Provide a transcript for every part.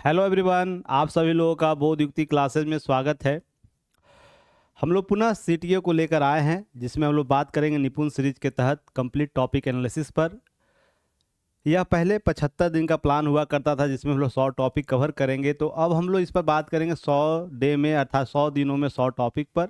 Hello everyone, आप सभी लोगों का बोध युक्ति क्लासेज में स्वागत है। हम लोग पुनः सीटीए को लेकर आए हैं, जिसमें हम लोग बात करेंगे निपुण सीरीज के तहत कंप्लीट टॉपिक एनालिसिस पर। यह पहले 75 दिन का प्लान हुआ करता था, जिसमें हम लोग 100 टॉपिक कवर करेंगे। तो अब हम लोग इस पर बात करेंगे 100 डे में, अर्थात 100 दिनों में 100 टॉपिक पर।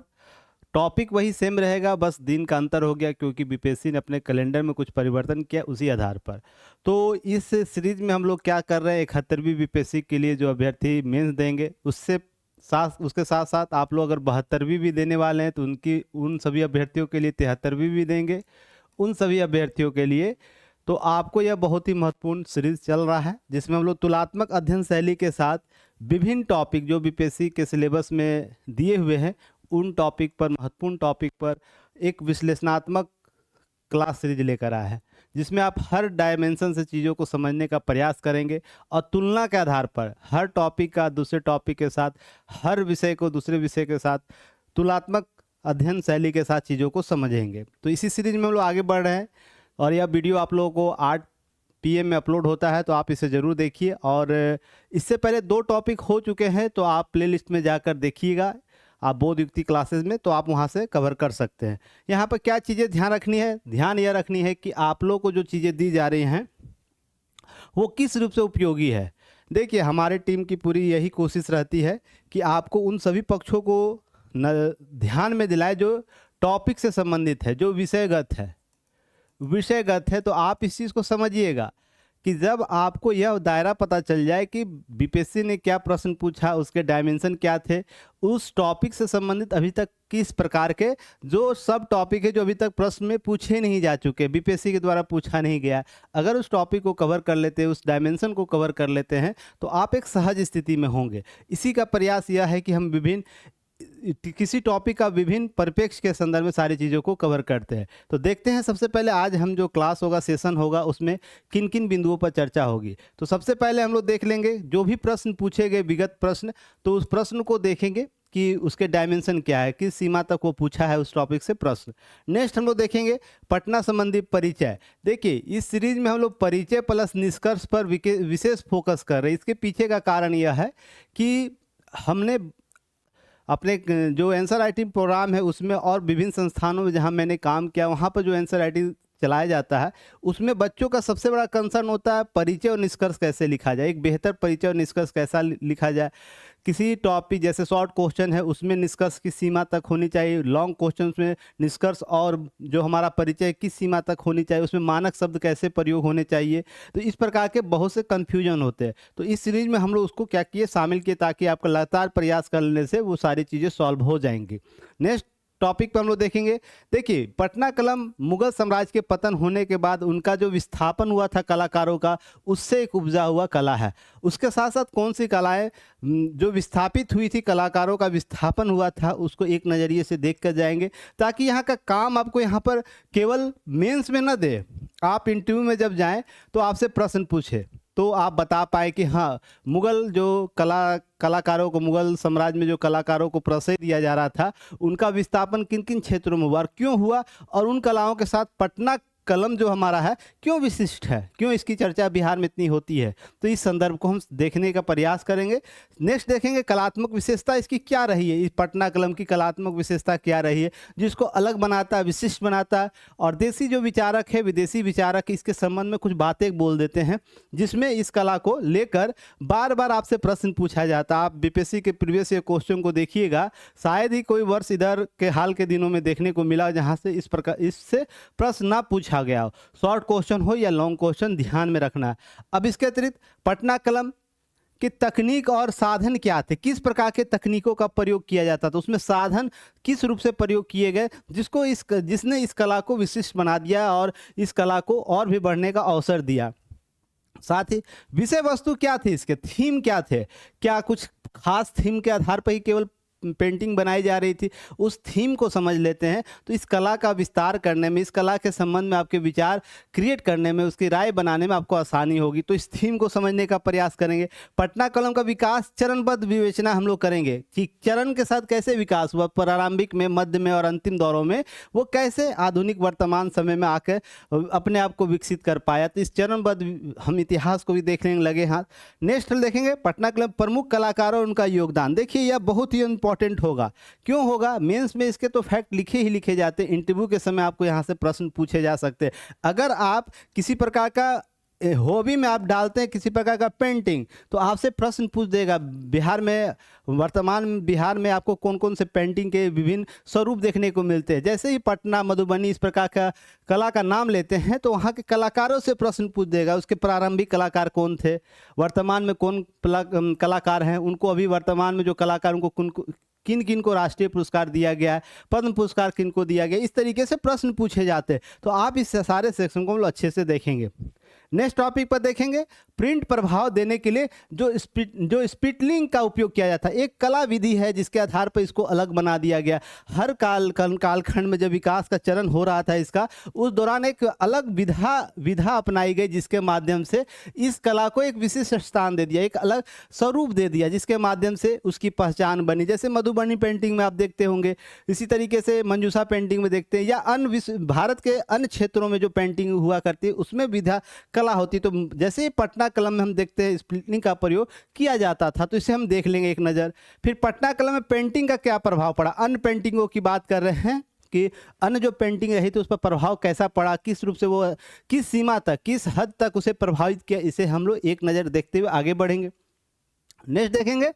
टॉपिक वही सेम रहेगा, बस दिन का अंतर हो गया क्योंकि बीपीएससी ने अपने कैलेंडर में कुछ परिवर्तन किया उसी आधार पर। तो इस सीरीज में हम लोग क्या कर रहे हैं, 71वीं बीपीएससी के लिए जो अभ्यर्थी मेंस देंगे उसके साथ साथ आप लोग अगर 72वीं भी देने वाले हैं तो उन सभी अभ्यर्थियों के लिए 73वीं भी देंगे। उन सभी अभ्यर्थियों के लिए तो आपको यह बहुत ही महत्वपूर्ण सीरीज चल रहा है, जिसमें हम लोग तुलनात्मक अध्ययन शैली के साथ विभिन्न टॉपिक जो बीपीएससी के सिलेबस में दिए हुए हैं उन टॉपिक पर, महत्वपूर्ण टॉपिक पर एक विश्लेषणात्मक क्लास सीरीज लेकर आया है, जिसमें आप हर डायमेंशन से चीज़ों को समझने का प्रयास करेंगे और तुलना के आधार पर हर टॉपिक का दूसरे टॉपिक के साथ, हर विषय को दूसरे विषय के साथ तुलनात्मक अध्ययन शैली के साथ चीज़ों को समझेंगे। तो इसी सीरीज में हम लोग आगे बढ़ रहे हैं और यह वीडियो आप लोगों को 8 PM में अपलोड होता है, तो आप इसे ज़रूर देखिए। और इससे पहले 2 टॉपिक हो चुके हैं, तो आप प्लेलिस्ट में जाकर देखिएगा, आप बोध युक्ति क्लासेस में, तो आप वहाँ से कवर कर सकते हैं। यहाँ पर क्या चीज़ें ध्यान रखनी है, ध्यान यह रखनी है कि आप लोग को जो चीज़ें दी जा रही हैं वो किस रूप से उपयोगी है। देखिए, हमारे टीम की पूरी यही कोशिश रहती है कि आपको उन सभी पक्षों को ध्यान में दिलाए जो टॉपिक से संबंधित है, जो विषयगत है। तो आप इस चीज़ को समझिएगा कि जब आपको यह दायरा पता चल जाए कि बीपीएससी ने क्या प्रश्न पूछा, उसके डायमेंशन क्या थे, उस टॉपिक से संबंधित अभी तक किस प्रकार के जो सब टॉपिक है जो अभी तक प्रश्न में पूछे नहीं जा चुके, बीपीएससी के द्वारा पूछा नहीं गया, अगर उस टॉपिक को कवर कर लेते हैं, उस डायमेंशन को कवर कर लेते हैं, तो आप एक सहज स्थिति में होंगे। इसी का प्रयास यह है कि हम किसी टॉपिक का विभिन्न परिप्रेक्ष्य के संदर्भ में सारी चीज़ों को कवर करते हैं। तो देखते हैं, सबसे पहले आज हम जो क्लास होगा, सेशन होगा, उसमें किन किन बिंदुओं पर चर्चा होगी। तो सबसे पहले हम लोग देख लेंगे जो भी प्रश्न पूछे गए, विगत प्रश्न, तो उस प्रश्न को देखेंगे कि उसके डायमेंशन क्या है, किस सीमा तक वो पूछा है उस टॉपिक से प्रश्न। नेक्स्ट हम लोग देखेंगे पटना संबंधी परिचय। देखिए, इस सीरीज में हम लोग परिचय प्लस निष्कर्ष पर विशेष फोकस कर रहे हैं। इसके पीछे का कारण यह है कि हमने अपने जो आंसर राइटिंग प्रोग्राम है उसमें और विभिन्न संस्थानों में जहां मैंने काम किया, वहां पर जो आंसर राइटिंग चलाया जाता है उसमें बच्चों का सबसे बड़ा कंसर्न होता है परिचय और निष्कर्ष कैसे लिखा जाए, एक बेहतर परिचय और निष्कर्ष कैसा लिखा जाए। किसी टॉपिक जैसे शॉर्ट क्वेश्चन है उसमें निष्कर्ष की सीमा तक होनी चाहिए, लॉन्ग क्वेश्चन में निष्कर्ष और जो हमारा परिचय किस सीमा तक होनी चाहिए, उसमें मानक शब्द कैसे प्रयोग होने चाहिए। तो इस प्रकार के बहुत से कन्फ्यूजन होते हैं। तो इस सीरीज में हम लोग उसको क्या किए, शामिल किए, ताकि आपका लगातार प्रयास करने से वो सारी चीज़ें सॉल्व हो जाएंगी। नेक्स्ट टॉपिक पर हम लोग देखेंगे, देखिए पटना कलम मुगल साम्राज्य के पतन होने के बाद उनका जो विस्थापन हुआ था कलाकारों का, उससे एक उपजा हुआ कला है। उसके साथ साथ कौन सी कलाएं जो विस्थापित हुई थी, कलाकारों का विस्थापन हुआ था, उसको एक नज़रिए से देख कर जाएंगे, ताकि यहाँ का काम आपको यहाँ पर केवल मेंस में न दे, आप इंटरव्यू में जब जाएं तो आपसे प्रश्न पूछे तो आप बता पाए कि हाँ, मुगल जो कलाकारों को, मुगल साम्राज्य में जो कलाकारों को प्रश्रय दिया जा रहा था, उनका विस्थापन किन किन क्षेत्रों में हुआ और क्यों हुआ, और उन कलाओं के साथ पटना कलम जो हमारा है क्यों विशिष्ट है, क्यों इसकी चर्चा बिहार में इतनी होती है। तो इस संदर्भ को हम देखने का प्रयास करेंगे। नेक्स्ट देखेंगे कलात्मक विशेषता इसकी क्या रही है, इस पटना कलम की कलात्मक विशेषता क्या रही है जिसको अलग बनाता है, विशिष्ट बनाता है। और देसी जो विचारक है, विदेशी विचारक, इसके संबंध में कुछ बातें बोल देते हैं, जिसमें इस कला को लेकर बार बार आपसे प्रश्न पूछा जाता है। आप बीपीएससी के प्रीवियस ईयर क्वेश्चन को देखिएगा, शायद ही कोई वर्ष इधर के हाल के दिनों में देखने को मिला जहाँ से इस प्रकार इससे प्रश्न ना पूछा गया हो, शॉर्ट क्वेश्चन हो या लॉन्ग क्वेश्चन, ध्यान में रखना है। अब इसके अतिरिक्त पटना कलम की तकनीक और साधन क्या थे, किस प्रकार के तकनीकों का प्रयोग किया जाता था, उसमें साधन किस रूप से प्रयोग किए गए जिसने इस कला को विशिष्ट बना दिया और इस कला को और भी बढ़ने का अवसर दिया। साथ ही विषय वस्तु क्या थी, इसके थीम क्या थे, क्या कुछ खास थीम के आधार पर ही केवल पेंटिंग बनाई जा रही थी, उस थीम को समझ लेते हैं तो इस कला का विस्तार करने में, इस कला के संबंध में आपके विचार क्रिएट करने में, उसकी राय बनाने में आपको आसानी होगी। तो इस थीम को समझने का प्रयास करेंगे। पटना कलम का विकास चरणबद्ध विवेचना हम लोग करेंगे कि चरण के साथ कैसे विकास हुआ, प्रारंभिक में, मध्य में और अंतिम दौरों में वो कैसे आधुनिक वर्तमान समय में आकर अपने आप को विकसित कर पाया। तो इस चरणबद्ध हम इतिहास को भी देखने लगे हाथ। नेक्स्ट देखेंगे पटना कलम प्रमुख कलाकारों और उनका योगदान। देखिए यह बहुत ही इंपॉर्टेंट होगा। क्यों होगा? मेंस में इसके तो फैक्ट लिखे ही लिखे जाते हैं, इंटरव्यू के समय आपको यहाँ से प्रश्न पूछे जा सकते हैं। अगर आप किसी प्रकार का हॉबी में आप डालते हैं किसी प्रकार का पेंटिंग, तो आपसे प्रश्न पूछ देगा बिहार में, वर्तमान बिहार में आपको कौन कौन से पेंटिंग के विभिन्न स्वरूप देखने को मिलते हैं। जैसे ही पटना, मधुबनी इस प्रकार का कला का नाम लेते हैं तो वहाँ के कलाकारों से प्रश्न पूछ देगा, उसके प्रारंभिक कलाकार कौन थे, वर्तमान में कौन कलाकार हैं, उनको अभी वर्तमान में जो कलाकार उनको किन किन को राष्ट्रीय पुरस्कार दिया गया है, पद्म पुरस्कार किन को दिया गया, इस तरीके से प्रश्न पूछे जाते हैं। तो आप इस सारे सेक्शन को हम लोग अच्छे से देखेंगे। नेक्स्ट टॉपिक पर देखेंगे प्रिंट प्रभाव देने के लिए जो स्पिटलिंग का उपयोग किया जाता है। एक कला विधि है जिसके आधार पर इसको अलग बना दिया गया। हर कालखंड में जब विकास का चरण हो रहा था इसका, उस दौरान एक अलग विधा अपनाई गई जिसके माध्यम से इस कला को एक विशिष्ट स्थान दे दिया, एक अलग स्वरूप दे दिया, जिसके माध्यम से उसकी पहचान बनी। जैसे मधुबनी पेंटिंग में आप देखते होंगे, इसी तरीके से मंजूषा पेंटिंग में देखते हैं, या अन्य भारत के अन्य क्षेत्रों में जो पेंटिंग हुआ करती है उसमें विधा कला होती। तो जैसे पटना कलम में हम देखते हैं स्प्लिटिंग का प्रयोग किया जाता था, तो इसे हम देख लेंगे एक नज़र। फिर पटना कलम में पेंटिंग का क्या प्रभाव पड़ा, अन्य पेंटिंगों की बात कर रहे हैं कि अन्य जो पेंटिंग रही थी उस पर प्रभाव कैसा पड़ा, किस रूप से वो किस सीमा तक, किस हद तक उसे प्रभावित किया, इसे हम लोग एक नज़र देखते हुए आगे बढ़ेंगे। नेक्स्ट देखेंगे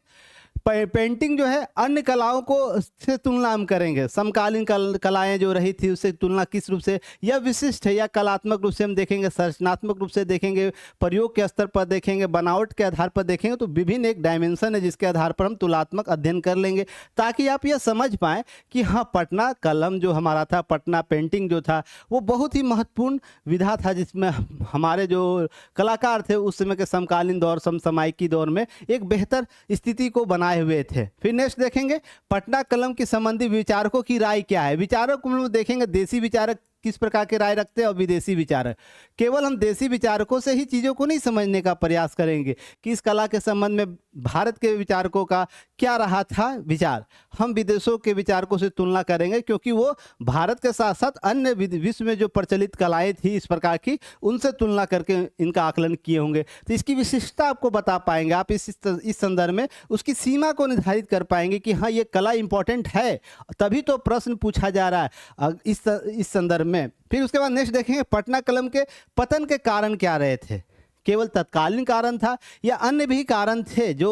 पेंटिंग जो है अन्य कलाओं को से तुलना हम करेंगे। समकालीन कलाएं जो रही थी उससे तुलना किस रूप से या विशिष्ट है या कलात्मक रूप से हम देखेंगे, संरचनात्मक रूप से देखेंगे, प्रयोग के स्तर पर देखेंगे, बनावट के आधार पर देखेंगे। तो विभिन्न एक डायमेंशन है जिसके आधार पर हम तुलनात्मक अध्ययन कर लेंगे, ताकि आप यह समझ पाएँ कि हाँ पटना कलम जो हमारा था, पटना पेंटिंग जो था वो बहुत ही महत्वपूर्ण विधा था, जिसमें हमारे जो कलाकार थे उस समय के समकालीन दौर, समसामयिकी दौर में एक बेहतर स्थिति को बनाए हुए थे। फिर नेक्स्ट देखेंगे पटना कलम के संबंधी विचारकों की राय क्या है। विचारक हम लोग देखेंगे देसी विचारक किस प्रकार के राय रखते हैं और विदेशी विचारक। केवल हम देशी विचारकों से ही चीज़ों को नहीं समझने का प्रयास करेंगे कि इस कला के संबंध में भारत के विचारकों का क्या रहा था विचार। हम विदेशों के विचारकों से तुलना करेंगे, क्योंकि वो भारत के साथ साथ अन्य विश्व में जो प्रचलित कलाएं थी इस प्रकार की, उनसे तुलना करके इनका आकलन किए होंगे। तो इसकी विशिष्टता आपको बता पाएंगे आप इस संदर्भ में, उसकी सीमा को निर्धारित कर पाएंगे कि हाँ ये कला इंपॉर्टेंट है, तभी तो प्रश्न पूछा जा रहा है इस संदर्भ में। फिर उसके बाद नेक्स्ट देखेंगे पटना कलम के पतन के कारण क्या रहे थे। केवल तत्कालीन कारण था या अन्य भी कारण थे जो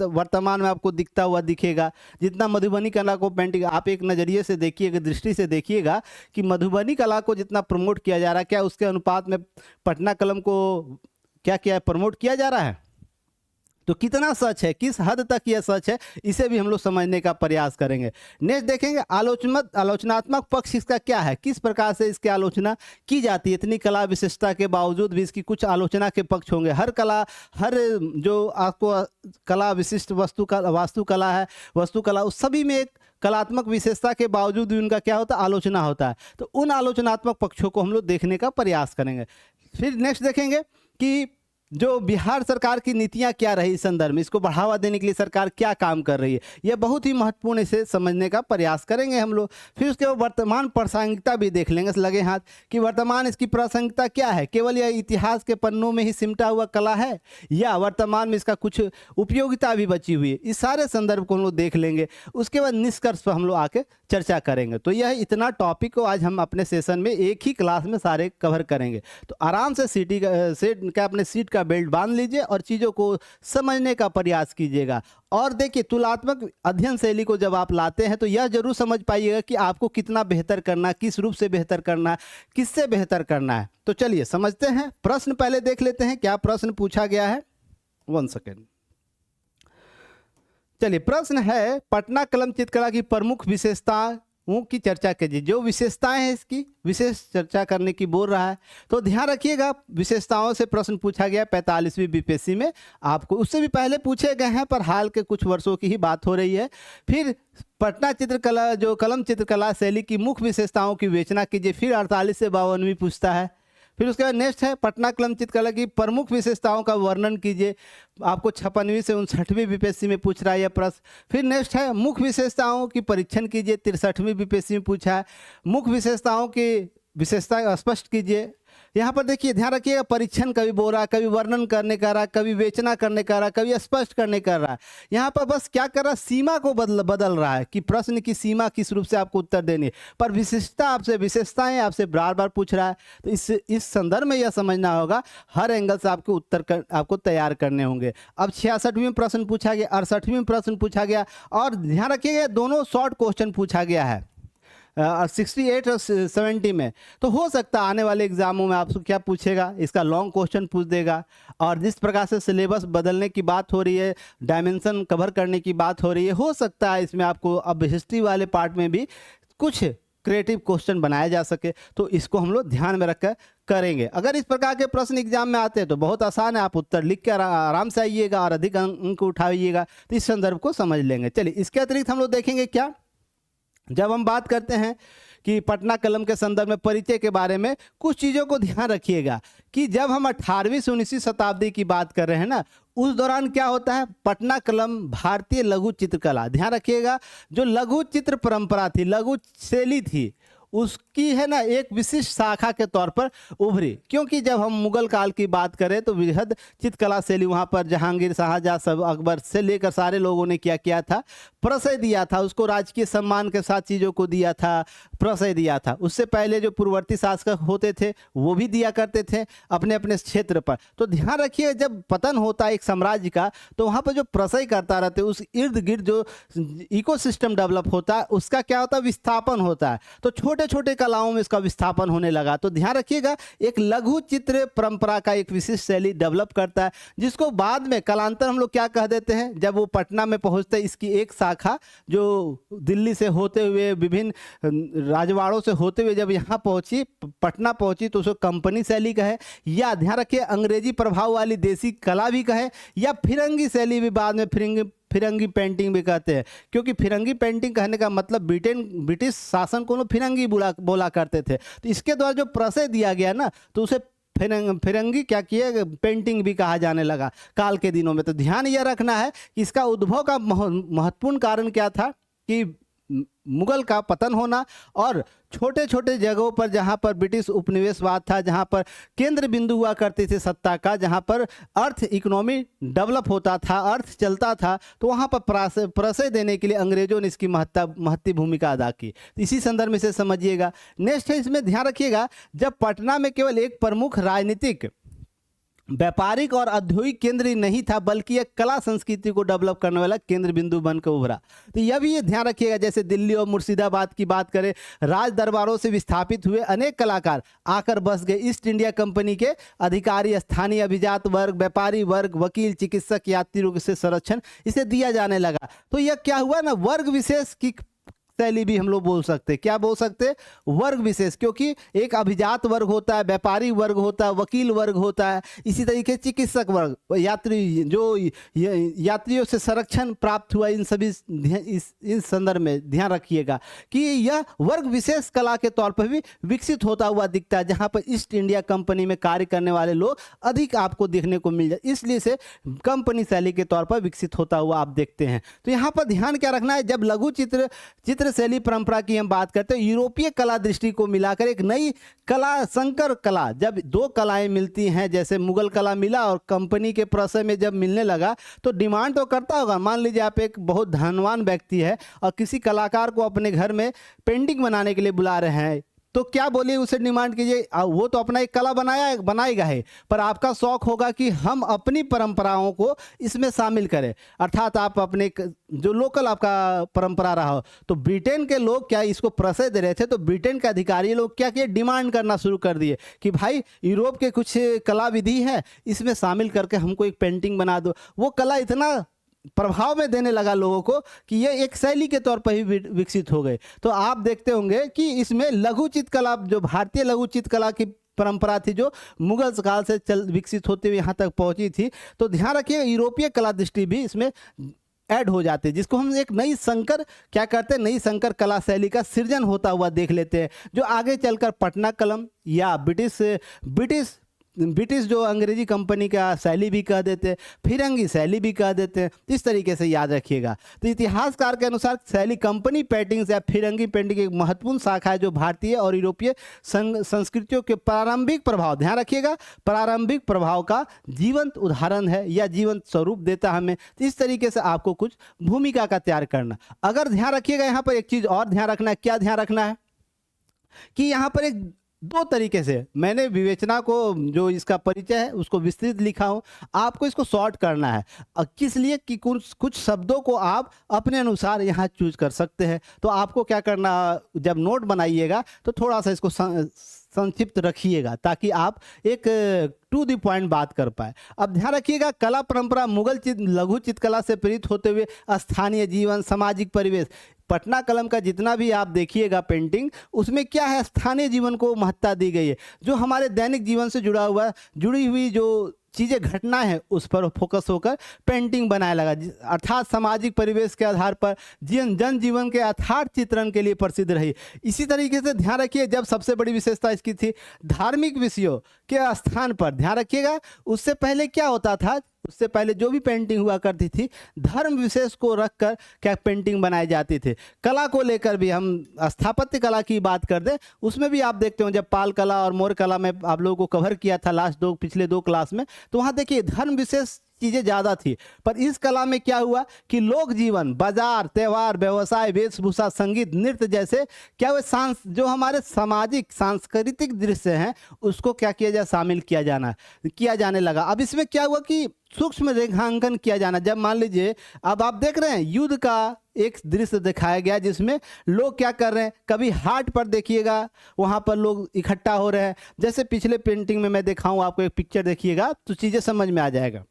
वर्तमान में आपको दिखता हुआ दिखेगा। जितना मधुबनी कला को पेंटिंग आप एक नज़रिए से देखिएगा, दृष्टि से देखिएगा कि मधुबनी कला को जितना प्रमोट किया जा रहा है, क्या उसके अनुपात में पटना कलम को क्या प्रमोट किया जा रहा है? तो कितना सच है, किस हद तक यह सच है, इसे भी हम लोग समझने का प्रयास करेंगे। नेक्स्ट देखेंगे आलोचनात्मक पक्ष इसका क्या है, किस प्रकार से इसकी आलोचना की जाती है। इतनी कला विशिष्टता के बावजूद भी इसकी कुछ आलोचना के पक्ष होंगे। हर जो आपको कला विशिष्ट वास्तुकला है, वस्तुकला, उस सभी में एक कलात्मक विशेषता के बावजूद भी उनका क्या होता है, आलोचना होता है। तो उन आलोचनात्मक पक्षों को हम लोग देखने का प्रयास करेंगे। फिर नेक्स्ट देखेंगे कि जो बिहार सरकार की नीतियां क्या रही इस संदर्भ में, इसको बढ़ावा देने के लिए सरकार क्या काम कर रही है, यह बहुत ही महत्वपूर्ण, इसे समझने का प्रयास करेंगे हम लोग। फिर उसके बाद वर्तमान प्रासंगिकता भी देख लेंगे लगे हाथ कि वर्तमान इसकी प्रासंगिकता क्या है। केवल यह इतिहास के पन्नों में ही सिमटा हुआ कला है या वर्तमान में इसका कुछ उपयोगिता भी बची हुई है, इस सारे संदर्भ को हम लोग देख लेंगे। उसके बाद निष्कर्ष पर हम लोग आके चर्चा करेंगे। तो यह इतना टॉपिक को आज हम अपने सेशन में एक ही क्लास में सारे कवर करेंगे। तो आराम से अपने सीट का बेल्ट बांध लीजिए और चीज़ों को समझने का प्रयास कीजिएगा। और देखिए तुलनात्मक अध्ययन शैली को जब आप लाते हैं तो यह जरूर समझ पाइएगा कि आपको कितना बेहतर करना है, किस रूप से बेहतर करना है, किससे बेहतर करना है। तो चलिए समझते हैं। प्रश्न पहले देख लेते हैं क्या प्रश्न पूछा गया है। 1 सेकेंड। चलिए प्रश्न है पटना कलम चित्रकला की प्रमुख विशेषता वो की चर्चा कीजिए। जो विशेषताएं हैं इसकी विशेष चर्चा करने की बोल रहा है। तो ध्यान रखिएगा, विशेषताओं से प्रश्न पूछा गया 45वीं बीपीएससी में। आपको उससे भी पहले पूछे गए हैं, पर हाल के कुछ वर्षों की ही बात हो रही है। फिर पटना चित्रकला, जो कलम चित्रकला शैली की मुख्य विशेषताओं की विवेचना कीजिए, फिर 48 से 52वीं पूछता है। फिर उसके बाद नेक्स्ट है पटना कलम चित्रकला की प्रमुख विशेषताओं का वर्णन कीजिए, आपको 56वीं से 59वीं बीपीएससी में पूछ रहा है यह प्रश्न। फिर नेक्स्ट है मुख्य विशेषताओं की परीक्षण कीजिए, 63वीं बीपीएससी में पूछा है। मुख्य विशेषताओं की विशेषता स्पष्ट कीजिए। यहाँ पर देखिए, ध्यान रखिएगा, परीक्षण कभी बोल रहा है, कभी वर्णन करने का रहा, कभी विवेचना करने का रहा, कभी स्पष्ट करने का रहा है। यहाँ पर बस क्या कर रहा है, सीमा को बदल रहा है कि प्रश्न की सीमा किस रूप से आपको उत्तर देनी है, पर विशिष्टता आपसे, विशेषताएं आपसे बार बार पूछ रहा है। तो इस संदर्भ में यह समझना होगा, हर एंगल से आपके उत्तर आपको तैयार करने होंगे। अब 66वीं प्रश्न पूछा गया, 68वीं प्रश्न पूछा गया, और ध्यान रखिएगा दोनों शॉर्ट क्वेश्चन पूछा गया है 68 और 70 में। तो हो सकता है आने वाले एग्जामों में आपसे क्या पूछेगा, इसका लॉन्ग क्वेश्चन पूछ देगा। और जिस प्रकार से सिलेबस बदलने की बात हो रही है, डायमेंशन कवर करने की बात हो रही है, हो सकता है इसमें आपको अब हिस्ट्री वाले पार्ट में भी कुछ क्रिएटिव क्वेश्चन बनाया जा सके। तो इसको हम लोग ध्यान में रखकर करेंगे। अगर इस प्रकार के प्रश्न एग्जाम में आते हैं तो बहुत आसान है, आप उत्तर लिख कर आराम से आइएगा और अधिक अंक उठाइएगा। तो इस संदर्भ को समझ लेंगे। चलिए, इसके अतिरिक्त हम लोग देखेंगे क्या, जब हम बात करते हैं कि पटना कलम के संदर्भ में परिचय के बारे में, कुछ चीज़ों को ध्यान रखिएगा कि जब हम 18वीं से 19वीं शताब्दी की बात कर रहे हैं ना, उस दौरान क्या होता है, पटना कलम भारतीय लघु चित्रकला, ध्यान रखिएगा, जो लघु चित्र परंपरा थी, लघु शैली थी, उसकी है ना एक विशिष्ट शाखा के तौर पर उभरी। क्योंकि जब हम मुगल काल की बात करें तो वृहद चित्रकला शैली वहाँ पर जहांगीर, शाहजहाँ, सब अकबर से लेकर सारे लोगों ने क्या किया था, प्रशय दिया था, उसको राजकीय सम्मान के साथ चीज़ों को दिया था, प्रशय दिया था। उससे पहले जो पूर्ववर्ती शासक होते थे वो भी दिया करते थे अपने अपने क्षेत्र पर। तो ध्यान रखिए, जब पतन होता है एक साम्राज्य का तो वहाँ पर जो प्रशय करता रहते, उस इर्द गिर्द जो इकोसिस्टम डेवलप होता है उसका क्या होता है, विस्थापन होता है। तो छोटे छोटे कलाओं में इसका विस्थापन होने लगा। तो ध्यान रखिएगा, एक लघु चित्र परंपरा का एक विशिष्ट शैली डेवलप करता है, जिसको बाद में कालांतर हम लोग क्या कह देते हैं, जब वो पटना में पहुंचते इसकी एक शाखा जो दिल्ली से होते हुए विभिन्न राजवाड़ों से होते हुए जब यहाँ पहुंची, पटना पहुंची, तो उसको कंपनी शैली कहे, या ध्यान रखिए अंग्रेजी प्रभाव वाली देसी कला भी कहे, या फिरंगी शैली भी बाद में फिरंगी पेंटिंग भी कहते हैं। क्योंकि फिरंगी पेंटिंग कहने का मतलब ब्रिटिश शासन को फिरंगी बोला करते थे। तो इसके द्वारा जो प्रशय दिया गया ना, तो उसे फिरंगी क्या किया, पेंटिंग भी कहा जाने लगा काल के दिनों में। तो ध्यान यह रखना है कि इसका उद्भव का महत्वपूर्ण कारण क्या था कि मुगल का पतन होना और छोटे छोटे जगहों पर जहां पर ब्रिटिश उपनिवेशवाद था, जहां पर केंद्र बिंदु हुआ करती थी सत्ता का, जहां पर अर्थ इकोनॉमी डेवलप होता था, अर्थ चलता था, तो वहां पर प्रशय देने के लिए अंग्रेजों ने इसकी महत्वपूर्ण भूमिका अदा की। इसी संदर्भ में से समझिएगा। नेक्स्ट है, इसमें ध्यान रखिएगा, जब पटना में केवल एक प्रमुख राजनीतिक, व्यापारिक और औद्योगिक केंद्र ही नहीं था, बल्कि एक कला संस्कृति को डेवलप करने वाला केंद्र बिंदु बनकर उभरा। तो यह भी ये ध्यान रखिएगा, जैसे दिल्ली और मुर्शिदाबाद की बात करें, राज दरबारों से विस्थापित हुए अनेक कलाकार आकर बस गए। ईस्ट इंडिया कंपनी के अधिकारी, स्थानीय अभिजात वर्ग, व्यापारी वर्ग, वकील, चिकित्सक, यात्रियों से संरक्षण इसे दिया जाने लगा। तो यह क्या हुआ ना, वर्ग विशेष की शैली भी हम लोग बोल सकते, क्या बोल सकते, वर्ग विशेष। क्योंकि एक अभिजात वर्ग होता है, व्यापारी वर्ग होता है, वकील वर्ग होता है, इसी तरीके चिकित्सक वर्ग, यात्री, जो यात्रियों से संरक्षण प्राप्त हुआ, इन सभी इस संदर्भ में ध्यान रखिएगा कि यह वर्ग विशेष कला के तौर पर भी विकसित होता हुआ दिखता है, जहां पर ईस्ट इंडिया कंपनी में कार्य करने वाले लोग अधिक आपको देखने को मिल जाए, इसलिए से कंपनी शैली के तौर पर विकसित होता हुआ आप देखते हैं। तो यहाँ पर ध्यान क्या रखना है, जब लघु चित्र शैली परंपरा की हम बात करते हैं, यूरोपीय कला दृष्टि को मिलाकर एक नई कला, संकर कला, जब दो कलाएं मिलती हैं, जैसे मुगल कला मिला और कंपनी के प्रशय में जब मिलने लगा, तो डिमांड तो करता होगा। मान लीजिए आप एक बहुत धनवान व्यक्ति है और किसी कलाकार को अपने घर में पेंटिंग बनाने के लिए बुला रहे हैं, तो क्या बोलिए, उसे डिमांड कीजिए, वो तो अपना एक कला बनाएगा है, पर आपका शौक होगा कि हम अपनी परंपराओं को इसमें शामिल करें, अर्थात आप अपने जो लोकल आपका परंपरा रहा हो। तो ब्रिटेन के लोग क्या इसको प्रशय दे रहे थे, तो ब्रिटेन के अधिकारी लोग क्या किए, डिमांड करना शुरू कर दिए कि भाई यूरोप के कुछ कला विधि है, इसमें शामिल करके हमको एक पेंटिंग बना दो। वो कला इतना प्रभाव में देने लगा लोगों को कि ये एक शैली के तौर पर ही विकसित हो गए। तो आप देखते होंगे कि इसमें लघु चित्रकला, जो भारतीय लघु चित्रकला की परंपरा थी, जो मुगल काल से चल विकसित होते हुए यहाँ तक पहुँची थी, तो ध्यान रखिए यूरोपीय कला दृष्टि भी इसमें ऐड हो जाते हैं, जिसको हम एक नई संकर क्या करते हैं, नई संकर कला शैली का सृजन होता हुआ देख लेते हैं, जो आगे चलकर पटना कलम या ब्रिटिश जो अंग्रेजी कंपनी का शैली भी कह देते हैं, फिरंगी शैली भी कह देते हैं। इस तरीके से याद रखिएगा। तो इतिहासकार के अनुसार शैली कंपनी पेंटिंग्स या फिरंगी पेंटिंग एक महत्वपूर्ण शाखा है, जो भारतीय और यूरोपीय संस्कृतियों के प्रारंभिक प्रभाव, ध्यान रखिएगा, प्रारंभिक प्रभाव का जीवंत उदाहरण है या जीवंत स्वरूप देता हमें। तो इस तरीके से आपको कुछ भूमिका का तैयार करना। अगर ध्यान रखिएगा, यहाँ पर एक चीज़ और ध्यान रखना है। क्या ध्यान रखना है कि यहाँ पर एक दो तरीके से मैंने विवेचना को, जो इसका परिचय है उसको विस्तृत लिखा हूँ, आपको इसको शॉर्ट करना है। किस लिए कि कुछ शब्दों को आप अपने अनुसार यहाँ चूज कर सकते हैं। तो आपको क्या करना, जब नोट बनाइएगा तो थोड़ा सा इसको संक्षिप्त रखिएगा, ताकि आप एक टू द पॉइंट बात कर पाए। अब ध्यान रखिएगा, कला परंपरा मुगल लघु चित्रकला से प्रेरित होते हुए स्थानीय जीवन, सामाजिक परिवेश, पटना कलम का जितना भी आप देखिएगा पेंटिंग, उसमें क्या है, स्थानीय जीवन को महत्ता दी गई है। जो हमारे दैनिक जीवन से जुड़ी हुई जो चीज़ें, घटना है, उस पर फोकस होकर पेंटिंग बनाया लगा, अर्थात सामाजिक परिवेश के आधार पर जनजीवन के यथार्थ चित्रण के लिए प्रसिद्ध रही। इसी तरीके से ध्यान रखिए, जब सबसे बड़ी विशेषता इसकी थी धार्मिक विषयों के स्थान पर, ध्यान रखिएगा, उससे पहले क्या होता था, उससे पहले जो भी पेंटिंग हुआ करती थी, धर्म विशेष को रखकर क्या पेंटिंग बनाई जाती थी। कला को लेकर भी, हम स्थापत्य कला की बात कर दें, उसमें भी आप देखते हो, जब पाल कला और मौर्य कला में आप लोगों को कवर किया था पिछले दो क्लास में, तो वहाँ देखिए धर्म विशेष चीज़ें ज़्यादा थी। पर इस कला में क्या हुआ कि लोक जीवन, बाजार, त्यौहार, व्यवसाय, वेशभूषा, संगीत, नृत्य जैसे क्या हुए जो हमारे सामाजिक सांस्कृतिक दृश्य हैं, उसको क्या किया जाए, शामिल किया जाने लगा। अब इसमें क्या हुआ कि सूक्ष्म रेखांकन किया जाना। जब मान लीजिए अब आप देख रहे हैं युद्ध का एक दृश्य दिखाया गया, जिसमें लोग क्या कर रहे हैं, कभी हाट पर देखिएगा, वहाँ पर लोग इकट्ठा हो रहे हैं। जैसे पिछले पेंटिंग में मैं दिखाऊं आपको, एक पिक्चर देखिएगा तो चीज़ें समझ में आ जाएगा।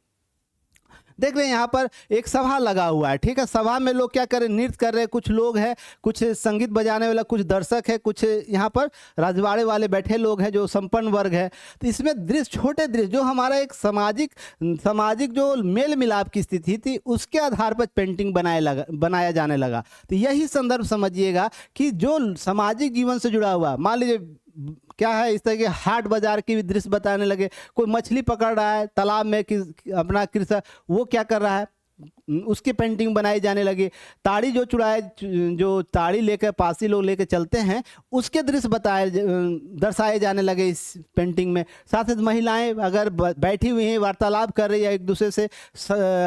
देख रहे हैं यहाँ पर एक सभा लगा हुआ है, ठीक है। सभा में लोग क्या कर रहे हैं, नृत्य कर रहे हैं, कुछ लोग हैं, कुछ संगीत बजाने वाला, कुछ दर्शक है, कुछ यहाँ पर राजवाड़े वाले बैठे लोग हैं, जो संपन्न वर्ग है। तो इसमें दृश्य, छोटे दृश्य, जो हमारा एक सामाजिक जो मेल मिलाप की स्थिति थी, उसके आधार पर पेंटिंग बनाया जाने लगा। तो यही संदर्भ समझिएगा कि जो सामाजिक जीवन से जुड़ा हुआ, मान लीजिए क्या है, इस तरह के हाट बाजार की भी दृश्य बताने लगे। कोई मछली पकड़ रहा है तालाब में, अपना कृषक वो क्या कर रहा है, उसकी पेंटिंग बनाई जाने लगी। ताड़ी जो जो ताड़ी लेकर पासी लोग लेकर चलते हैं, उसके दृश्य दर्शाए जाने लगे इस पेंटिंग में। साथ ही महिलाएं अगर बैठी हुई हैं, वार्तालाप कर रही है, एक दूसरे से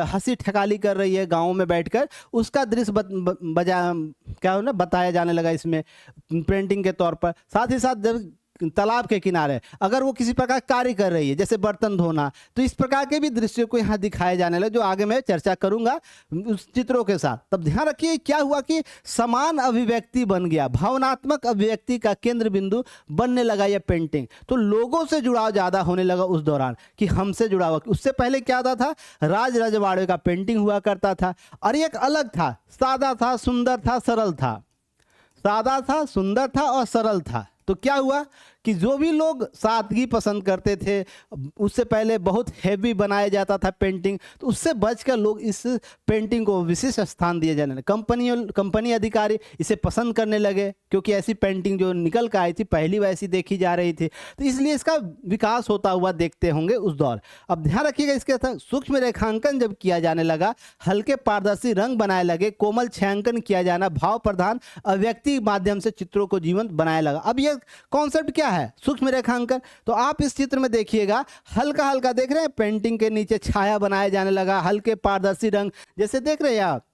हंसी ठिकाली कर रही है गाँव में बैठकर, उसका दृश्य बताया जाने लगा इसमें पेंटिंग के तौर पर। साथ ही साथ जब तालाब के किनारे अगर वो किसी प्रकार कार्य कर रही है, जैसे बर्तन धोना, तो इस प्रकार के भी दृश्यों को यहाँ दिखाए जाने लगे, जो आगे मैं चर्चा करूंगा उस चित्रों के साथ। तब ध्यान रखिए क्या हुआ कि समान अभिव्यक्ति बन गया, भावनात्मक अभिव्यक्ति का केंद्र बिंदु बनने लगा यह पेंटिंग। तो लोगों से जुड़ाव ज्यादा होने लगा उस दौरान, कि हमसे जुड़ा हुआ। उससे पहले क्या था, राज रजवाड़े का पेंटिंग हुआ करता था, और एक अलग था, सादा था, सुंदर था, सरल था। सादा था, सुंदर था और सरल था। तो क्या हुआ कि जो भी लोग सादगी पसंद करते थे, उससे पहले बहुत हैवी बनाया जाता था पेंटिंग, तो उससे बचकर लोग इस पेंटिंग को विशेष स्थान दिए जाने लगे। कंपनी अधिकारी इसे पसंद करने लगे, क्योंकि ऐसी पेंटिंग जो निकल कर आई थी, पहली वैसी देखी जा रही थी, तो इसलिए इसका विकास होता हुआ देखते होंगे उस दौर। अब ध्यान रखिएगा, इसके साथ सूक्ष्म रेखांकन जब किया जाने लगा, हल्के पारदर्शी रंग बनाए लगे, कोमल छायांकन किया जाना, भाव प्रधान अभिव्यक्ति माध्यम से चित्रों को जीवंत बनाया लगा। अब यह कॉन्सेप्ट क्या है, सूक्ष्म रेखांकन। तो आप इस चित्र में देखिएगा, हल्का हल्का देख रहे हैं, पेंटिंग के नीचे छाया बनाया जाने लगा, हल्के पारदर्शी रंग, जैसे देख रहे हैं आप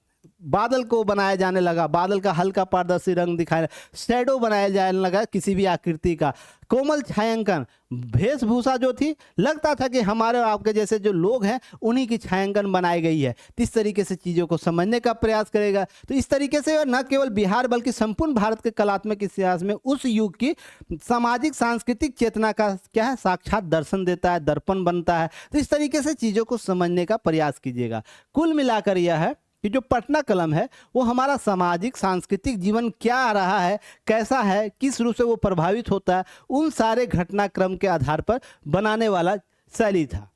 बादल को बनाया जाने लगा, बादल का हल्का पारदर्शी रंग दिखाया, शैडो बनाया जाने लगा किसी भी आकृति का, कोमल छायांकन, वेशभूषा जो थी लगता था कि हमारे और आपके जैसे जो लोग हैं उन्हीं की छायांकन बनाई गई है। तो इस तरीके से चीज़ों को समझने का प्रयास करेगा। तो इस तरीके से न केवल बिहार बल्कि संपूर्ण भारत के कलात्मक इतिहास में उस युग की सामाजिक सांस्कृतिक चेतना का क्या है, साक्षात दर्शन देता है, दर्पण बनता है। तो इस तरीके से चीज़ों को समझने का प्रयास कीजिएगा। कुल मिलाकर यह है कि जो पटना कलम है वो हमारा सामाजिक सांस्कृतिक जीवन क्या आ रहा है, कैसा है, किस रूप से वो प्रभावित होता है, उन सारे घटनाक्रम के आधार पर बनाने वाला शैली था।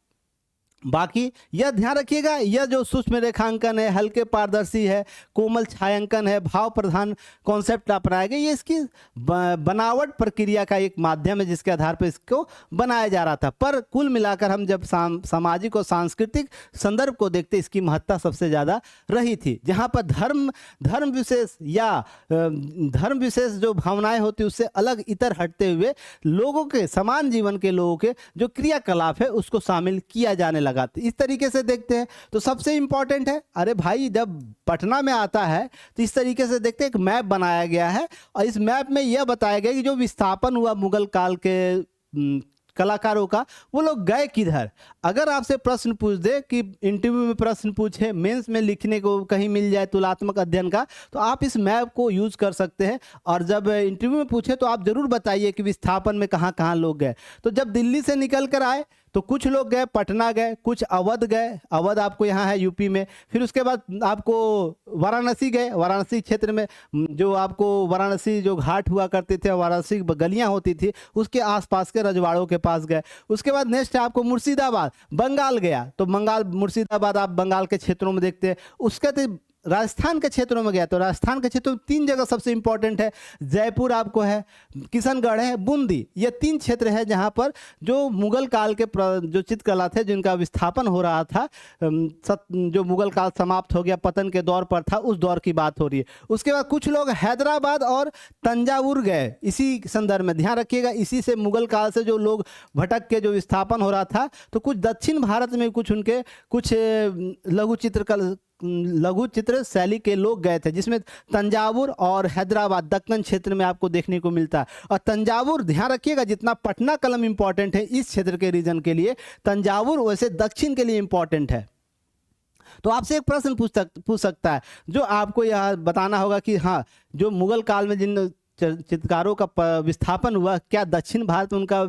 बाकी यह ध्यान रखिएगा, यह जो सूक्ष्म रेखांकन है, हल्के पारदर्शी है, कोमल छायांकन है, भाव प्रधान कॉन्सेप्ट अपनाया गया, ये इसकी बनावट प्रक्रिया का एक माध्यम है जिसके आधार पर इसको बनाया जा रहा था। पर कुल मिलाकर हम जब सामाजिक और सांस्कृतिक संदर्भ को देखते इसकी महत्ता सबसे ज़्यादा रही थी। जहाँ पर धर्म विशेष या धर्म विशेष जो भावनाएं होती उससे अलग इतर हटते हुए लोगों के समान जीवन के लोगों के जो क्रियाकलाप है उसको शामिल किया जाने लगा। इस तरीके से देखते हैं तो सबसे इंपॉर्टेंट है, अरे भाई जब पटना में आता है तो इस तरीके से देखते हैं एक मैप बनाया गया है और इस मैप में यह बताया गया कि जो विस्थापन हुआ मुगल काल के कलाकारों का, वो लोग गए किधर। अगर आपसे प्रश्न पूछ दे कि इंटरव्यू में प्रश्न पूछे, मेंस में लिखने को कहीं मिल जाए तुलनात्मक अध्ययन का, तो आप इस मैप को यूज कर सकते हैं। और जब इंटरव्यू में पूछे तो आप जरूर बताइए कि विस्थापन में कहाँ कहाँ लोग गए। तो जब दिल्ली से निकल कर आए तो कुछ लोग गए पटना गए, कुछ अवध गए, अवध आपको यहाँ है यूपी में। फिर उसके बाद आपको वाराणसी गए, वाराणसी क्षेत्र में जो आपको वाराणसी जो घाट हुआ करते थे, वाराणसी गलियाँ होती थी, उसके आसपास के रजवाड़ों के पास गए। उसके बाद नेक्स्ट है आपको मुर्शिदाबाद, बंगाल गया तो बंगाल मुर्शिदाबाद आप बंगाल के क्षेत्रों में देखते हैं। उसके बाद राजस्थान के क्षेत्रों में गया तो राजस्थान के क्षेत्रों में 3 जगह सबसे इंपॉर्टेंट है, जयपुर आपको है, किशनगढ़ है, बूंदी। ये 3 क्षेत्र है जहाँ पर जो मुगल काल के जो चित्रकला थे जिनका विस्थापन हो रहा था, जो मुगल काल समाप्त हो गया, पतन के दौर पर था, उस दौर की बात हो रही है। उसके बाद कुछ लोग हैदराबाद और तंजावुर गए, इसी संदर्भ में ध्यान रखिएगा, इसी से मुगल काल से जो लोग भटक के जो विस्थापन हो रहा था। तो कुछ दक्षिण भारत में कुछ उनके कुछ लघु चित्र शैली के लोग गए थे, जिसमें तंजावुर और हैदराबाद दक्कन क्षेत्र में आपको देखने को मिलता है। और तंजावुर ध्यान रखिएगा, जितना पटना कलम इंपॉर्टेंट है इस क्षेत्र के रीजन के लिए, तंजावुर वैसे दक्षिण के लिए इंपॉर्टेंट है। तो आपसे एक प्रश्न पूछ सकता है जो आपको यह बताना होगा कि हाँ, जो मुगल काल में जिन चित्रकारों का विस्थापन हुआ, क्या दक्षिण भारत में उनका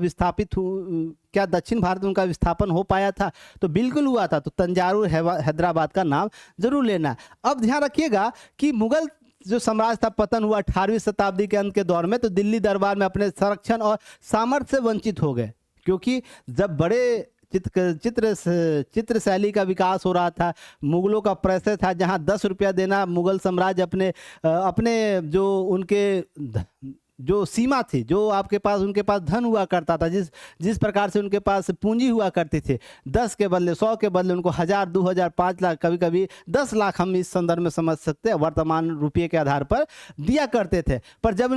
क्या दक्षिण भारत में उनका विस्थापन हो पाया था? तो बिल्कुल हुआ था। तो तंजावुर हैदराबाद का नाम जरूर लेना। अब ध्यान रखिएगा कि मुगल जो साम्राज्य था पतन हुआ 18वीं शताब्दी के अंत के दौर में, तो दिल्ली दरबार में अपने संरक्षण और सामर्थ्य से वंचित हो गए, क्योंकि जब बड़े चित्र शैली का विकास हो रहा था, मुगलों का प्रेशर था, जहां 10 रुपया देना मुगल साम्राज्य अपने जो उनके जो सीमा थी, जो आपके पास उनके पास धन हुआ करता था, जिस प्रकार से उनके पास पूंजी हुआ करती थी, 10 के बदले 100 के बदले उनको 1000, 2000, 5 लाख, कभी कभी 10 लाख हम इस संदर्भ में समझ सकते हैं, वर्तमान रुपये के आधार पर दिया करते थे। पर जब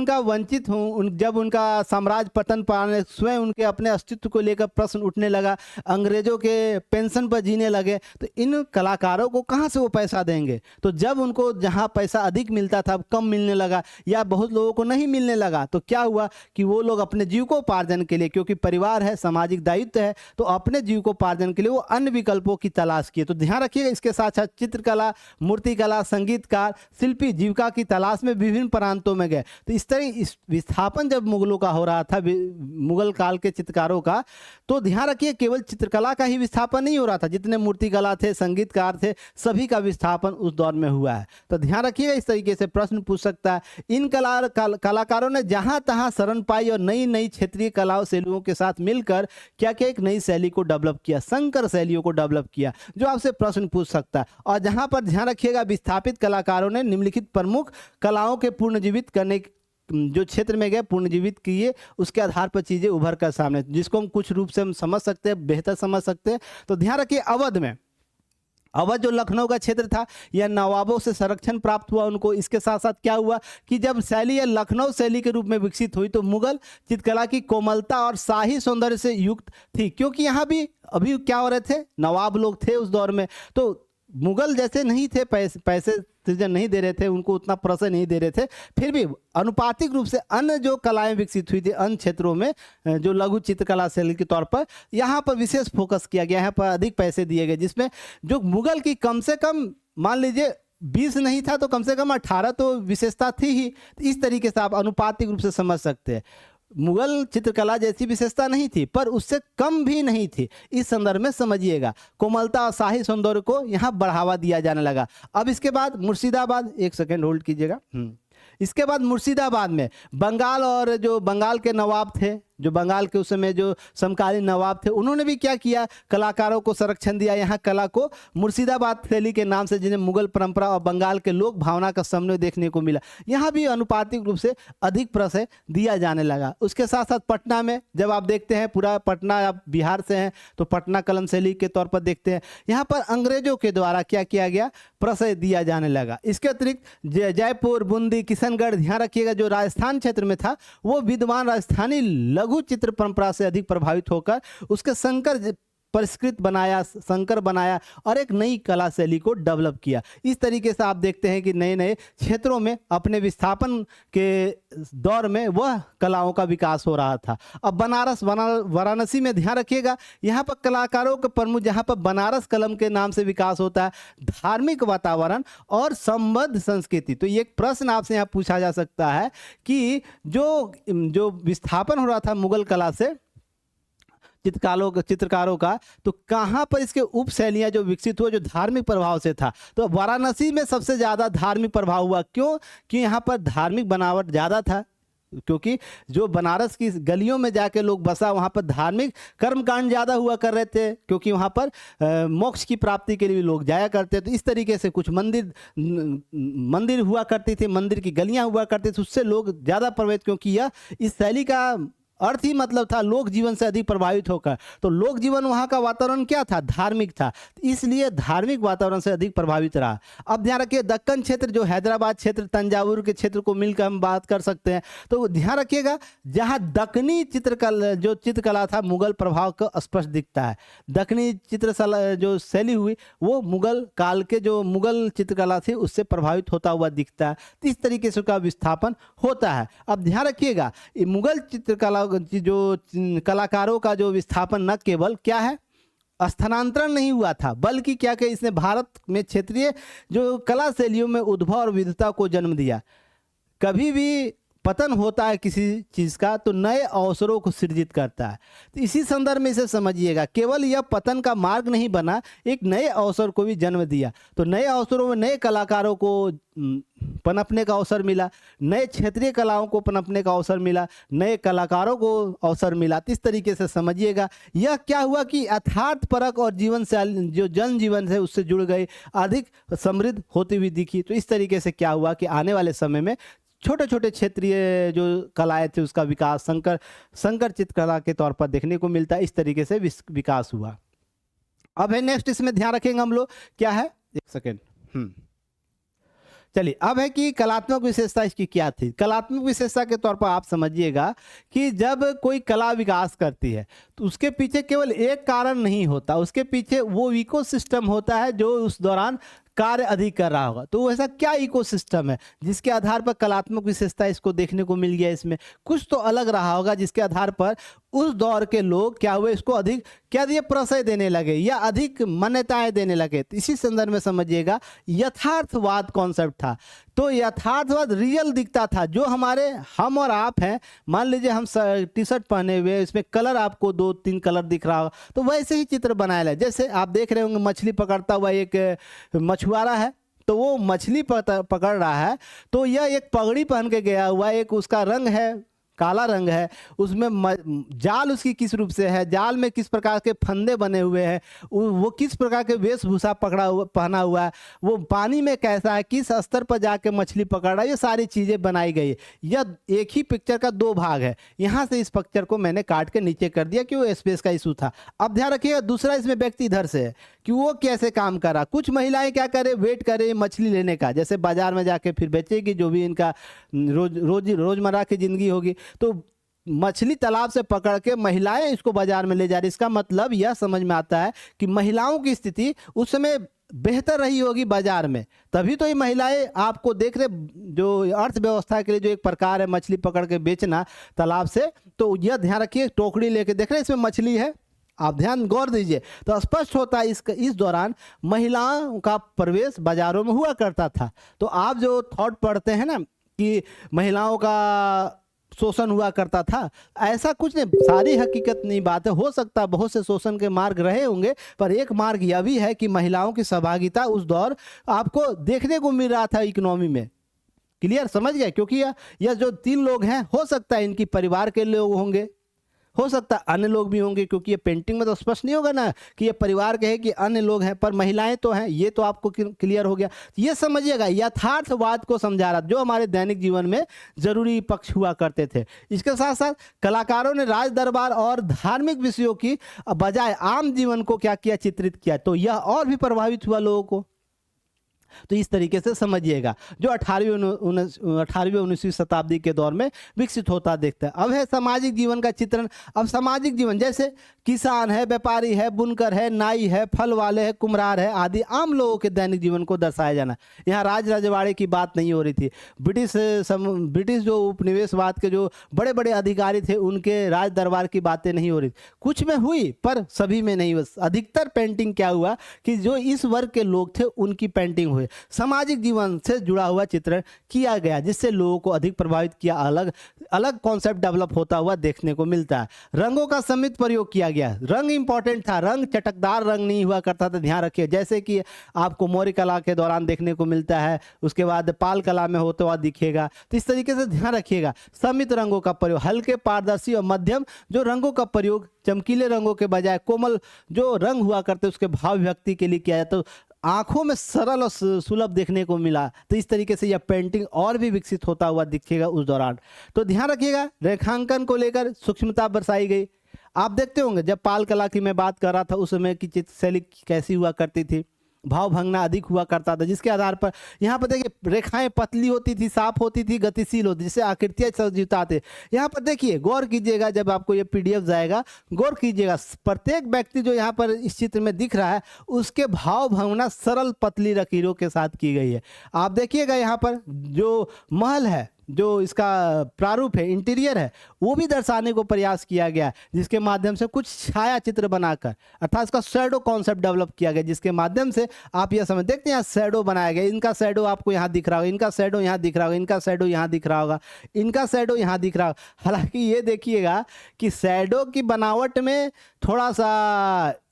जब उनका साम्राज्य पतन पाने, स्वयं उनके अपने अस्तित्व को लेकर प्रश्न उठने लगा, अंग्रेजों के पेंशन पर जीने लगे, तो इन कलाकारों को कहाँ से वो पैसा देंगे? तो जब उनको जहाँ पैसा अधिक मिलता था कम मिलने लगा, या बहुत लोगों को नहीं मिलने लगा, तो क्या हुआ कि वो लोग अपने जीविकोपार्जन के लिए, क्योंकि परिवार है, सामाजिक दायित्व है, तो अपने जीविकोपार्जन के लिए वो अन्य विकल्पों की तलाश किए। तो ध्यान रखिएगा, इसके साथ साथ चित्रकला, मूर्तिकला, संगीतकार, शिल्पी जीविका की तलाश में विभिन्न प्रांतों में गए। तो इस तरह इस विस्थापन जब मुगलों का हो रहा था, मुगल काल के चित्रकारों का, तो ध्यान रखिए केवल चित्रकला का ही विस्थापन नहीं हो रहा था, जितने मूर्तिकला थे, संगीतकार थे, सभी का विस्थापन उस दौर में हुआ है। तो ध्यान रखिएगा, इस तरीके से प्रश्न पूछ सकता है। इन कलाकारों ने जहां तहां शरण पाई और नई नई क्षेत्रीय कलाओं शैलियों के साथ मिलकर क्या क्या एक नई शैली को डेवलप किया, संकर शैलियों को डेवलप किया, जो आपसे प्रश्न पूछ सकता है। और जहां पर ध्यान रखिएगा, विस्थापित कलाकारों ने निम्नलिखित प्रमुख कलाओं के पुनर्जीवित करने जो क्षेत्र में गए, पुनर्जीवित किए, उसके आधार पर चीजें उभर कर सामने, जिसको हम कुछ रूप से हम समझ सकते हैं, बेहतर समझ सकते हैं। तो ध्यान रखिए, अवध जो लखनऊ का क्षेत्र था, यह नवाबों से संरक्षण प्राप्त हुआ उनको। इसके साथ साथ क्या हुआ कि जब शैली यह लखनऊ शैली के रूप में विकसित हुई, तो मुगल चित्रकला की कोमलता और शाही सौंदर्य से युक्त थी, क्योंकि यहाँ भी अभी क्या हो रहे थे, नवाब लोग थे उस दौर में, तो मुगल जैसे नहीं थे, पैसे ऑक्सीजन नहीं दे रहे थे, उनको उतना प्रशय नहीं दे रहे थे, फिर भी अनुपातिक रूप से अन्य जो कलाएं विकसित हुई थी अन्य क्षेत्रों में, जो लघु चित्रकला शैली के तौर पर यहाँ पर विशेष फोकस किया गया, यहाँ पर अधिक पैसे दिए गए, जिसमें जो मुगल की कम से कम मान लीजिए 20 नहीं था तो कम से कम 18 तो विशेषता थी ही। इस तरीके से आप अनुपातिक रूप से समझ सकते हैं। मुगल चित्रकला जैसी विशेषता नहीं थी पर उससे कम भी नहीं थी। इस संदर्भ में समझिएगा कोमलता और शाही सौंदर्य को यहाँ बढ़ावा दिया जाने लगा। अब इसके बाद मुर्शिदाबाद, एक सेकेंड होल्ड कीजिएगा। इसके बाद मुर्शिदाबाद में बंगाल और जो बंगाल के नवाब थे, जो बंगाल के उस समय जो समकालीन नवाब थे, उन्होंने भी क्या किया, कलाकारों को संरक्षण दिया। यहाँ कला को मुर्शिदाबाद शैली के नाम से, जिन्हें मुगल परंपरा और बंगाल के लोक भावना का समन्वय देखने को मिला, यहाँ भी अनुपातिक रूप से अधिक प्रशय दिया जाने लगा। उसके साथ साथ पटना में जब आप देखते हैं, पूरा पटना, आप बिहार से हैं तो पटना कलम शैली के तौर पर देखते हैं, यहाँ पर अंग्रेजों के द्वारा क्या किया गया, प्रशय दिया जाने लगा। इसके अतिरिक्त जयपुर, बूंदी, किशनगढ़, ध्यान रखिएगा जो राजस्थान क्षेत्र में था वो विद्वान राजस्थानी लघु चित्र परंपरा से अधिक प्रभावित होकर उसके संकर परिष्कृत बनाया, संकर बनाया और एक नई कला शैली को डेवलप किया। इस तरीके से आप देखते हैं कि नए नए क्षेत्रों में अपने विस्थापन के दौर में वह कलाओं का विकास हो रहा था। अब बनारस, वाराणसी में ध्यान रखिएगा, यहाँ पर कलाकारों के प्रमुख, जहाँ पर बनारस कलम के नाम से विकास होता है, धार्मिक वातावरण और संबद्ध संस्कृति। तो ये एक प्रश्न आपसे यहाँ पूछा जा सकता है कि जो विस्थापन हो रहा था मुगल कला से चित्रकारों का, तो कहाँ पर इसके उप शैलियाँ जो विकसित हुआ जो धार्मिक प्रभाव से था, तो वाराणसी में सबसे ज़्यादा धार्मिक प्रभाव हुआ। क्यों? कि यहाँ पर धार्मिक बनावट ज़्यादा था, क्योंकि जो बनारस की गलियों में जाके लोग बसा, वहाँ पर धार्मिक कर्मकांड ज़्यादा हुआ कर रहे थे, क्योंकि वहाँ पर मोक्ष की प्राप्ति के लिए लोग जाया करते थे। इस तरीके से कुछ मंदिर हुआ करती थी, मंदिर की गलियाँ हुआ करती थी, उससे लोग ज़्यादा प्रभावित, क्योंकि यह इस शैली का अर्थ ही मतलब था लोक जीवन से अधिक प्रभावित होकर। तो लोक जीवन वहाँ का वातावरण क्या था, धार्मिक था, इसलिए धार्मिक वातावरण से अधिक प्रभावित रहा। अब ध्यान रखिए दक्कन क्षेत्र, जो हैदराबाद क्षेत्र, तंजावुर के क्षेत्र को मिलकर हम बात कर सकते हैं, तो ध्यान रखिएगा जहाँ दक्कनी चित्रकला था मुगल प्रभाव का स्पष्ट दिखता है। दक्कनी चित्रकला जो शैली हुई वो मुगल काल के जो मुगल चित्रकला थी उससे प्रभावित होता हुआ दिखता है। तो इस तरीके से उसका विस्थापन होता है। अब ध्यान रखिएगा मुगल चित्रकला जो कलाकारों का जो विस्थापन न केवल क्या है स्थानांतरण नहीं हुआ था, बल्कि क्या कि इसने भारत में क्षेत्रीय जो कला शैलियों में उद्भव और विविधता को जन्म दिया। कभी भी पतन होता है किसी चीज़ का तो नए अवसरों को सृजित करता है। तो इसी संदर्भ में इसे समझिएगा, केवल यह पतन का मार्ग नहीं बना, एक नए अवसर को भी जन्म दिया। तो नए अवसरों में नए कलाकारों को पनपने का अवसर मिला, नए क्षेत्रीय कलाओं को पनपने का अवसर मिला, नए कलाकारों को अवसर मिला। इस तरीके से समझिएगा यह क्या हुआ कि यथार्थ परक और जीवन से जो जनजीवन है उससे जुड़ गई, अधिक समृद्ध होती हुई दिखी। तो इस तरीके से क्या हुआ कि आने वाले समय में छोटे छोटे क्षेत्रीय जो कलाएं थी उसका विकास संकर चित्रकला के तौर पर देखने को मिलता है। इस तरीके से विकास हुआ। अब है नेक्स्ट, इसमें ध्यान रखेंगे हम लोग क्या है, एक सेकेंड, चलिए अब है कि कलात्मक विशेषता इसकी क्या थी। कलात्मक विशेषता के तौर पर आप समझिएगा कि जब कोई कला विकास करती है तो उसके पीछे केवल एक कारण नहीं होता, उसके पीछे वो इकोसिस्टम होता है जो उस दौरान कार्य अधिक कर रहा होगा। तो ऐसा क्या इकोसिस्टम है जिसके आधार पर कलात्मक विशेषता इसको देखने को मिल गया। इसमें कुछ तो अलग रहा होगा जिसके आधार पर उस दौर के लोग क्या हुए, इसको अधिक क्या दिए, प्रशय देने लगे या अधिक मान्यताएं देने लगे। तो इसी संदर्भ में समझिएगा यथार्थवाद कॉन्सेप्ट था। तो यथार्थवाद रियल दिखता था, जो हमारे हम और आप हैं, मान लीजिए हम टी शर्ट पहने हुए, इसमें कलर आपको 2-3 कलर दिख रहा होगा, तो वैसे ही चित्र बनाया है। जैसे आप देख रहे होंगे मछली पकड़ता हुआ एक मछुआरा है, तो वो मछली पकड़ रहा है, तो यह एक पगड़ी पहन के गया हुआ, एक उसका रंग है काला रंग है, उसमें जाल उसकी किस रूप से है, जाल में किस प्रकार के फंदे बने हुए हैं, वो किस प्रकार के वेशभूषा पहना हुआ है, वो पानी में कैसा है, किस स्तर पर जाके मछली पकड़ रहा है, ये सारी चीज़ें बनाई गई है। यह एक ही पिक्चर का 2 भाग है। यहाँ से इस पिक्चर को मैंने काट के नीचे कर दिया कि वो स्पेस का इशू था। अब ध्यान रखिएगा दूसरा इसमें व्यक्ति इधर से है कि वो कैसे काम कर रहा। कुछ महिलाएं क्या करे, वेट करे मछली लेने का, जैसे बाजार में जाके फिर बेचेगी, जो भी इनका रोजमर्रा की जिंदगी होगी। तो मछली तालाब से पकड़ के महिलाएं इसको बाजार में ले जा रही। इसका मतलब यह समझ में आता है कि महिलाओं की स्थिति उस समय बेहतर रही होगी बाजार में, तभी तो ये महिलाएं आपको देख रहे। जो अर्थव्यवस्था के लिए जो एक प्रकार है मछली पकड़ के बेचना तालाब से, तो यह ध्यान रखिए, टोकरी लेके देख रहे हैं इसमें मछली है, आप ध्यान गौर दीजिए तो स्पष्ट होता है इस दौरान महिलाओं का प्रवेश बाजारों में हुआ करता था। तो आप जो थॉट पढ़ते हैं ना कि महिलाओं का शोषण हुआ करता था, ऐसा कुछ नहीं, सारी हकीकत नहीं बात है। हो सकता है बहुत से शोषण के मार्ग रहे होंगे, पर एक मार्ग यह भी है कि महिलाओं की सहभागिता उस दौर आपको देखने को मिल रहा था इकोनॉमी में। क्लियर, समझ गए? क्योंकि यह जो 3 लोग हैं, हो सकता है इनकी परिवार के लोग होंगे, हो सकता है अन्य लोग भी होंगे, क्योंकि ये पेंटिंग में तो स्पष्ट नहीं होगा ना कि ये परिवार के हैं कि अन्य लोग हैं, पर महिलाएं तो हैं, ये तो आपको क्लियर हो गया। ये समझिएगा यथार्थवाद को समझा रहा, जो हमारे दैनिक जीवन में जरूरी पक्ष हुआ करते थे। इसके साथ साथ कलाकारों ने राज दरबार और धार्मिक विषयों की बजाय आम जीवन को क्या किया, चित्रित किया, तो यह और भी प्रभावित हुआ लोगों को। तो इस तरीके से समझिएगा जो 18वीं-19वीं शताब्दी के दौर में विकसित होता देखता है। अब है सामाजिक जीवन का चित्रण। अब सामाजिक जीवन जैसे किसान है, व्यापारी है, बुनकर है, नाई है, फल वाले है, कुम्हार है आदि आम लोगों के दैनिक जीवन को दर्शाया जाना। यहाँ राज रजवाड़े की बात नहीं हो रही थी। ब्रिटिश जो उपनिवेशवाद के जो बड़े बड़े अधिकारी थे उनके राज दरबार की बातें नहीं हो रही। कुछ में हुई पर सभी में नहीं। बस अधिकतर पेंटिंग क्या हुआ कि जो इस वर्ग के लोग थे उनकी पेंटिंग हुई। सामाजिक जीवन से जुड़ा हुआ चित्रण किया गया जिससे लोगों को अधिक प्रभावित किया। अलग अलग कॉन्सेप्ट डेवलप होता हुआ देखने को मिलता है। रंगों का सीमित प्रयोग किया गया। रंग इंपॉर्टेंट था, रंग चटकदार रंग नहीं हुआ करता था, ध्यान रखिए। जैसे कि आपको मौर्य कला के दौरान देखने को मिलता है, उसके बाद पाल कला में होते हुआ दिखेगा। तो इस तरीके से ध्यान रखिएगा। सीमित रंगों का प्रयोग, हल्के, पारदर्शी और मध्यम जो रंगों का प्रयोग, चमकीले रंगों के बजाय कोमल जो रंग हुआ करते उसके भाव व्यक्ति के लिए किया जाता, तो आंखों में सरल और सुलभ देखने को मिला। तो इस तरीके से यह पेंटिंग और भी विकसित होता हुआ दिखेगा उस दौरान। तो ध्यान रखिएगा रेखांकन को लेकर सूक्ष्मता बरसाई गई। आप देखते होंगे जब पाल कला की मैं बात कर रहा था उस समय की चित्र शैली कैसी हुआ करती थी, भाव भंगना अधिक हुआ करता था, जिसके आधार पर यहाँ पर देखिए रेखाएं पतली होती थी, साफ होती थी, गतिशील होती, जिससे आकृतियां सजीवता थे। यहाँ पर देखिए गौर कीजिएगा, जब आपको ये पीडीएफ जाएगा गौर कीजिएगा, प्रत्येक व्यक्ति जो यहाँ पर इस चित्र में दिख रहा है उसके भाव भंगना सरल पतली लकीरों के साथ की गई है। आप देखिएगा यहाँ पर जो महल है, जो इसका प्रारूप है, इंटीरियर है, वो भी दर्शाने को प्रयास किया गया, जिसके माध्यम से कुछ छाया चित्र बनाकर, अर्थात इसका शैडो कॉन्सेप्ट डेवलप किया गया, जिसके माध्यम से आप यह समझ देखते हैं यहाँ शैडो बनाया गया। इनका शैडो आपको यहाँ दिख रहा होगा, इनका शैडो यहाँ दिख रहा होगा, इनका शैडो यहाँ दिख रहा होगा, इनका शैडो यहाँ दिख रहा होगा। हालांकि ये देखिएगा कि शैडो की बनावट में थोड़ा सा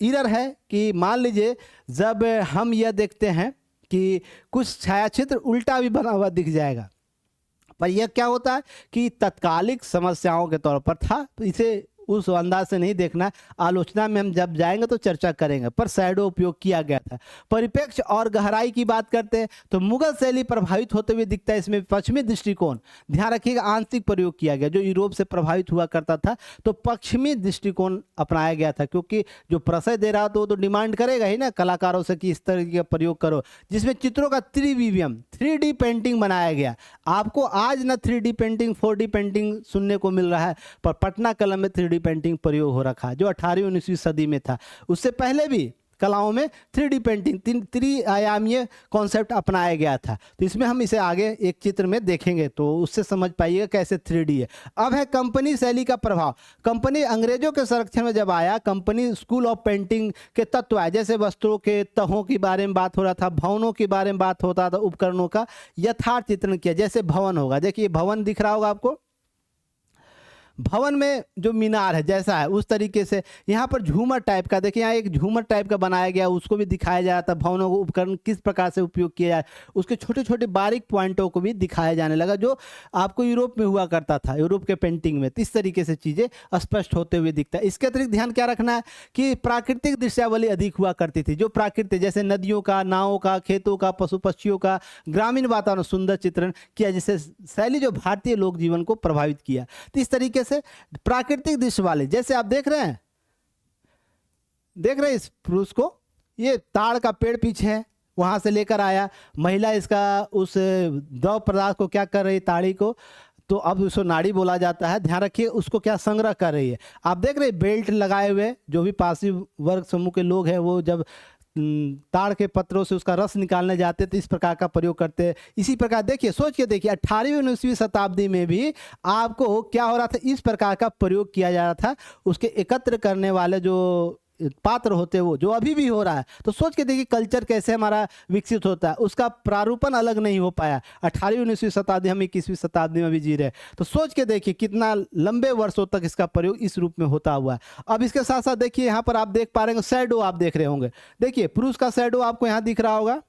एरर है कि मान लीजिए जब हम यह देखते हैं कि कुछ छाया चित्र उल्टा भी बना हुआ दिख जाएगा, पर यह क्या होता है कि तत्कालिक समस्याओं के तौर पर था, तो इसे उस अंदाज से नहीं देखना। आलोचना में हम जब जाएंगे तो चर्चा करेंगे, पर शैडो उपयोग किया गया था। परिप्रेक्ष्य और गहराई की बात करते हैं तो मुगल शैली प्रभावित होते हुए दिखता है। इसमें पश्चिमी दृष्टिकोण, ध्यान रखिएगा, आंशिक प्रयोग किया गया। जो यूरोप से प्रभावित हुआ करता था तो पश्चिमी दृष्टिकोण अपनाया गया था, क्योंकि जो प्रशय दे रहा तो वो तो डिमांड करेगा ही ना कलाकारों से कि इस तरह का प्रयोग करो, जिसमें चित्रों का त्रिविवियम 3D पेंटिंग बनाया गया। आपको आज ना 3D पेंटिंग 4D पेंटिंग सुनने को मिल रहा है, पर पटना कलम में 3D पेंटिंग प्रयोग हो रखा है, जो 18वीं-19वीं सदी में था। उससे पहले भी कलाओं में 3D पेंटिंग, त्रिआयामीय कॉन्सेप्ट अपनाया गया था। तो इसमें हम इसे आगे एक चित्र में देखेंगे तो उससे समझ पाइएगा कैसे 3D है। अब है कंपनी शैली का प्रभाव। कंपनी अंग्रेजों के संरक्षण में जब आया, कंपनी स्कूल ऑफ पेंटिंग के तत्व आए, जैसे वस्त्रों के तहों के बारे में बात हो रहा था, भवनों के बारे में बात होता था, उपकरणों का यथार्थ चित्रण किया। जैसे भवन होगा, देखिए भवन दिख रहा होगा आपको, भवन में जो मीनार है जैसा है उस तरीके से यहाँ पर झूमर टाइप का, देखिए यहाँ एक झूमर टाइप का बनाया गया, उसको भी दिखाया जा रहा था। भवनों को उपकरण किस प्रकार से उपयोग किया जाए, उसके छोटे छोटे बारीक पॉइंटों को भी दिखाया जाने लगा, जो आपको यूरोप में हुआ करता था, यूरोप के पेंटिंग में। तो इस तरीके से चीज़ें स्पष्ट होते हुए दिखता है। इसके अतिरिक्त ध्यान क्या रखना है कि प्राकृतिक दृश्यावली अधिक हुआ करती थी। जो प्राकृतिक जैसे नदियों का, नावों का, खेतों का, पशु पक्षियों का, ग्रामीण वातावरण सुंदर चित्रण किया, जिससे शैली जो भारतीय लोक जीवन को प्रभावित किया। तो इस तरीके से प्राकृतिक दृश्य वाले, जैसे आप देख रहे हैं इस पुरुष को, ये ताड़ का पेड़ पीछे है, वहां से लेकर आया, महिला इसका उस द्रव पदार्थ को क्या कर रही, ताड़ी को, तो अब उसको नाड़ी बोला जाता है। ध्यान रखिए उसको क्या संग्रह कर रही है। आप देख रहे बेल्ट लगाए हुए जो भी पासी वर्ग समूह के लोग हैं, वो जब ताड़ के पत्रों से उसका रस निकालने जाते तो इस प्रकार का प्रयोग करते हैं। इसी प्रकार देखिए, सोच के देखिए, 18वीं 19वीं शताब्दी में भी आपको क्या हो रहा था, इस प्रकार का प्रयोग किया जा रहा था। उसके एकत्र करने वाले जो पात्र होते वो जो अभी भी हो रहा है। तो सोच के देखिए कल्चर कैसे हमारा विकसित होता है, उसका प्रारूपण अलग नहीं हो पाया। 18वीं 19वीं शताब्दी, हम 21वीं शताब्दी में भी जी रहे हैं। तो सोच के देखिए कितना लंबे वर्षों तक इसका प्रयोग इस रूप में होता हुआ है। अब इसके साथ साथ देखिए यहाँ पर आप देख पा रहे हैं शैडो, आप देख रहे होंगे। देखिए पुरुष का शैडो आपको यहाँ दिख रहा होगा,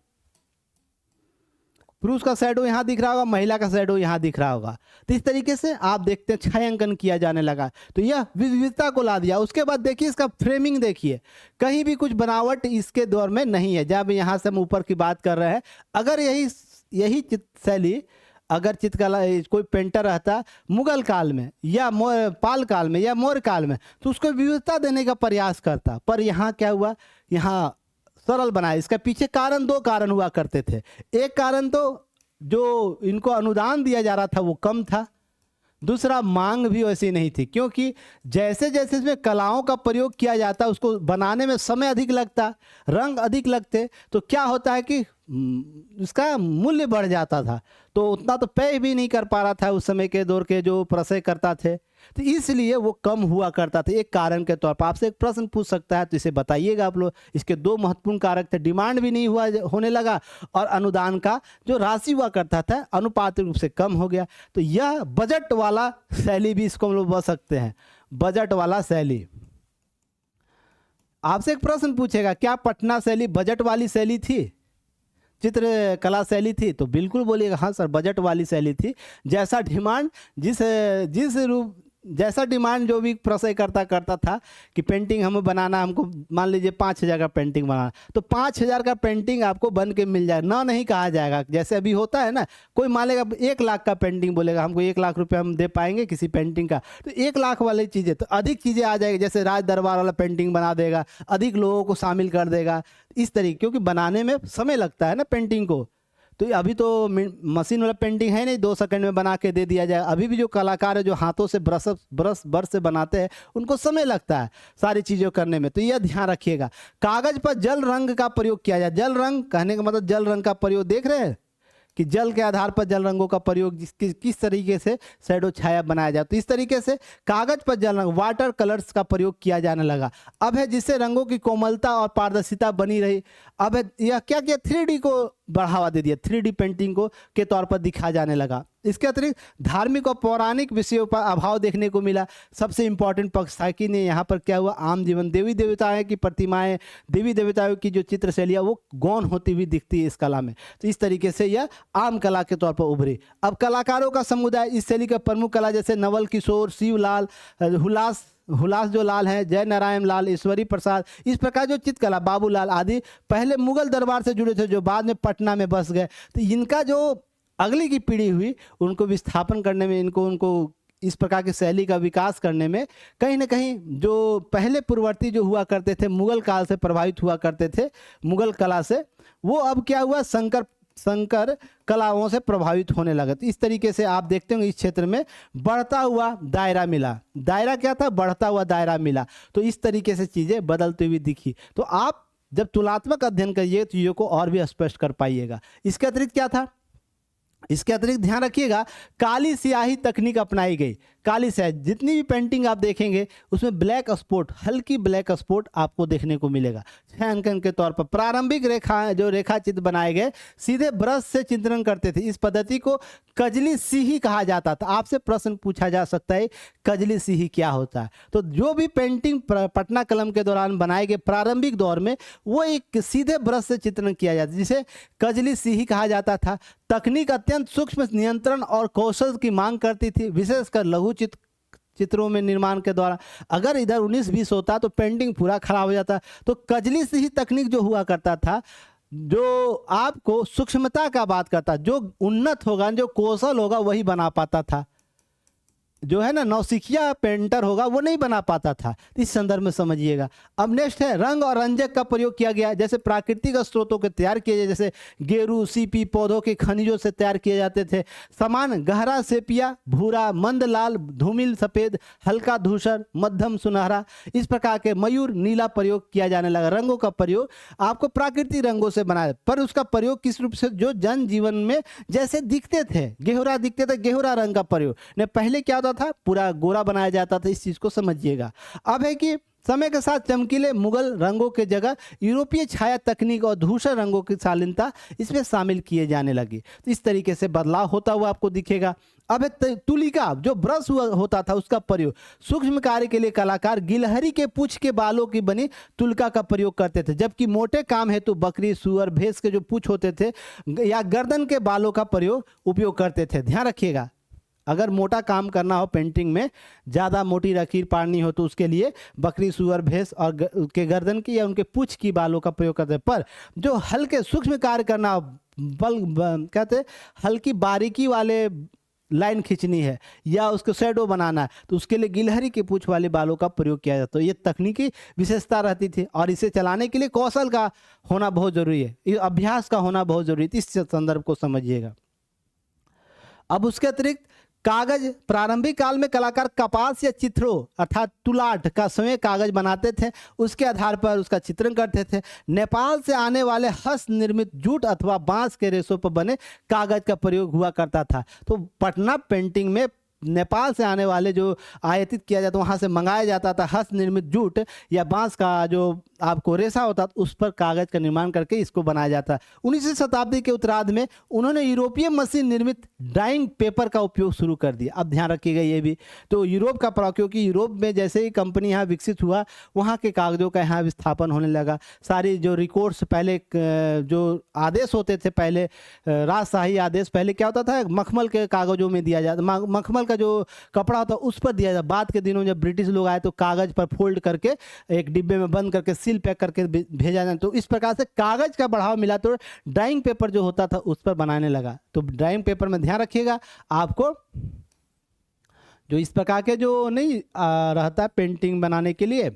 पुरुष का शैडो यहाँ दिख रहा होगा, महिला का शैडो यहाँ दिख रहा होगा। तो इस तरीके से आप देखते हैं छायांकन किया जाने लगा, तो यह विविधता को ला दिया। उसके बाद देखिए इसका फ्रेमिंग देखिए, कहीं भी कुछ बनावट इसके दौर में नहीं है। जब यहाँ से हम ऊपर की बात कर रहे हैं, अगर यही चित्र शैली, अगर चित्रकला कोई पेंटर रहता मुगल काल में या पाल काल में या मौर्य काल में, तो उसको विविधता देने का प्रयास करता। पर यहाँ क्या हुआ, यहाँ सरल बनाया। इसका पीछे कारण, दो कारण हुआ करते थे। एक कारण तो जो इनको अनुदान दिया जा रहा था वो कम था, दूसरा मांग भी वैसी नहीं थी, क्योंकि जैसे जैसे इसमें कलाओं का प्रयोग किया जाता उसको बनाने में समय अधिक लगता, रंग अधिक लगते, तो क्या होता है कि उसका मूल्य बढ़ जाता था। तो उतना तो पे भी नहीं कर पा रहा था उस समय के दौर के जो प्रशय करता थे, तो इसलिए वो कम हुआ करता था। एक कारण के तौर पर आपसे एक प्रश्न पूछ सकता है, तो इसे बताइएगा आप लोग। इसके दो महत्वपूर्ण कारक थे, डिमांड भी नहीं होने लगा और अनुदान का जो राशि हुआ करता था अनुपातिक रूप से कम हो गया। तो यह बजट वाला शैली भी इसको हम लोग बोल सकते हैं, बजट वाला शैली। आपसे एक प्रश्न पूछेगा, क्या पटना शैली बजट वाली शैली थी, चित्र कला शैली थी? तो बिल्कुल बोलिएगा हाँ सर, बजट वाली शैली थी। जैसा डिमांड, जिस रूप, जैसा डिमांड जो भी प्रशय करता था कि पेंटिंग हमें बनाना, हमको मान लीजिए 5,000 का पेंटिंग बनाना, तो 5,000 का पेंटिंग आपको बन के मिल जाए, ना नहीं कहा जाएगा। जैसे अभी होता है ना, कोई मान लेगा 1 लाख का पेंटिंग बोलेगा, हमको 1 लाख रुपए हम दे पाएंगे किसी पेंटिंग का, तो 1 लाख वाली चीज़ें, तो अधिक चीज़ें आ जाएगी। जैसे राज दरबार वाला पेंटिंग बना देगा, अधिक लोगों को शामिल कर देगा इस तरीके, क्योंकि बनाने में समय लगता है ना पेंटिंग को। तो अभी तो मशीन वाला पेंटिंग है नहीं, 2 सेकंड में बना के दे दिया जाए। अभी भी जो कलाकार है जो हाथों से ब्रश से बनाते हैं, उनको समय लगता है सारी चीज़ों करने में। तो यह ध्यान रखिएगा। कागज पर जल रंग का प्रयोग किया जाए। जल रंग कहने का मतलब जल रंग का प्रयोग देख रहे हैं कि जल के आधार पर जल रंगों का प्रयोग किस तरीके से शैडो छाया बनाया जाए। तो इस तरीके से कागज पर जल रंग, वाटर कलर्स का प्रयोग किया जाने लगा। अब है जिससे रंगों की कोमलता और पारदर्शिता बनी रही। अब है यह क्या किया, 3D को बढ़ावा दे दिया, 3D पेंटिंग को के तौर पर दिखा जाने लगा। इसके अतिरिक्त धार्मिक और पौराणिक विषयों पर अभाव देखने को मिला। सबसे इंपॉर्टेंट पक्ष था कि नहीं, यहाँ पर क्या हुआ, आम जीवन, देवी देवताओं की प्रतिमाएं, देवी देवताओं की जो चित्र शैलियाँ वो गौण होती हुई दिखती है इस कला में। तो इस तरीके से यह आम कला के तौर पर उभरी। अब कलाकारों का समुदाय, इस शैली का प्रमुख कला जैसे नवल किशोर, शिवलाल, हुलास जो लाल हैं, जय नारायण लाल, ईश्वरी प्रसाद, इस प्रकार जो चित्रकला, बाबूलाल आदि पहले मुगल दरबार से जुड़े थे, जो बाद में पटना में बस गए। तो इनका जो अगली की पीढ़ी हुई, उनको विस्थापन करने में, उनको इस प्रकार की शैली का विकास करने में कहीं ना कहीं जो पहले पूर्ववर्ती जो हुआ करते थे, मुगल काल से प्रभावित हुआ करते थे, मुगल कला से, वो अब क्या हुआ, संकर कलाओं से प्रभावित होने लगे। तो इस तरीके से आप देखते होंगे इस क्षेत्र में बढ़ता हुआ दायरा मिला। दायरा क्या था, बढ़ता हुआ दायरा मिला। तो इस तरीके से चीज़ें बदलती हुई दिखी। तो आप जब तुलनात्मक अध्ययन करिए चीज़ों को और भी स्पष्ट कर पाइएगा। इसके अतिरिक्त क्या था, इसके अतिरिक्त ध्यान रखिएगा, काली स्याही तकनीक अपनाई गई। काली स्याही, जितनी भी पेंटिंग आप देखेंगे उसमें ब्लैक स्पॉट, हल्की ब्लैक स्पॉट आपको देखने को मिलेगा छायांकन के तौर पर। प्रारंभिक रेखा चित्र बनाए गए सीधे ब्रश से चित्रण करते थे। इस पद्धति को कजली सिही कहा जाता था। आपसे प्रश्न पूछा जा सकता है कजली सिही क्या होता है। तो जो भी पेंटिंग पटना कलम के दौरान बनाए गए प्रारंभिक दौर में, वो एक सीधे ब्रश से चित्रण किया जाता, जिसे कजली सिही कहा जाता था। तकनीक अत्यंत सूक्ष्म नियंत्रण और कौशल की मांग करती थी, विशेषकर लघु चित्रों में निर्माण के द्वारा। अगर इधर 19-20 होता तो पेंटिंग पूरा खराब हो जाता। तो कजली से ही तकनीक जो हुआ करता था, जो आपको सूक्ष्मता का बात करता, जो उन्नत होगा, जो कौशल होगा, वही बना पाता था। जो है ना नौसिखिया पेंटर होगा वो नहीं बना पाता था। इस संदर्भ में समझिएगा। अब नेक्स्ट है रंग और रंजक का प्रयोग किया गया, जैसे प्राकृतिक स्रोतों के तैयार किए, जैसे गेरू सीपी पौधों के खनिजों से तैयार किए जाते थे। समान गहरा सेपिया, भूरा, मंद लाल, धूमिल सफेद, हल्का धूसर, मध्यम सुनहरा, इस प्रकार के मयूर नीला प्रयोग किया जाने लगा। रंगों का प्रयोग आपको प्राकृतिक रंगों से बनाया, पर उसका प्रयोग किस रूप से, जो जन जीवन में जैसे दिखते थे, गेहुरा दिखते थे, गेहुरा रंग का प्रयोग ने। पहले क्या था, पूरा गोरा बनाया जाता था। इस चीज को समझिएगा। अब है कि समय के साथ चमकीले मुगल रंगों के जगह यूरोपीय छाया तकनीक और धूसर रंगों की शालीनता इसमें शामिल किए जाने लगी। तो इस तरीके से बदलाव होता हुआ आपको दिखेगा। अब है तुलिका, जो ब्रश होता था उसका प्रयोग सूक्ष्म कार्य के लिए कलाकार गिलहरी के पूंछ के बालों की बनी तुलिका का प्रयोग करते थे, जबकि मोटे काम हेतु बकरी, सुअर, भैंस के जो पूंछ होते थे या गर्दन के बालों का उपयोग करते थे। ध्यान रखिएगा, अगर मोटा काम करना हो पेंटिंग में, ज़्यादा मोटी लकीर पाड़नी हो, तो उसके लिए बकरी, सुअर, भैंस और उनके गर्दन की या उनके पूंछ की बालों का प्रयोग करते हैं। पर जो हल्के सूक्ष्म कार्य करना हो, कहते हल्की बारीकी वाले लाइन खींचनी है या उसको शेडो बनाना है, तो उसके लिए गिलहरी के पूंछ वाले बालों का प्रयोग किया जाता है। तो ये तकनीकी विशेषता रहती थी और इसे चलाने के लिए कौशल का होना बहुत जरूरी है, ये अभ्यास का होना बहुत जरूरी है। इस संदर्भ को समझिएगा। अब उसके अतिरिक्त कागज, प्रारंभिक काल में कलाकार कपास या चित्रों अर्थात तुलाट का स्वयं कागज बनाते थे, उसके आधार पर उसका चित्रण करते थे। नेपाल से आने वाले हस्त निर्मित जूट अथवा बांस के रेशों पर बने कागज का प्रयोग हुआ करता था। तो पटना पेंटिंग में नेपाल से आने वाले जो आयातित किया जाता, वहाँ से मंगाया जाता था हस्त निर्मित जूट या बांस का जो आपको रेशा होता, उस पर कागज का निर्माण करके इसको बनाया जाता। 19वीं शताब्दी के उत्तरार्ध में उन्होंने यूरोपीय मशीन निर्मित ड्राइंग पेपर का उपयोग शुरू कर दिया। अब ध्यान रखिएगा ये भी, तो यूरोप का प्रभाव, क्योंकि यूरोप में जैसे ही कंपनी यहाँ विकसित हुआ, वहाँ के कागजों का यहाँ विस्थापन होने लगा। सारी जो रिकॉर्ड्स पहले जो आदेश होते थे, पहले राजशाही आदेश, पहले क्या होता था, मखमल के कागजों में दिया जाता, मखमल का जो कपड़ा होता उस पर दिया जाता। बाद के दिनों जब ब्रिटिश लोग आए तो कागज पर फोल्ड करके एक डिब्बे में बंद करके सील पैक करके भेजा जाए। तो इस प्रकार से कागज का बढ़ावा मिला, तो ड्राइंग पेपर जो होता था उस पर बनाने लगा। तो ड्राइंग पेपर में ध्यान रखिएगा, आपको जो इस प्रकार के जो नहीं रहता पेंटिंग बनाने के लिए,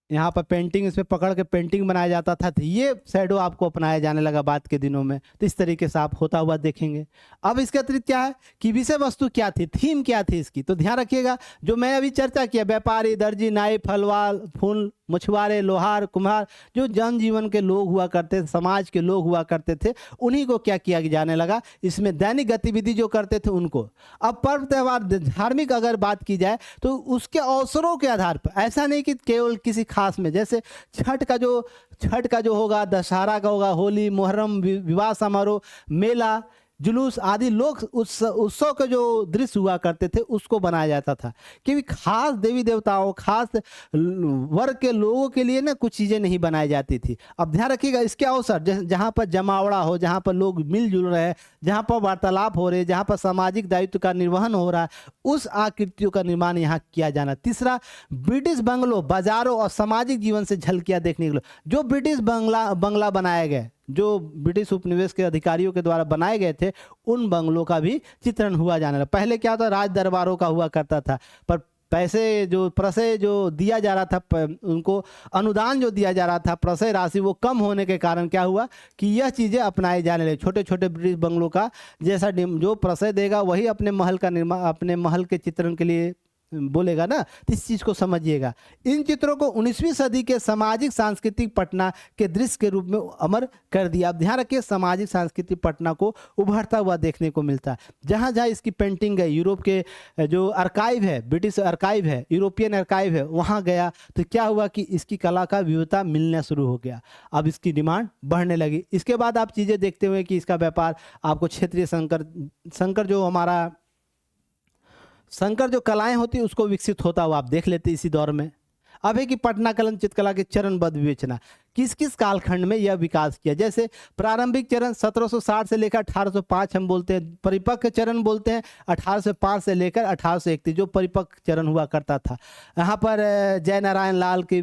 यहाँ पर पेंटिंग इसमें पकड़ के पेंटिंग बनाया जाता था, तो ये शैडो आपको अपनाया जाने लगा बाद के दिनों में। तो इस तरीके से आप होता हुआ देखेंगे। अब इसके अतिरिक्त क्या है कि विषय वस्तु क्या थी, थीम क्या थी इसकी, तो ध्यान रखिएगा। जो मैं अभी चर्चा किया, व्यापारी, दर्जी, नाई, फलवाल, फूल, मछुआरे, लोहार, कुम्हार, जो जनजीवन के लोग हुआ करते थे, समाज के लोग हुआ करते थे, उन्हीं को क्या किया जाने लगा, इसमें दैनिक गतिविधि जो करते थे उनको। अब पर्व त्यौहार धार्मिक अगर बात की जाए तो उसके अवसरों के आधार पर, ऐसा नहीं कि केवल किसी खास में, जैसे छठ का जो होगा, दशहरा का होगा, होली, मुहर्रम, विवाह समारोह, मेला, जुलूस आदि लोग उत्सव के जो दृश्य हुआ करते थे उसको बनाया जाता था। क्योंकि खास देवी देवताओं, खास वर्ग के लोगों के लिए ना कुछ चीज़ें नहीं बनाई जाती थी। अब ध्यान रखिएगा, इसके अवसर जहाँ पर जमावड़ा हो, जहाँ पर लोग मिलजुल रहे हैं, जहाँ पर वार्तालाप हो रहे, जहाँ पर सामाजिक दायित्व का निर्वहन हो रहा है, उस आकृतियों का निर्माण यहाँ किया जाना। तीसरा, ब्रिटिश बंगलों, बाजारों और सामाजिक जीवन से झलकियाँ देखने के लिए जो ब्रिटिश बंगला बनाए गए, जो ब्रिटिश उपनिवेश के अधिकारियों के द्वारा बनाए गए थे, उन बंगलों का भी चित्रण हुआ जाने लगा। पहले क्या था, राज दरबारों का हुआ करता था, पर पैसे जो प्रसय जो दिया जा रहा था, उनको अनुदान जो दिया जा रहा था, प्रसय राशि वो कम होने के कारण क्या हुआ कि यह चीज़ें अपनाई जाने लगी। छोटे छोटे ब्रिटिश बंगलों का जैसा जो प्रसय देगा वही अपने महल का निर्माण, अपने महल के चित्रण के लिए बोलेगा ना। तो इस चीज़ को समझिएगा। इन चित्रों को 19वीं सदी के सामाजिक सांस्कृतिक पटना के दृश्य के रूप में अमर कर दिया। अब ध्यान रखिए, सामाजिक सांस्कृतिक पटना को उभरता हुआ देखने को मिलता है। जहाँ जहाँ इसकी पेंटिंग गई, यूरोप के जो आर्काइव है, ब्रिटिश आर्काइव है, यूरोपियन आर्काइव है, वहाँ गया तो क्या हुआ कि इसकी कला का विविधता मिलना शुरू हो गया। अब इसकी डिमांड बढ़ने लगी। इसके बाद आप चीज़ें देखते हुए कि इसका व्यापार आपको क्षेत्रीय संकर जो हमारा संकर जो कलाएं होती उसको विकसित होता हुआ आप देख लेते इसी दौर में। अब है कि पटना कला चित्रकला के चरणबद्ध विवेचना, किस किस कालखंड में यह विकास किया। जैसे प्रारंभिक चरण 1760 से लेकर 1805 हम बोलते हैं, परिपक्व चरण बोलते हैं 1805 से लेकर 1831 जो परिपक्व चरण हुआ करता था। यहाँ पर जय नारायण लाल के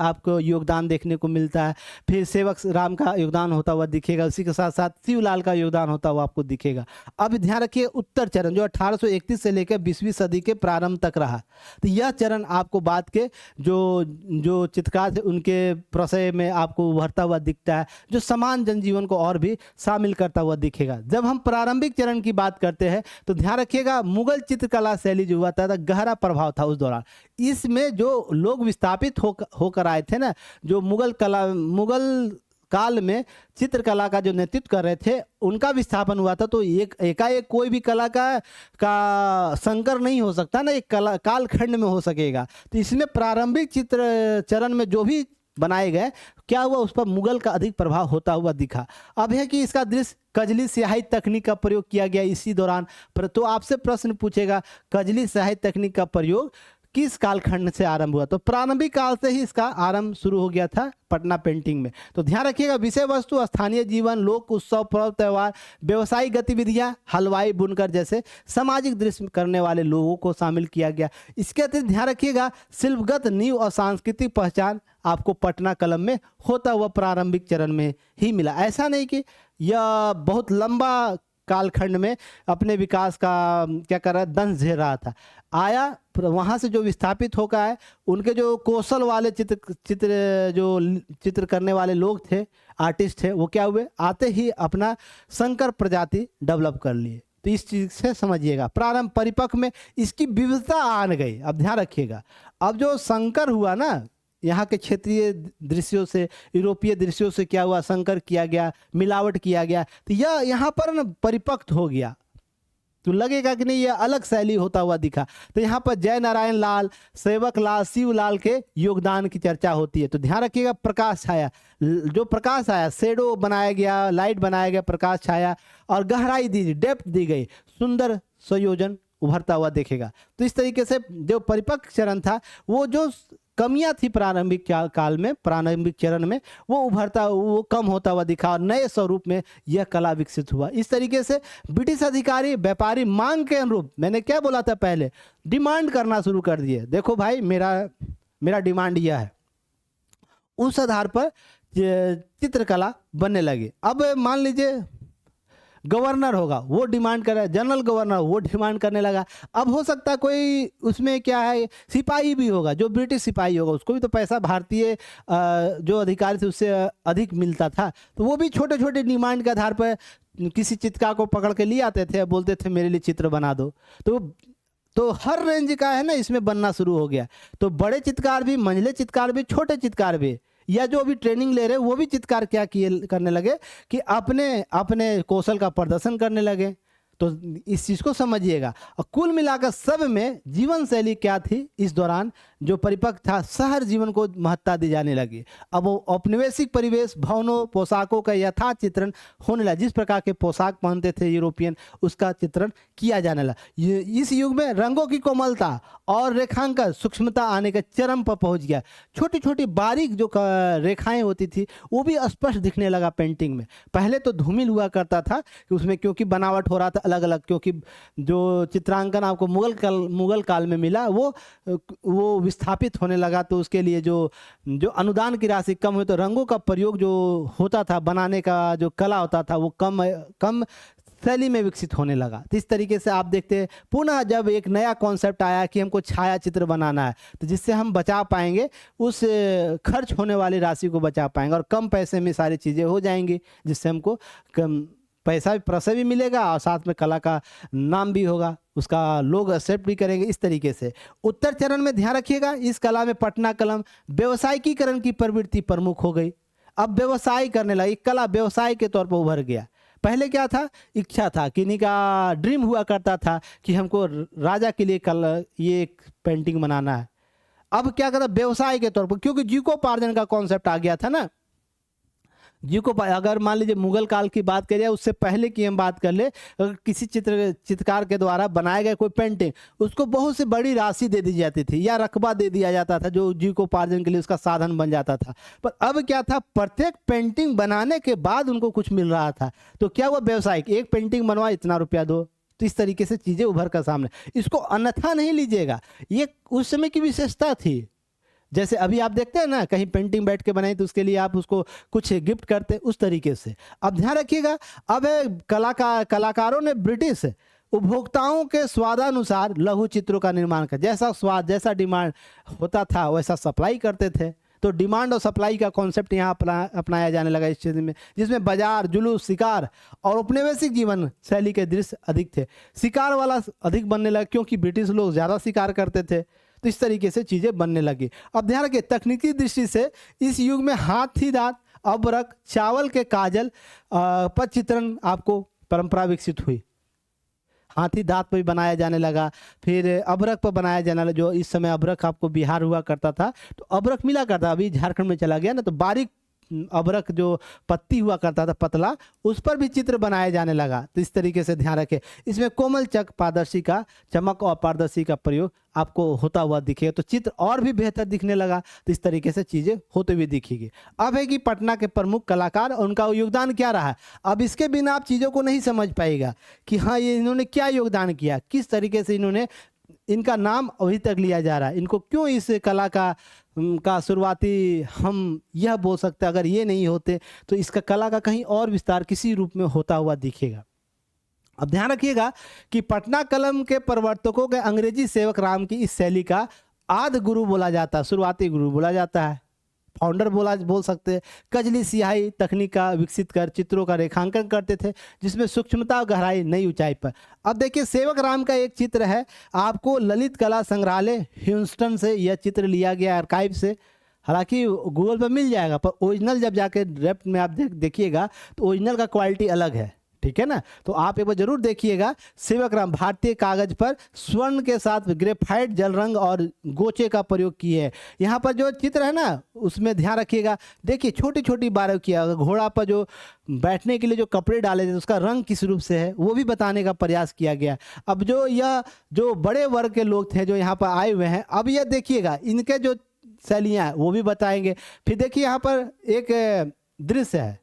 आपको योगदान देखने को मिलता है, फिर सेवक राम का योगदान होता हुआ दिखेगा, उसी के साथ साथ शिवलाल का योगदान होता हुआ आपको दिखेगा। अब ध्यान रखिए उत्तर चरण जो 1831 से लेकर 20वीं सदी के प्रारंभ तक रहा, तो यह चरण आपको बाद के जो चित्रकार थे उनके प्रशय में आपको उभरता हुआ दिखता है, जो समान जनजीवन को और भी शामिल करता हुआ दिखेगा। जब हम प्रारंभिक चरण की बात करते हैं तो ध्यान रखिएगा मुगल चित्रकला शैली जो हुआ था गहरा प्रभाव था उस दौरान। इसमें जो लोग विस्थापित होकर आए थे ना, जो मुगल काल में चित्रकला का जो नेतृत्व कर रहे थे उनका विस्थापन हुआ था, तो एकाएक कोई भी कला का संकर नहीं हो सकता ना, एक कला कालखंड में हो सकेगा। तो इसमें प्रारंभिक चित्र चरण में जो भी बनाए गए क्या हुआ, उस पर मुगल का अधिक प्रभाव होता हुआ दिखा। अब है कि इसका दृश्य कजली स्याही तकनीक का प्रयोग किया गया इसी दौरान। तो आपसे प्रश्न पूछेगा कजली स्याही तकनीक का प्रयोग किस कालखंड से आरंभ हुआ, तो प्रारंभिक काल से ही इसका आरंभ शुरू हो गया था पटना पेंटिंग में। तो ध्यान रखिएगा विषय वस्तु स्थानीय जीवन, लोक उत्सव, पर्व त्योहार, व्यवसायिक गतिविधियां, हलवाई बुनकर जैसे सामाजिक दृश्य करने वाले लोगों को शामिल किया गया। इसके अतिरिक्त ध्यान रखिएगा शिल्पगत नींव और सांस्कृतिक पहचान आपको पटना कलम में होता हुआ प्रारंभिक चरण में ही मिला। ऐसा नहीं कि यह बहुत लंबा कालखंड में अपने विकास का क्या कर रहा है दंश झेल रहा था, आया वहाँ से जो विस्थापित होकर आए उनके जो कौशल वाले चित्र करने वाले लोग थे, आर्टिस्ट थे, वो क्या हुए आते ही अपना संकर प्रजाति डेवलप कर लिए। तो इस चीज़ से समझिएगा प्रारंभ परिपक्व में इसकी विविधता आन गई। अब ध्यान रखिएगा अब जो संकर हुआ ना यहाँ के क्षेत्रीय दृश्यों से, यूरोपीय दृश्यों से क्या हुआ, संकर किया गया, मिलावट किया गया, तो यह यहाँ पर ना परिपक्व हो गया। तो लगेगा कि नहीं यह अलग शैली होता हुआ दिखा। तो यहाँ पर जय नारायण लाल, सेवक लाल, शिवलाल के योगदान की चर्चा होती है। तो ध्यान रखिएगा प्रकाश छाया, जो प्रकाश आया, शेडो बनाया गया, लाइट बनाया गया, प्रकाश छाया और गहराई दी, डेप्थ दी गई, सुंदर संयोजन उभरता हुआ देखेगा। तो इस तरीके से जो परिपक्व चरण था वो जो कमियां थी प्रारंभिक काल में, प्रारंभिक चरण में, वो कम होता हुआ दिखा और नए स्वरूप में यह कला विकसित हुआ। इस तरीके से ब्रिटिश अधिकारी व्यापारी मांग के अनुरूप, मैंने क्या बोला था पहले, डिमांड करना शुरू कर दिए। देखो भाई मेरा डिमांड यह है, उस आधार पर चित्रकला बनने लगी। अब मान लीजिए गवर्नर होगा, वो डिमांड कर रहा है, जनरल गवर्नर वो डिमांड करने लगा। अब हो सकता है कोई उसमें क्या है सिपाही भी होगा, जो ब्रिटिश सिपाही होगा, उसको भी तो पैसा भारतीय जो अधिकारी थे उससे अधिक मिलता था, तो वो भी छोटे छोटे डिमांड के आधार पर किसी चित्रकार को पकड़ के ले आते थे, बोलते थे मेरे लिए चित्र बना दो। तो हर रेंज का है ना इसमें बनना शुरू हो गया। तो बड़े चित्रकार भी, मंझले चित्रकार भी, छोटे चित्रकार भी, या जो अभी ट्रेनिंग ले रहे वो भी चित्रकार क्या करने लगे कि अपने कौशल का प्रदर्शन करने लगे। तो इस चीज़ को समझिएगा। और कुल मिलाकर सब में जीवन शैली क्या थी इस दौरान, जो परिपक्व था, शहर जीवन को महत्ता दी जाने लगी। अब वो औपनिवेशिक परिवेश, भवनों, पोशाकों का यथार्थ चित्रण होने लगा। जिस प्रकार के पोशाक पहनते थे यूरोपियन, उसका चित्रण किया जाने लगा। इस युग में रंगों की कोमलता और रेखांकन सूक्ष्मता आने के चरम पर पहुंच गया। छोटी छोटी बारीक जो रेखाएं होती थी वो भी स्पष्ट दिखने लगा पेंटिंग में। पहले तो धूमिल हुआ करता था कि उसमें, क्योंकि बनावट हो रहा था अलग अलग, क्योंकि जो चित्रांकन आपको मुगल काल में मिला वो विस्थापित होने लगा। तो उसके लिए जो अनुदान की राशि कम हुई, तो रंगों का प्रयोग जो होता था, बनाने का जो कला होता था, वो कम शैली में विकसित होने लगा। तो इस तरीके से आप देखते हैं पुनः जब एक नया कॉन्सेप्ट आया कि हमको छाया चित्र बनाना है, तो जिससे हम बचा पाएंगे, उस खर्च होने वाली राशि को बचा पाएंगे और कम पैसे में सारी चीज़ें हो जाएंगी, जिससे हमको कम पैसा प्रशय भी मिलेगा और साथ में कला का नाम भी होगा, उसका लोग एक्सेप्ट भी करेंगे। इस तरीके से उत्तर चरण में ध्यान रखिएगा इस कला में पटना कलम व्यवसायिकीकरण की प्रवृत्ति प्रमुख हो गई। अब व्यवसाय करने लगी, कला व्यवसाय के तौर पर उभर गया। पहले क्या था, इच्छा था, किन्हीं का ड्रीम हुआ करता था कि हमको राजा के लिए ये एक पेंटिंग बनाना है। अब क्या करता, व्यवसाय के तौर पर, क्योंकि जीविकोपार्जन का कॉन्सेप्ट आ गया था ना, अगर मान लीजिए मुगल काल की बात करें, उससे पहले की हम बात कर ले, अगर किसी चित्रकार के द्वारा बनाया गया कोई पेंटिंग, उसको बहुत सी बड़ी राशि दे दी जाती थी या रकबा दे दिया जाता था, जो जीविकोपार्जन के लिए उसका साधन बन जाता था। पर अब क्या था, प्रत्येक पेंटिंग बनाने के बाद उनको कुछ मिल रहा था। तो क्या हुआ, व्यवसायिक, एक पेंटिंग बनवा इतना रुपया दो। तो इस तरीके से चीजें उभर कर सामने, इसको अन्यथा नहीं लीजिएगा, ये उस समय की विशेषता थी। जैसे अभी आप देखते हैं ना, कहीं पेंटिंग बैठ के बनाई तो उसके लिए आप उसको कुछ गिफ्ट करते, उस तरीके से। अब ध्यान रखिएगा, अब कलाकारों ने ब्रिटिश उपभोक्ताओं के स्वादानुसार लघु चित्रों का निर्माण कर, जैसा स्वाद जैसा डिमांड होता था वैसा सप्लाई करते थे। तो डिमांड और सप्लाई का कॉन्सेप्ट यहाँ अपनाया जाने लगा इस चीज में, जिसमें बाजार, जुलूस, शिकार और औपनिवेशिक जीवन शैली के दृश्य अधिक थे। शिकार वाला अधिक बनने लगा क्योंकि ब्रिटिश लोग ज़्यादा शिकार करते थे। तो इस तरीके से चीज़ें बनने लगी। अब ध्यान रखिए, तकनीकी दृष्टि से इस युग में हाथी दांत, अबरख, चावल के काजल पर चित्रण आपको परंपरा विकसित हुई। हाथी दांत पर भी बनाया जाने लगा, फिर अबरख पर बनाया जाने लगा। जो इस समय अबरख आपको बिहार हुआ करता था, तो अबरख मिला करता, अभी झारखंड में चला गया ना, तो बारीक अबरख जो पत्ती हुआ करता था पतला, उस पर भी चित्र बनाया जाने लगा। तो इस तरीके से ध्यान रखें, इसमें कोमल चक, पारदर्शी का चमक और पारदर्शी का प्रयोग आपको होता हुआ दिखेगा, तो चित्र और भी बेहतर दिखने लगा। तो इस तरीके से चीजें होते हुए दिखेगी। अब है कि पटना के प्रमुख कलाकार और उनका योगदान क्या रहा है। अब इसके बिना आप चीज़ों को नहीं समझ पाएगा कि हाँ ये इन्होंने क्या योगदान किया, किस तरीके से इन्होंने, इनका नाम अभी तक लिया जा रहा है, इनको क्यों इस कला का शुरुआती हम यह बोल सकते हैं, अगर ये नहीं होते तो इसका कला का कहीं और विस्तार किसी रूप में होता हुआ दिखेगा। अब ध्यान रखिएगा कि पटना कलम के प्रवर्तकों के अंग्रेजी सेवक राम की इस शैली का आदि गुरु बोला जाता है, शुरुआती गुरु बोला जाता है, फाउंडर बोल सकते हैं। कजली स्याही तकनीक का विकसित कर चित्रों का रेखांकन करते थे, जिसमें सूक्ष्मता और गहराई नई ऊंचाई पर। अब देखिए, सेवक राम का एक चित्र है, आपको ललित कला संग्रहालय ह्यूस्टन से यह चित्र लिया गया, आर्काइव से। हालांकि गूगल पर मिल जाएगा, पर ओरिजिनल जब जाके रेप्ट में आप देखिएगा तो ओरिजिनल का क्वालिटी अलग है, ठीक है ना। तो आप एक बार जरूर देखिएगा। सेवक राम भारतीय कागज पर स्वर्ण के साथ ग्रेफाइट जल रंग और गोचे का प्रयोग किए हैं। यहाँ पर जो चित्र है ना, उसमें ध्यान रखिएगा, देखिए छोटी छोटी बारीकियां, घोड़ा पर जो बैठने के लिए जो कपड़े डाले थे उसका रंग किस रूप से है वो भी बताने का प्रयास किया गया। अब जो बड़े वर्ग के लोग थे जो यहाँ पर आए हुए हैं, अब यह देखिएगा इनके जो शैलियाँ वो भी बताएंगे। फिर देखिए यहाँ पर एक दृश्य है,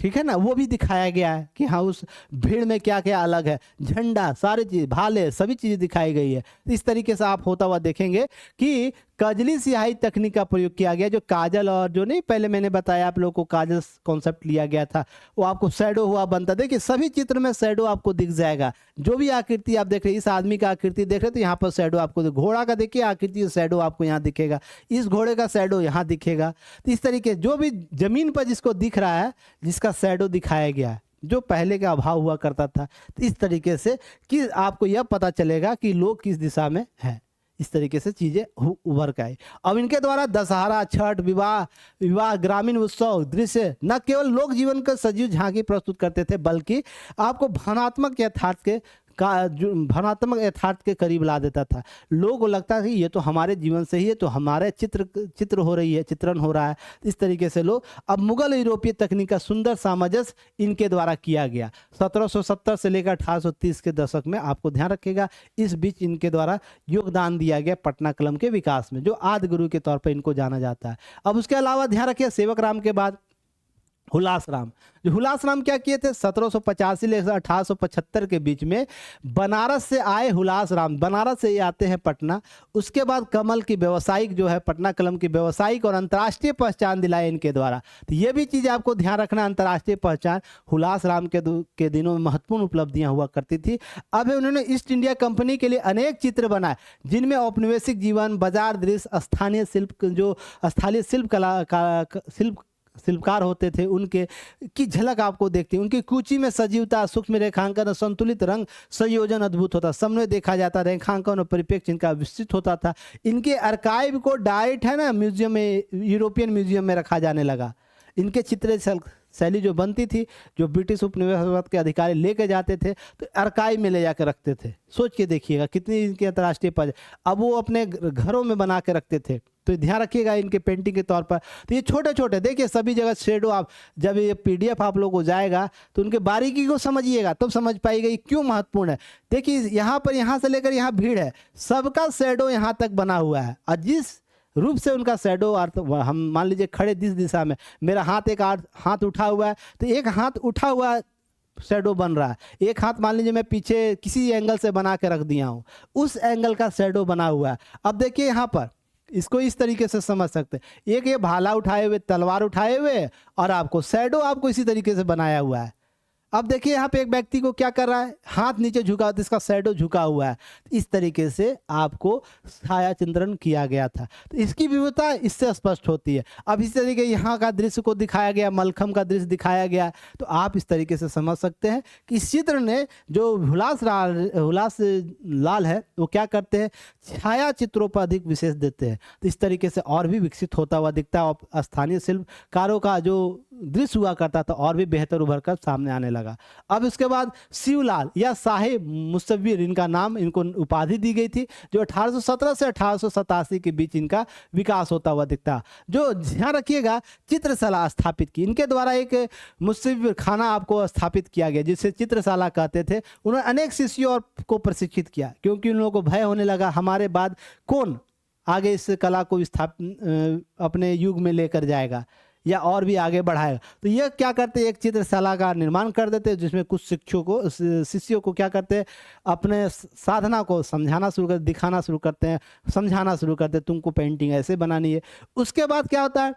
ठीक है ना, वो भी दिखाया गया है कि हाँ उस भीड़ में क्या क्या अलग है, झंडा, सारी चीज, भाले, सभी चीजें दिखाई गई है। इस तरीके से आप होता हुआ देखेंगे कि कजली स्याही तकनीक का प्रयोग किया गया, जो काजल और जो नहीं पहले मैंने बताया आप लोगों को काजल कॉन्सेप्ट लिया गया था, वो आपको शैडो हुआ बनता। देखिए सभी चित्र में शैडो आपको दिख जाएगा। जो भी आकृति आप देख रहे हैं, इस आदमी का आकृति देख रहे हैं तो यहाँ पर शैडो आपको, घोड़ा का देखिए आकृति, शैडो आपको यहाँ दिखेगा, इस घोड़े का शैडो यहाँ दिखेगा। तो इस तरीके जो भी जमीन पर जिसको दिख रहा है, जिसका शैडो दिखाया गया है, जो पहले का अभाव हुआ करता था। तो इस तरीके से कि आपको यह पता चलेगा कि लोग किस दिशा में हैं। इस तरीके से चीजें उभर के आई। अब इनके द्वारा दशहरा, छठ, विवाह, ग्रामीण उत्सव दृश्य न केवल लोक जीवन का सजीव झांकी प्रस्तुत करते थे, बल्कि आपको भावनात्मक यथार्थ के करीब ला देता था। लोगों को लगता था कि ये तो हमारे जीवन से ही है, तो हमारे चित्र हो रही है, चित्रण हो रहा है। इस तरीके से लोग, अब मुगल यूरोपीय तकनीक का सुंदर सामंजस्य इनके द्वारा किया गया। 1770 से लेकर 1830 के दशक में आपको ध्यान रखिएगा, इस बीच इनके द्वारा योगदान दिया गया पटना कलम के विकास में, जो आदि गुरु के तौर पर इनको जाना जाता है। अब उसके अलावा ध्यान रखिए, सेवक राम के बाद हुलास राम, जो हुलास राम क्या किए थे, 1785 से 1875 के बीच में बनारस से आए हुलास राम, बनारस से आते हैं पटना। उसके बाद कमल की व्यावसायिक जो है, पटना कलम की व्यावसायिक और अंतर्राष्ट्रीय पहचान दिलाई इनके द्वारा। तो ये भी चीज़ आपको ध्यान रखना, अंतर्राष्ट्रीय पहचान हुलास राम के दिनों में महत्वपूर्ण उपलब्धियां हुआ करती थी। अब उन्होंने ईस्ट इंडिया कंपनी के लिए अनेक चित्र बनाए, जिनमें औपनिवेशिक जीवन, बाजार दृश्य, स्थानीय शिल्प, जो स्थानीय शिल्पकार होते थे उनके की झलक आपको देखते हैं। उनकी कूची में सजीवता, सूक्ष्म रेखांकन, संतुलित रंग संयोजन अद्भुत होता, समन्वय देखा जाता, रेखांकन और परिप्रेक्ष्य इनका विस्तृत होता था। इनके आर्काइव को डायरेक्ट है ना म्यूजियम में, यूरोपियन म्यूजियम में रखा जाने लगा। इनके चित्र शैली जो बनती थी, जो ब्रिटिश उपनिवेशवाद के अधिकारी लेके जाते थे तो आर्काइव में ले जाकर रखते थे। सोच के देखिएगा कितनी इनकी अंतर्राष्ट्रीय अब वो अपने घरों में बना के रखते थे। तो ध्यान रखिएगा इनके पेंटिंग के तौर पर। तो ये छोटे छोटे देखिए सभी जगह शेडो, आप जब ये PDF आप लोग को जाएगा तो उनके बारीकी को समझिएगा, तब समझ पाइएगा ये क्यों महत्वपूर्ण है। देखिए यहाँ पर, यहाँ से लेकर यहाँ भीड़ है, सबका शेडो यहाँ तक बना हुआ है, और जिस रूप से उनका शेडो अर्थ, हम मान लीजिए खड़े जिस दिशा में, मेरा हाथ एक हाथ उठा हुआ है, तो एक हाथ उठा हुआ शेडो बन रहा है, एक हाथ मान लीजिए मैं पीछे किसी एंगल से बना के रख दिया हूँ, उस एंगल का शेडो बना हुआ है। अब देखिए यहाँ पर इसको इस तरीके से समझ सकते हैं, एक ये भाला उठाए हुए, तलवार उठाए हुए, और आपको शेडो आपको इसी तरीके से बनाया हुआ है। अब देखिए यहाँ पे एक व्यक्ति को क्या कर रहा है, हाथ नीचे झुका, तो इसका शैडो झुका हुआ है। इस तरीके से आपको छाया चित्रण किया गया था, तो इसकी विविधता इससे स्पष्ट होती है। अब इस तरीके यहाँ का दृश्य को दिखाया गया, मलखम का दृश्य दिखाया गया, तो आप इस तरीके से समझ सकते हैं कि इस चित्र ने जो हुलास लाल है वो क्या करते हैं, छाया चित्रों पर अधिक विशेष देते हैं। तो इस तरीके से और भी विकसित होता हुआ दिखता है, और स्थानीय शिल्पकारों का जो दृश्य हुआ करता था और भी बेहतर उभर कर सामने आने लगा। अब इसके बाद शिवलाल या शाही मुसव्विर इनका नाम, इनको उपाधि दी गई थी, जो 1817 से 1887 के बीच इनका विकास होता हुआ दिखता। जो ध्यान रखिएगा चित्रशाला स्थापित की, इनके द्वारा एक मुसव्विर खाना आपको स्थापित किया गया, जिसे चित्रशाला कहते थे। उन्होंने अनेक शिष्यों को प्रशिक्षित किया, क्योंकि उन लोगों को भय होने लगा हमारे बाद कौन आगे इस कला को अपने युग में लेकर जाएगा या और भी आगे बढ़ाएगा। तो यह क्या करते हैं, एक चित्रशाला का निर्माण कर देते हैं, जिसमें कुछ शिष्यों को क्या करते हैं, अपने साधना को समझाना शुरू कर, दिखाना शुरू करते हैं, समझाना शुरू करते हैं, तुमको पेंटिंग ऐसे बनानी है। उसके बाद क्या होता है,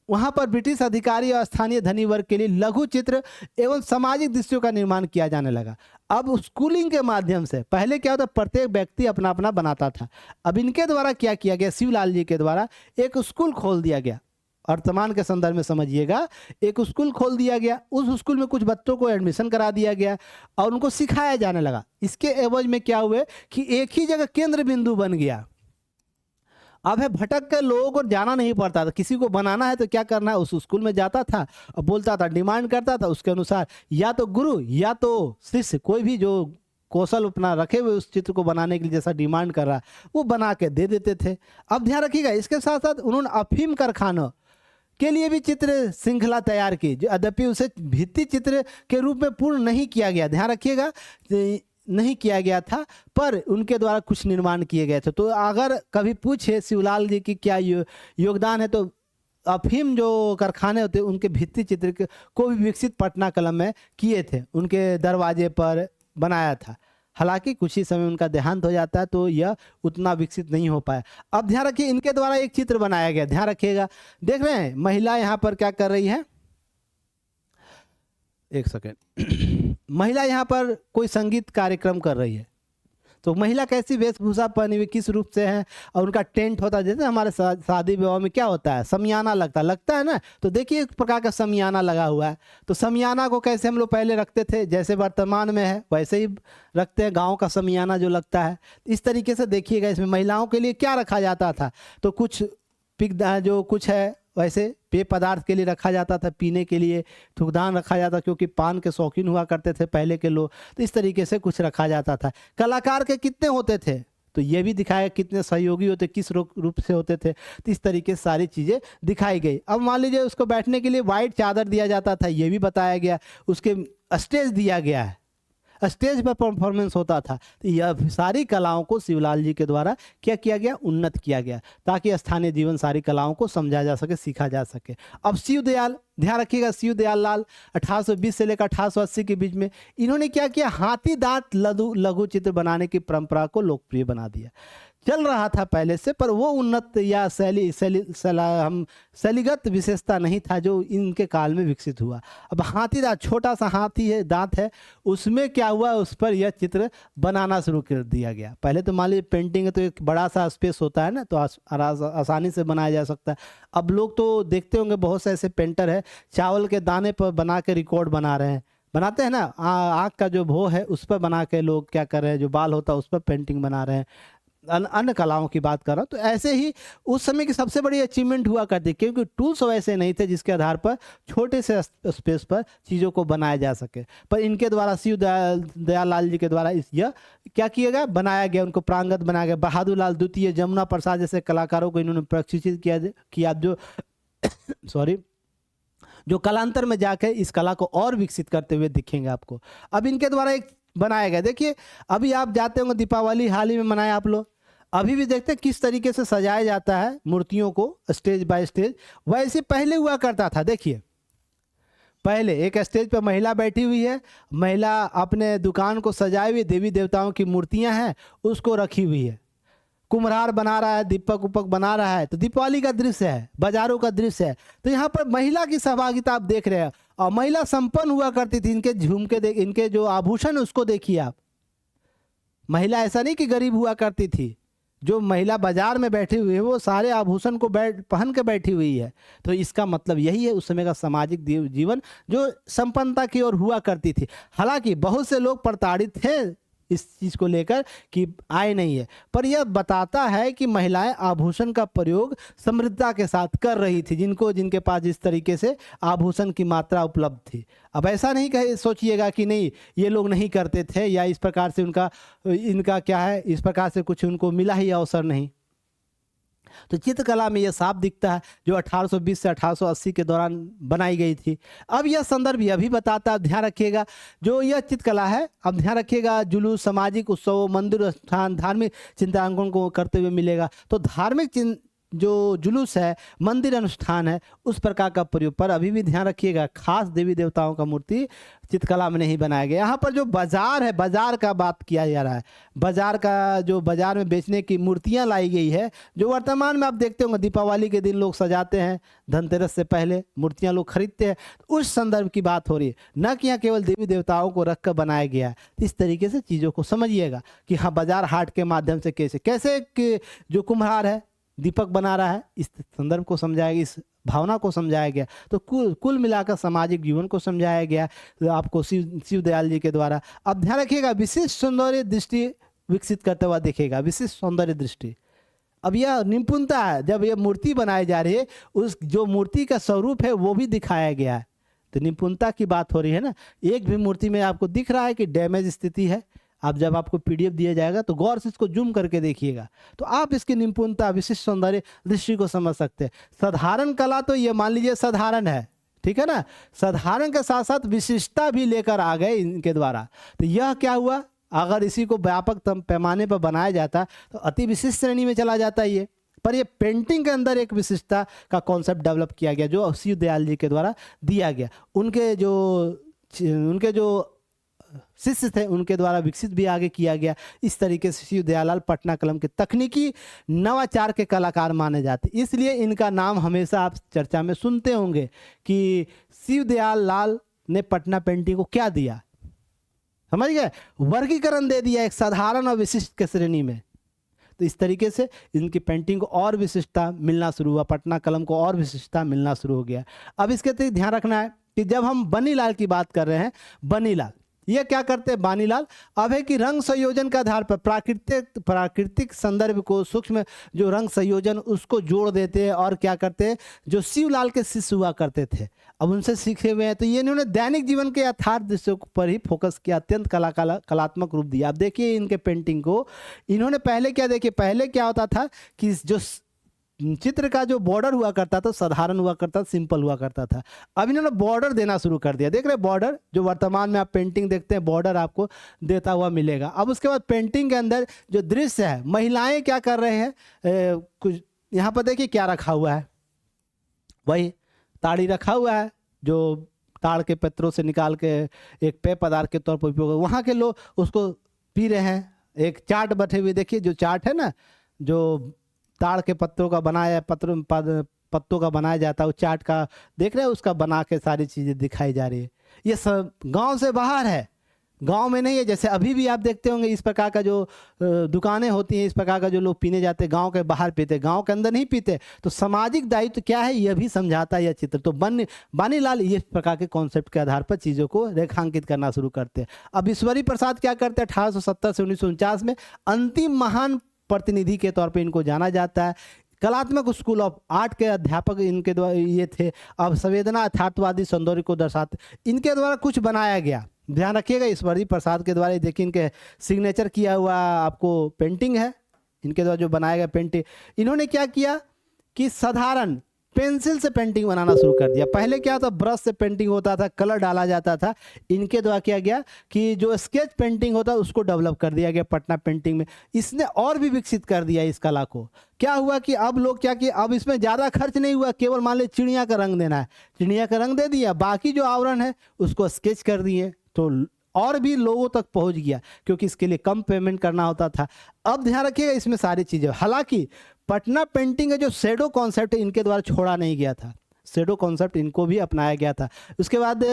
वहाँ पर ब्रिटिश अधिकारी और स्थानीय धनी वर्ग के लिए लघु चित्र एवं सामाजिक दृश्यों का निर्माण किया जाने लगा। अब स्कूलिंग के माध्यम से, पहले क्या होता, प्रत्येक व्यक्ति अपना अपना बनाता था। अब इनके द्वारा क्या किया गया, शिवलाल जी के द्वारा एक स्कूल खोल दिया गया। वर्तमान के संदर्भ में समझिएगा, एक स्कूल खोल दिया गया, उस स्कूल में कुछ बच्चों को एडमिशन करा दिया गया और उनको सिखाया जाने लगा। इसके एवज में क्या हुए कि एक ही जगह केंद्र बिंदु बन गया। अब है भटक के लोगों को जाना नहीं पड़ता था, किसी को बनाना है तो क्या करना है, उस स्कूल में जाता था और बोलता था, डिमांड करता था, उसके अनुसार या तो गुरु या तो शिष्य, कोई भी जो कौशल अपना रखे हुए उस चित्र को बनाने के लिए जैसा डिमांड कर रहा है वो बना के दे देते थे। अब ध्यान रखिएगा, इसके साथ साथ उन्होंने अफीम कारखानों के लिए भी चित्र श्रृंखला तैयार की, जो यद्यपि उसे भित्ति चित्र के रूप में पूर्ण नहीं किया गया, ध्यान रखिएगा नहीं किया गया था, पर उनके द्वारा कुछ निर्माण किए गए थे। तो अगर कभी पूछे शिवलाल जी की क्या योगदान है, तो अफीम जो कारखाने होते उनके भित्ति चित्र को भी विकसित पटना कलम में किए थे, उनके दरवाजे पर बनाया था। हालांकि कुछ ही समय उनका देहांत हो जाता है, तो यह उतना विकसित नहीं हो पाया। अब ध्यान रखिए, इनके द्वारा एक चित्र बनाया गया, ध्यान रखिएगा, देख रहे हैं महिला यहाँ पर क्या कर रही है, एक सेकेंड, महिला यहाँ पर कोई संगीत कार्यक्रम कर रही है। तो महिला कैसी वेशभूषा पहनी हुई, किस रूप से है, और उनका टेंट होता है, जैसे हमारे शादी विवाह में क्या होता है, समियाना लगता है ना। तो देखिए एक प्रकार का समियाना लगा हुआ है। तो समियाना को कैसे हम लोग पहले रखते थे, जैसे वर्तमान में है वैसे ही रखते हैं, गांव का समियाना जो लगता है। इस तरीके से देखिएगा, इसमें महिलाओं के लिए क्या रखा जाता था, तो कुछ जो कुछ है वैसे पेय पदार्थ के लिए रखा जाता था, पीने के लिए थुकदान रखा जाता, क्योंकि पान के शौकीन हुआ करते थे पहले के लोग, तो इस तरीके से कुछ रखा जाता था। कलाकार के कितने होते थे, तो ये भी दिखाया, कितने सहयोगी होते, किस रूप से होते थे, तो इस तरीके से सारी चीज़ें दिखाई गई। अब मान लीजिए उसको बैठने के लिए वाइट चादर दिया जाता था, ये भी बताया गया। उसके स्टेज दिया गया है, स्टेज पर परफॉर्मेंस होता था। तो यह सारी कलाओं को शिवलाल जी के द्वारा क्या किया गया, उन्नत किया गया, ताकि स्थानीय जीवन सारी कलाओं को समझा जा सके, सीखा जा सके। अब शिवदयाल, ध्यान रखिएगा, शिवदयाल लाल 1820 से लेकर 1880 के बीच में इन्होंने क्या किया, हाथी दांत लघु चित्र बनाने की परंपरा को लोकप्रिय बना दिया। चल रहा था पहले से, पर वो उन्नत या शैलीगत विशेषता नहीं था जो इनके काल में विकसित हुआ। अब हाथी दांत, छोटा सा हाथी है, दांत है, उसमें क्या हुआ, उस पर यह चित्र बनाना शुरू कर दिया गया। पहले तो मान लीजिए पेंटिंग है तो एक बड़ा सा स्पेस होता है ना, तो आसानी से बनाया जा सकता है। अब लोग तो देखते होंगे बहुत से ऐसे पेंटर है, चावल के दाने पर बना के रिकॉर्ड बना रहे हैं, बनाते हैं ना, आँख का जो भो है उस पर बना के लोग क्या कर रहे हैं, जो बाल होता है उस पर पेंटिंग बना रहे हैं। अन्य कलाओं की बात कर रहा हूँ। तो ऐसे ही उस समय की सबसे बड़ी अचीवमेंट हुआ करती, क्योंकि टूल्स वैसे नहीं थे जिसके आधार पर छोटे से स्पेस पर चीज़ों को बनाया जा सके। पर इनके द्वारा शिव दयाल लाल जी के द्वारा यह क्या किया गया, बनाया गया, उनको प्रांगत बनाया गया। बहादुर लाल द्वितीय, जमुना प्रसाद जैसे कलाकारों को इन्होंने प्रशिक्षित किया जो सॉरी जो कालांतर में जाकर इस कला को और विकसित करते हुए दिखेंगे आपको। अब इनके द्वारा एक बनाया गया, देखिए अभी आप जाते होंगे दीपावली हाल ही में मनाया आप लोग, अभी भी देखते हैं किस तरीके से सजाया जाता है मूर्तियों को स्टेज बाय स्टेज। वैसे पहले हुआ करता था। देखिए पहले एक स्टेज पर महिला बैठी हुई है, महिला अपने दुकान को सजाए हुए, देवी देवताओं की मूर्तियां हैं उसको रखी हुई है, कुम्हार बना रहा है, दीपक उपक बना रहा है। तो दीपावली का दृश्य है, बाजारों का दृश्य है। तो यहाँ पर महिला की सहभागिता आप देख रहे हैं, और महिला संपन्न हुआ करती थी। इनके झुमके इनके जो आभूषण उसको देखिए आप। महिला ऐसा नहीं कि गरीब हुआ करती थी, जो महिला बाजार में बैठी हुई है वो सारे आभूषण को पहन के बैठी हुई है। तो इसका मतलब यही है उस समय का सामाजिक जीवन जो संपन्नता की ओर हुआ करती थी। हालांकि बहुत से लोग प्रताड़ित थे इस चीज़ को लेकर कि आय नहीं है, पर यह बताता है कि महिलाएं आभूषण का प्रयोग समृद्धता के साथ कर रही थी, जिनके पास जिस तरीके से आभूषण की मात्रा उपलब्ध थी। अब ऐसा नहीं कहे सोचिएगा कि नहीं ये लोग नहीं करते थे, या इस प्रकार से इनका क्या है, इस प्रकार से कुछ उनको मिला ही अवसर नहीं। तो चित्रकला में यह साफ दिखता है जो 1820 से 1880 के दौरान बनाई गई थी। अब यह संदर्भ यह भी बताता है, ध्यान रखिएगा, जो यह चित्रकला है, अब ध्यान रखिएगा, जुलूस, सामाजिक उत्सव, मंदिर स्थान, धार्मिक चिंतनांकन को करते हुए मिलेगा। तो धार्मिक जो जुलूस है, मंदिर अनुष्ठान है, उस प्रकार का प्रयोग। पर अभी भी ध्यान रखिएगा खास देवी देवताओं का मूर्ति चित्रकला में नहीं बनाया गया। यहाँ पर जो बाजार है, बाजार का बात किया जा रहा है, बाजार का जो बाजार में बेचने की मूर्तियाँ लाई गई है, जो वर्तमान में आप देखते होंगे दीपावली के दिन लोग सजाते हैं, धनतेरस से पहले मूर्तियाँ लोग खरीदते हैं, उस संदर्भ की बात हो रही है, न कि यहाँ केवल देवी देवताओं को रख कर बनाया गया है। इस तरीके से चीज़ों को समझिएगा कि हाँ बाजार हाट के माध्यम से कैसे कि जो कुम्हार है दीपक बना रहा है, इस संदर्भ को समझाया गया, इस भावना को समझाया गया। तो कुल मिलाकर सामाजिक जीवन को समझाया गया आपको शिव दयाल जी के द्वारा। अब ध्यान रखिएगा, विशिष्ट सौंदर्य दृष्टि विकसित करते हुआ दिखेगा, विशिष्ट सौंदर्य दृष्टि। अब यह निपुणता है, जब यह मूर्ति बनाई जा रही है, उस जो मूर्ति का स्वरूप है वो भी दिखाया गया है। तो निपुणता की बात हो रही है ना। एक भी मूर्ति में आपको दिख रहा है कि डैमेज स्थिति है, आप जब आपको पीडीएफ दिया जाएगा तो गौर से इसको जूम करके देखिएगा, तो आप इसकी निपुणता, विशिष्ट सौंदर्य दृष्टि को समझ सकते हैं। साधारण कला तो ये मान लीजिए साधारण है, ठीक है ना, साधारण के साथ साथ विशिष्टता भी लेकर आ गए इनके द्वारा। तो यह क्या हुआ, अगर इसी को व्यापक पैमाने पर बनाया जाता तो अति विशिष्ट श्रेणी में चला जाता ये। पर ये पेंटिंग के अंदर एक विशिष्टता का कॉन्सेप्ट डेवलप किया गया जो शिव दयाल जी के द्वारा दिया गया। उनके जो शिष्य थे उनके द्वारा विकसित भी आगे किया गया। इस तरीके से शिव दयाल लाल पटना कलम के तकनीकी नवाचार के कलाकार माने जाते, इसलिए इनका नाम हमेशा आप चर्चा में सुनते होंगे कि शिव दयाल लाल ने पटना पेंटिंग को क्या दिया, समझ गए, वर्गीकरण दे दिया एक साधारण और विशिष्ट के श्रेणी में। तो इस तरीके से इनकी पेंटिंग को और विशिष्टता मिलना शुरू हुआ, पटना कलम को और विशिष्टता मिलना शुरू हो गया। अब इसके अतिरिक्त ध्यान रखना है कि जब हम बनीलाल की बात कर रहे हैं, बनीलाल ये क्या करते हैं, बानीलाल अब है कि रंग संयोजन के आधार पर प्राकृतिक संदर्भ को, सूक्ष्म जो रंग संयोजन उसको जोड़ देते हैं, और क्या करते हैं, जो शिवलाल के शिष्य हुआ करते थे अब उनसे सीखे हुए हैं। तो ये इन्होंने दैनिक जीवन के यथार्थ दृश्यों पर ही फोकस किया, अत्यंत कलात्मक रूप दिया। अब देखिए इनके पेंटिंग को इन्होंने पहले क्या, देखिए पहले क्या होता था कि जो चित्र का जो बॉर्डर हुआ करता था साधारण हुआ करता था, सिंपल हुआ करता था। अब इन्होंने बॉर्डर देना शुरू कर दिया, देख रहे बॉर्डर, जो वर्तमान में आप पेंटिंग देखते हैं बॉर्डर आपको देता हुआ मिलेगा। अब उसके बाद पेंटिंग के अंदर जो दृश्य है, महिलाएं क्या कर रहे हैं, कुछ यहाँ पर देखिए क्या रखा हुआ है, वही ताड़ी रखा हुआ है जो ताड़ के पत्रों से निकाल के एक पेय पदार्थ के तौर पर उपयोग, वहाँ के लोग उसको पी रहे हैं। एक चाट बैठे हुए, देखिए जो चाट है ना, जो ताड़ के पत्तों का बनाया पत्तों का बनाया जाता है, वो चाट का देख रहे हैं, उसका बना के सारी चीज़ें दिखाई जा रही है। ये सब गांव से बाहर है, गांव में नहीं है। जैसे अभी भी आप देखते होंगे इस प्रकार का जो दुकानें होती हैं, इस प्रकार का जो लोग पीने जाते हैं, गांव के बाहर पीते, गांव के अंदर नहीं पीते। तो सामाजिक दायित्व क्या है यह भी समझाता है यह चित्र। तो बानीलाल इस प्रकार के कॉन्सेप्ट के आधार पर चीज़ों को रेखांकित करना शुरू करते हैं। अब ईश्वरी प्रसाद क्या करते हैं, 1870 से 1949 में अंतिम महान प्रतिनिधि के तौर पे इनको जाना जाता है। कलात्मक स्कूल ऑफ आर्ट के अध्यापक इनके द्वारा ये थे। अब संवेदना यथार्थवादी सौंदर्य को दर्शाते, इनके द्वारा कुछ बनाया गया। ध्यान रखिएगा, ईश्वरी प्रसाद के द्वारा, देखिए इनके सिग्नेचर किया हुआ आपको पेंटिंग है, इनके द्वारा जो बनाया गया पेंटिंग। इन्होंने क्या किया कि साधारण पेंसिल से पेंटिंग बनाना शुरू कर दिया। पहले क्या था, ब्रश से पेंटिंग होता था, कलर डाला जाता था। इनके द्वारा किया गया कि जो स्केच पेंटिंग होता है उसको डेवलप कर दिया गया पटना पेंटिंग में। इसने और भी विकसित कर दिया इस कला को। क्या हुआ कि अब लोग क्या किए, अब इसमें ज़्यादा खर्च नहीं हुआ, केवल मान लीजिए चिड़िया का रंग देना है, चिड़िया का रंग दे दिया, बाकी जो आवरण है उसको स्केच कर दिए, तो और भी लोगों तक पहुंच गया, क्योंकि इसके लिए कम पेमेंट करना होता था। अब ध्यान रखिएगा इसमें सारी चीज़ें, हालांकि पटना पेंटिंग का जो शेडो कॉन्सेप्ट इनके द्वारा छोड़ा नहीं गया था, शेडो कॉन्सेप्ट इनको भी अपनाया गया था। उसके बाद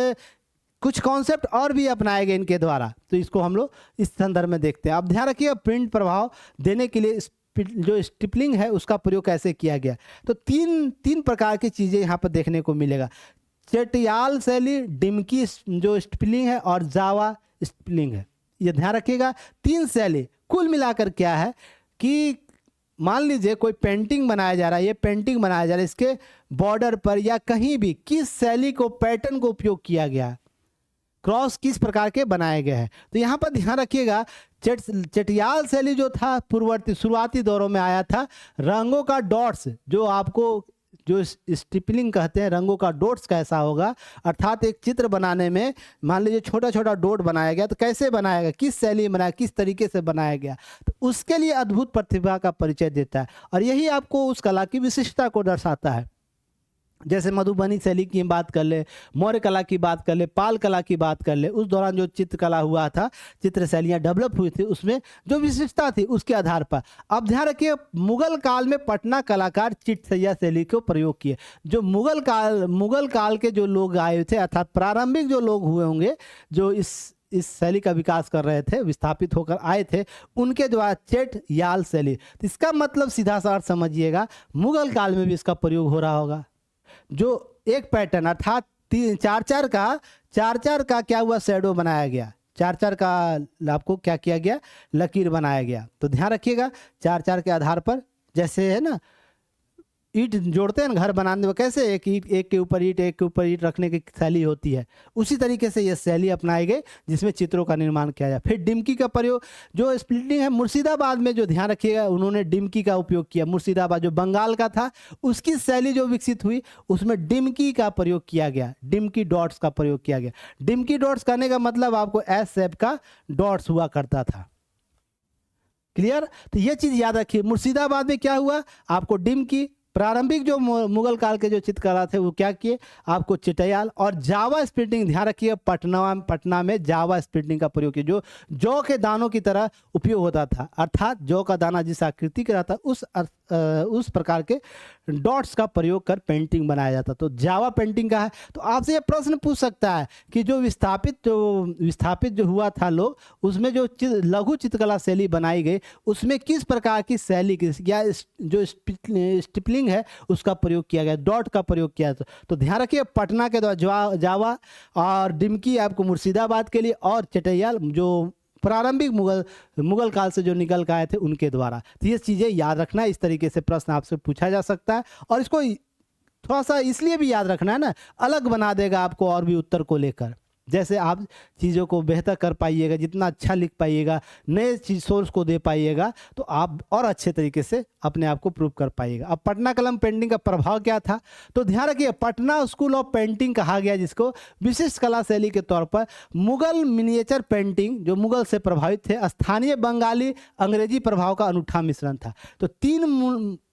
कुछ कॉन्सेप्ट और भी अपनाए गए इनके द्वारा, तो इसको हम लोग इस संदर्भ में देखते हैं। अब ध्यान रखिएगा प्रिंट प्रभाव देने के लिए जो स्टिपलिंग है उसका प्रयोग कैसे किया गया। तो तीन प्रकार की चीज़ें यहाँ पर देखने को मिलेगा। चटियाल शैली, डिमकी जो स्टिपलिंग है, और जावा स्टिपलिंग है। ये ध्यान रखिएगा, 3 शैली। कुल मिलाकर क्या है कि मान लीजिए कोई पेंटिंग बनाया जा रहा है, ये पेंटिंग बनाया जा रहा है, इसके बॉर्डर पर या कहीं भी किस शैली को, पैटर्न को उपयोग किया गया, क्रॉस किस प्रकार के बनाए गए हैं। तो यहाँ पर ध्यान रखिएगा, चटियाल शैली जो था पूर्ववर्ती शुरुआती दौरों में आया था। रंगों का डॉट्स, जो आपको जो स्टिपलिंग कहते हैं, रंगों का डॉट्स कैसा होगा, अर्थात एक चित्र बनाने में मान लीजिए छोटा छोटा डॉट बनाया गया, तो कैसे बनाया गया, किस शैली में बनाया, किस तरीके से बनाया गया, तो उसके लिए अद्भुत प्रतिभा का परिचय देता है। और यही आपको उस कला की विशिष्टता को दर्शाता है। जैसे मधुबनी शैली की बात कर ले, मौर्य कला की बात कर ले, पाल कला की बात कर ले, उस दौरान जो चित्रकला हुआ था, चित्र शैलियाँ डेवलप हुई थी, उसमें जो विशिष्टता थी उसके आधार पर। अब ध्यान रखिए, मुगल काल में पटना कलाकार चिटसैया शैली को प्रयोग किए। जो मुगल काल के जो लोग आए थे, अर्थात प्रारंभिक जो लोग हुए होंगे, जो इस शैली का विकास कर रहे थे, विस्थापित होकर आए थे, उनके द्वारा चेट याल शैली। तो इसका मतलब सीधा सा अर्थ समझिएगा, मुगल काल में भी इसका प्रयोग हो रहा होगा। जो एक पैटर्न अर्थात 4-4 का क्या हुआ, शैडो बनाया गया, 4-4 का आपको क्या किया गया, लकीर बनाया गया। तो ध्यान रखिएगा 4-4 के आधार पर, जैसे है ना ईंट जोड़ते हैं ना घर बनाने में, कैसे एक ईंट एक के ऊपर ईंट रखने की शैली होती है, उसी तरीके से यह शैली अपनाई गई जिसमें चित्रों का निर्माण किया जाए। फिर डिमकी का प्रयोग, जो स्प्लिटिंग है मुर्शिदाबाद में, जो ध्यान रखिएगा उन्होंने डिमकी का उपयोग किया। मुर्शिदाबाद जो बंगाल का था, उसकी शैली जो विकसित हुई उसमें डिमकी का प्रयोग किया गया, डिमकी डॉट्स का प्रयोग किया गया। डिमकी डॉट्स करने का मतलब आपको एस शेप का डॉट्स हुआ करता था। क्लियर? तो ये चीज़ याद रखिए, मुर्शिदाबाद में क्या हुआ, आपको डिमकी, प्रारंभिक जो मुगल काल के जो चित्रकला थे वो क्या किए, आपको चिटयाल और जावा स्प्लिटिंग। ध्यान रखिए पटना में जावा स्प्लिटिंग का प्रयोग किया, जो जौ के दानों की तरह उपयोग होता था, अर्थात जौ का दाना जिस आकृति का रहता उस प्रकार के डॉट्स का प्रयोग कर पेंटिंग बनाया जाता, तो जावा पेंटिंग का है। तो आपसे ये प्रश्न पूछ सकता है कि जो विस्थापित जो हुआ था लोग, उसमें जो लघु चित्रकला शैली बनाई गई, उसमें किस प्रकार की शैली या जो स्टिपलिंग है उसका प्रयोग किया गया, डॉट का प्रयोग किया। तो ध्यान रखिए पटना के द्वारा जावा और डिमकी आपको मुर्शिदाबाद के लिए, और चटैयाल जो प्रारंभिक मुगल काल से जो निकल के आए थे उनके द्वारा। तो ये चीज़ें याद रखना, इस तरीके से प्रश्न आपसे पूछा जा सकता है, और इसको थोड़ा सा इसलिए भी याद रखना है ना, अलग बना देगा आपको और भी उत्तर को लेकर। जैसे आप चीज़ों को बेहतर कर पाइएगा, जितना अच्छा लिख पाइएगा, नए चीज सोर्स को दे पाइएगा, तो आप और अच्छे तरीके से अपने आप को प्रूव कर पाइएगा। अब पटना कलम पेंटिंग का प्रभाव क्या था, तो ध्यान रखिए पटना स्कूल ऑफ पेंटिंग कहा गया, जिसको विशिष्ट कला शैली के तौर पर मुगल मिनिएचर पेंटिंग, जो मुगल से प्रभावित थे, स्थानीय बंगाली अंग्रेजी प्रभाव का अनूठा मिश्रण था। तो 3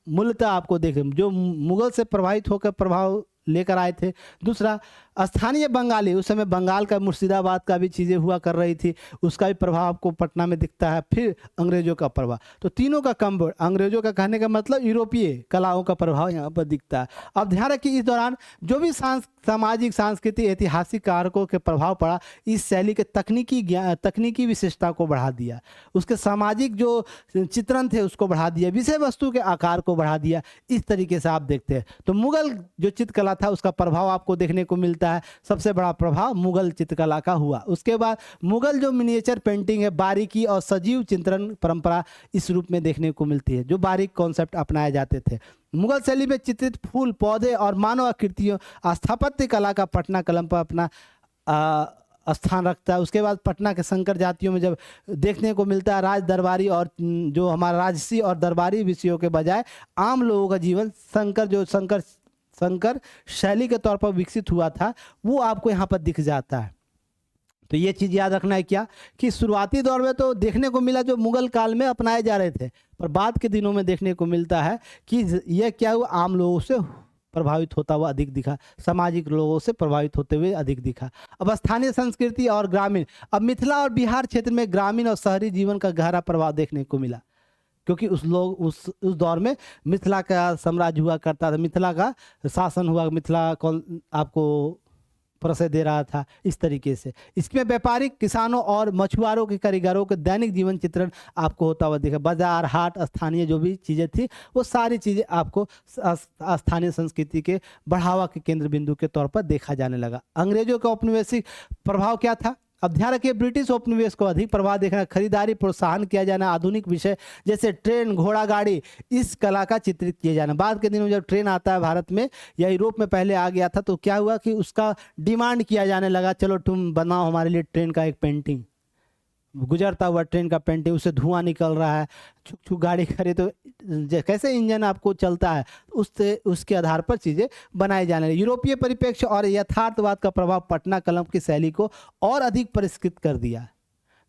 मूलतः आपको देखें, जो मुगल से प्रभावित होकर प्रभाव लेकर आए थे, दूसरा स्थानीय बंगाली, उस समय बंगाल का मुर्शिदाबाद का भी चीज़ें हुआ कर रही थी, उसका भी प्रभाव आपको पटना में दिखता है, फिर अंग्रेजों का प्रभाव। तो तीनों का कम, अंग्रेजों का कहने का मतलब यूरोपीय कलाओं का प्रभाव यहाँ पर दिखता है। अब ध्यान रखिए इस दौरान जो भी सामाजिक, सांस्कृतिक, ऐतिहासिक कारकों के प्रभाव पड़ा, इस शैली के तकनीकी विशेषता को बढ़ा दिया, उसके सामाजिक जो चित्रण थे उसको बढ़ा दिया, विषय वस्तु के आकार को बढ़ा दिया। इस तरीके से आप देखते हैं तो मुगल जो चित्रकला था उसका प्रभाव आपको देखने को मिलता मिलता है। सबसे बड़ा प्रभाव मुगल चित्रकला का हुआ। उसके बाद मुगल जो मिनिएचर पेंटिंग है, बारीकी और सजीव चित्रण परंपरा इस रूप में देखने को मिलती है, जो बारीक कॉन्सेप्ट अपनाए जाते थे। मुगल शैली में चित्रित फूल, पौधे और मानव आकृतियों स्थापत्य कला का पटना कलम पर अपना स्थान रखता है। उसके बाद पटना के संकर जातियों में जब देखने को मिलता है, राज दरबारी और जो हमारा राजसी और दरबारी विषयों के बजाय आम लोगों का जीवन संकर शैली के तौर पर विकसित हुआ था, वो आपको यहाँ पर दिख जाता है। तो ये चीज़ याद रखना है क्या कि शुरुआती दौर में तो देखने को मिला जो मुगल काल में अपनाए जा रहे थे, पर बाद के दिनों में देखने को मिलता है कि यह क्या हुआ, आम लोगों से प्रभावित होता हुआ अधिक दिखा, सामाजिक लोगों से प्रभावित होते हुए अधिक दिखा। अब स्थानीय संस्कृति और ग्रामीण, अब मिथिला और बिहार क्षेत्र में ग्रामीण और शहरी जीवन का गहरा प्रभाव देखने को मिला, क्योंकि उस दौर में मिथिला का साम्राज्य हुआ करता था, मिथिला का शासन हुआ, मिथिला कौन आपको प्रश्रय दे रहा था, इस तरीके से। इसमें व्यापारिक, किसानों और मछुआरों के कारीगरों के दैनिक जीवन चित्रण आपको होता हुआ दिखा। बाजार, हाट, स्थानीय जो भी चीज़ें थी, वो सारी चीज़ें आपको स्थानीय संस्कृति के बढ़ावा के केंद्र बिंदु के तौर पर देखा जाने लगा। अंग्रेजों का औपनिवेशिक प्रभाव क्या था? अब ध्यान रखिए, ब्रिटिश उपनिवेश को अधिक प्रभाव देखना, खरीदारी प्रोत्साहन किया जाना, आधुनिक विषय जैसे ट्रेन, घोड़ा गाड़ी, इस कला का चित्रित किया जाना। बाद के दिनों में जब ट्रेन आता है भारत में या यूरोप में पहले आ गया था, तो क्या हुआ कि उसका डिमांड किया जाने लगा, चलो तुम बनाओ हमारे लिए ट्रेन का एक पेंटिंग, गुजरता हुआ ट्रेन का पेंटिंग, उससे धुआं निकल रहा है, छुक छुक गाड़ी खड़े तो कैसे इंजन आपको चलता है, उससे उसके आधार पर चीज़ें बनाई जाने लगी। यूरोपीय परिप्रेक्ष्य और यथार्थवाद का प्रभाव पटना कलम की शैली को और अधिक परिष्कृत कर दिया,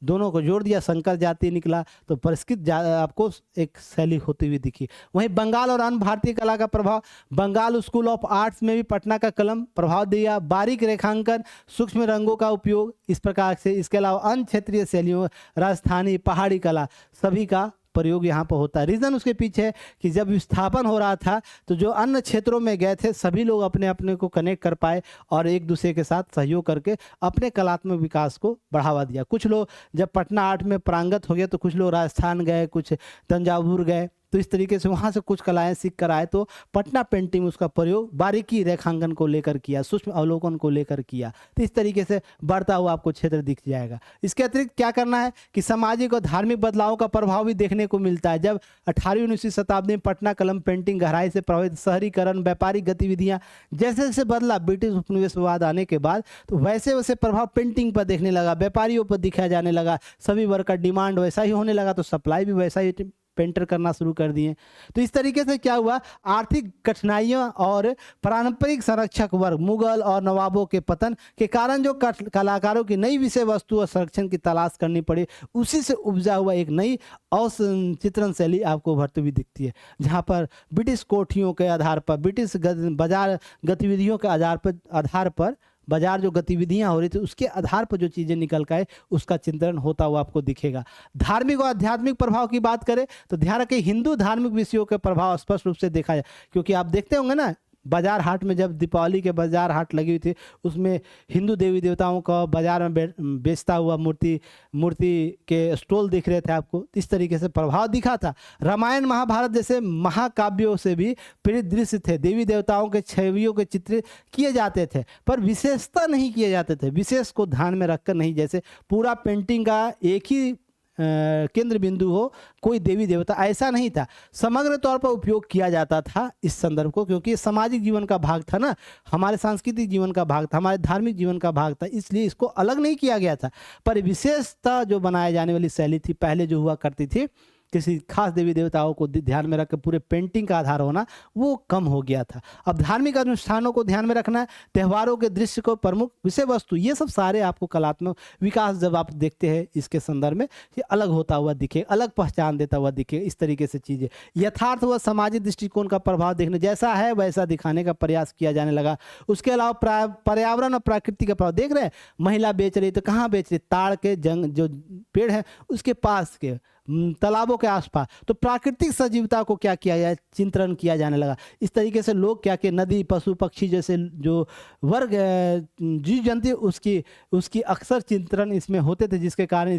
दोनों को जोड़ दिया। संकर जाति निकला तो परिष्कृत आपको एक शैली होती हुई दिखी। वहीं बंगाल और अन्य भारतीय कला का प्रभाव, बंगाल स्कूल ऑफ आर्ट्स में भी पटना का कलम प्रभाव दिया, बारीक रेखांकन, सूक्ष्म रंगों का उपयोग, इस प्रकार से। इसके अलावा अन्य क्षेत्रीय शैलियों, राजस्थानी, पहाड़ी कला, सभी का प्रयोग यहाँ पर होता है। रीज़न उसके पीछे है कि जब विस्थापन हो रहा था तो जो अन्य क्षेत्रों में गए थे सभी लोग अपने अपने को कनेक्ट कर पाए और एक दूसरे के साथ सहयोग करके अपने कलात्मक विकास को बढ़ावा दिया। कुछ लोग जब पटना आर्ट में पारंगत हो गए तो कुछ लोग राजस्थान गए, कुछ तंजावुर गए, तो इस तरीके से वहाँ से कुछ कलाएं सीख कर आए, तो पटना पेंटिंग उसका प्रयोग बारीकी रेखांकन को लेकर किया, सूक्ष्म अवलोकन को लेकर किया। तो इस तरीके से बढ़ता हुआ आपको क्षेत्र दिख जाएगा। इसके अतिरिक्त क्या करना है कि सामाजिक और धार्मिक बदलावों का प्रभाव भी देखने को मिलता है। जब 18वीं-19वीं शताब्दी में पटना कलम पेंटिंग गहराई से प्रभावित, शहरीकरण, व्यापारिक गतिविधियाँ जैसे जैसे बदला ब्रिटिश उपनिवेशवाद आने के बाद, तो वैसे वैसे प्रभाव पेंटिंग पर देखने लगा, व्यापारियों पर दिखाया जाने लगा, सभी वर्ग का डिमांड वैसा ही होने लगा, तो सप्लाई भी वैसा ही पेंटर करना शुरू कर दिए। तो इस तरीके से क्या हुआ, आर्थिक कठिनाइयां और पारंपरिक संरक्षक वर्ग, मुगल और नवाबों के पतन के कारण जो कलाकारों की नई विषय वस्तु और संरक्षण की तलाश करनी पड़ी, उसी से उपजा हुआ एक नई और चित्रण शैली आपको उभरती हुई दिखती है, जहां पर ब्रिटिश कोठियों के आधार पर, ब्रिटिश बाजार गतिविधियों के आधार पर बाजार जो गतिविधियां हो रही थी उसके आधार पर जो चीज़ें निकल के आए उसका चिंतन होता हुआ आपको दिखेगा। धार्मिक और आध्यात्मिक प्रभाव की बात करें तो ध्यान रखें, हिंदू धार्मिक विषयों के प्रभाव स्पष्ट रूप से देखा जाए, क्योंकि आप देखते होंगे ना बाजार हाट में, जब दीपावली के बाजार हाट लगी हुई थी उसमें हिंदू देवी देवताओं का बाजार में बेचता हुआ मूर्ति के स्टॉल दिख रहे थे आपको। इस तरीके से प्रभाव दिखा था। रामायण महाभारत जैसे महाकाव्यों से भी प्रेरित दृश्य थे, देवी देवताओं के छवियों के चित्र किए जाते थे, पर विशेषता नहीं किए जाते थे, विशेष को ध्यान में रखकर नहीं, जैसे पूरा पेंटिंग का एक ही केंद्र बिंदु हो, कोई देवी देवता, ऐसा नहीं था। समग्र तौर पर उपयोग किया जाता था इस संदर्भ को, क्योंकि ये सामाजिक जीवन का भाग था ना, हमारे सांस्कृतिक जीवन का भाग था, हमारे धार्मिक जीवन का भाग था, इसलिए इसको अलग नहीं किया गया था। पर विशेषता जो बनाए जाने वाली शैली थी पहले जो हुआ करती थी, किसी खास देवी देवताओं को ध्यान में रखकर पूरे पेंटिंग का आधार होना, वो कम हो गया था। अब धार्मिक अनुष्ठानों को ध्यान में रखना है, त्योहारों के दृश्य को प्रमुख विषय वस्तु, ये सब सारे आपको कलात्मक विकास जब आप देखते हैं इसके संदर्भ में, ये अलग होता हुआ दिखे, अलग पहचान देता हुआ दिखे, इस तरीके से चीज़ें। यथार्थ व सामाजिक दृष्टिकोण का प्रभाव देखने, जैसा है वैसा दिखाने का प्रयास किया जाने लगा। उसके अलावा पर्यावरण और प्रकृति का प्रभाव देख रहे हैं, महिला बेच रही तो कहाँ बेच रही, ताड़ के जंग जो पेड़ है उसके पास के, तालाबों के आसपास, तो प्राकृतिक सजीवता को क्या किया जाए, चित्रण किया जाने लगा। इस तरीके से लोग क्या कि नदी, पशु पक्षी जैसे जो वर्ग जीव जंतु उसकी अक्सर चित्रण इसमें होते थे, जिसके कारण